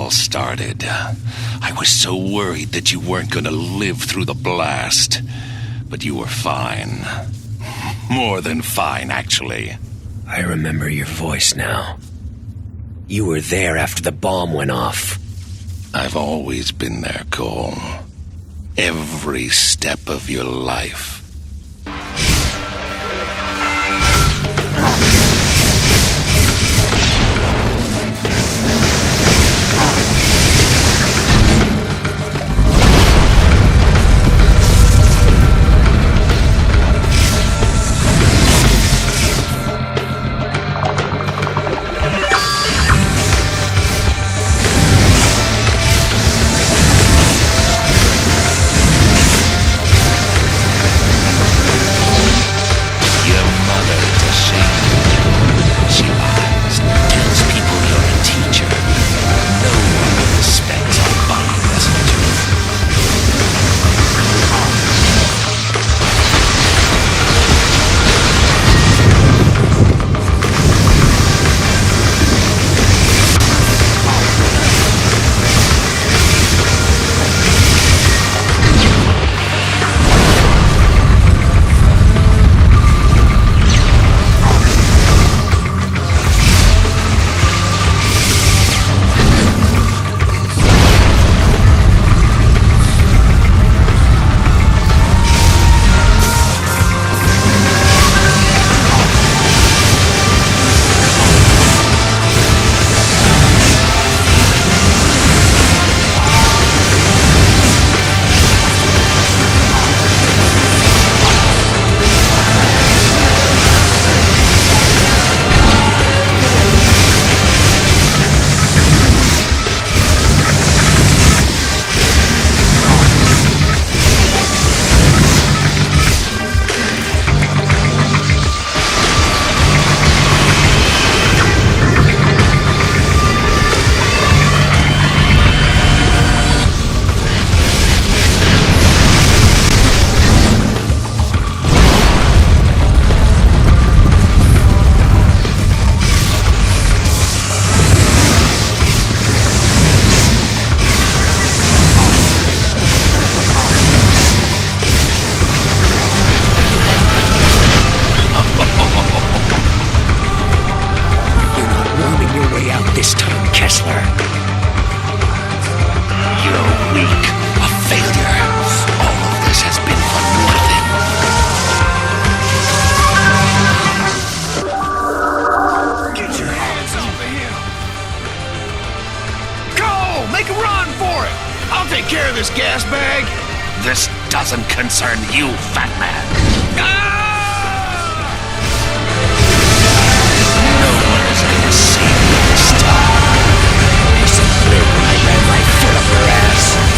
Started. I was so worried that you weren't gonna live through the blast. But you were fine. More than fine, actually. I remember your voice now. You were there after the bomb went off. I've always been there, Cole. Every step of your life. This doesn't concern you, fat man. No one is gonna save you this time. You said clear when I ran my foot up your ass.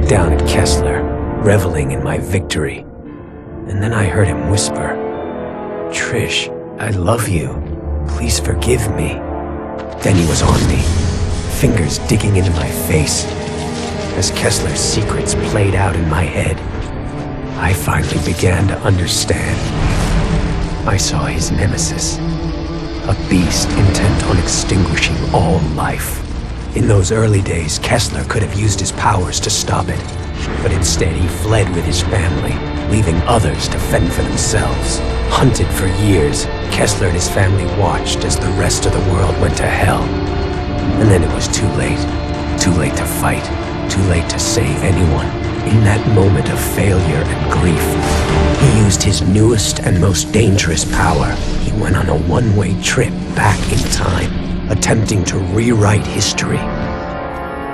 looked down at Kessler, reveling in my victory. And then I heard him whisper, "Trish, I love you. Please forgive me." Then he was on me, fingers digging into my face. As Kessler's secrets played out in my head, I finally began to understand. I saw his nemesis, a beast intent on extinguishing all life. In those early days, Kessler could have used his powers to stop it, but instead he fled with his family, leaving others to fend for themselves. Hunted for years, Kessler and his family watched as the rest of the world went to hell. And then it was too late to fight, too late to save anyone. In that moment of failure and grief, he used his newest and most dangerous power. He went on a one-way trip back in time, attempting to rewrite history.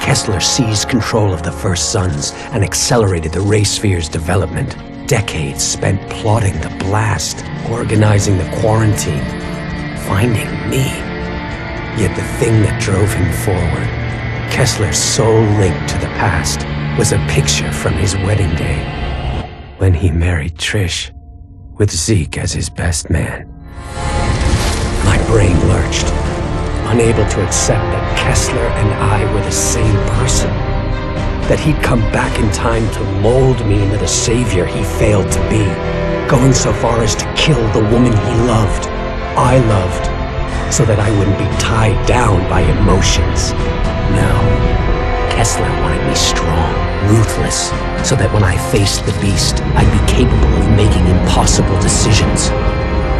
Kessler seized control of the First Sons and accelerated the Ray Sphere's development. Decades spent plotting the blast, organizing the quarantine, finding me. Yet the thing that drove him forward, Kessler's sole link to the past, was a picture from his wedding day, when he married Trish, with Zeke as his best man. My brain lurched, unable to accept that Kessler and I were the same person, that he'd come back in time to mold me into the savior he failed to be, going so far as to kill the woman he loved, I loved, so that I wouldn't be tied down by emotions. No, Kessler wanted me strong, ruthless, so that when I faced the beast, I'd be capable of making impossible decisions,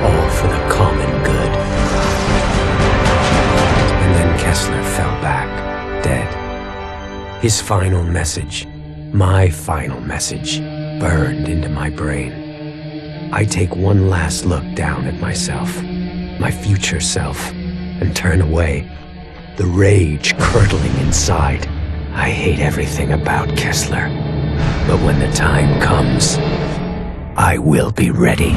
all for the common good. And then Kessler fell back, dead. His final message, my final message, burned into my brain. I take one last look down at myself, my future self, and turn away, the rage curdling inside. I hate everything about Kessler, but when the time comes, I will be ready.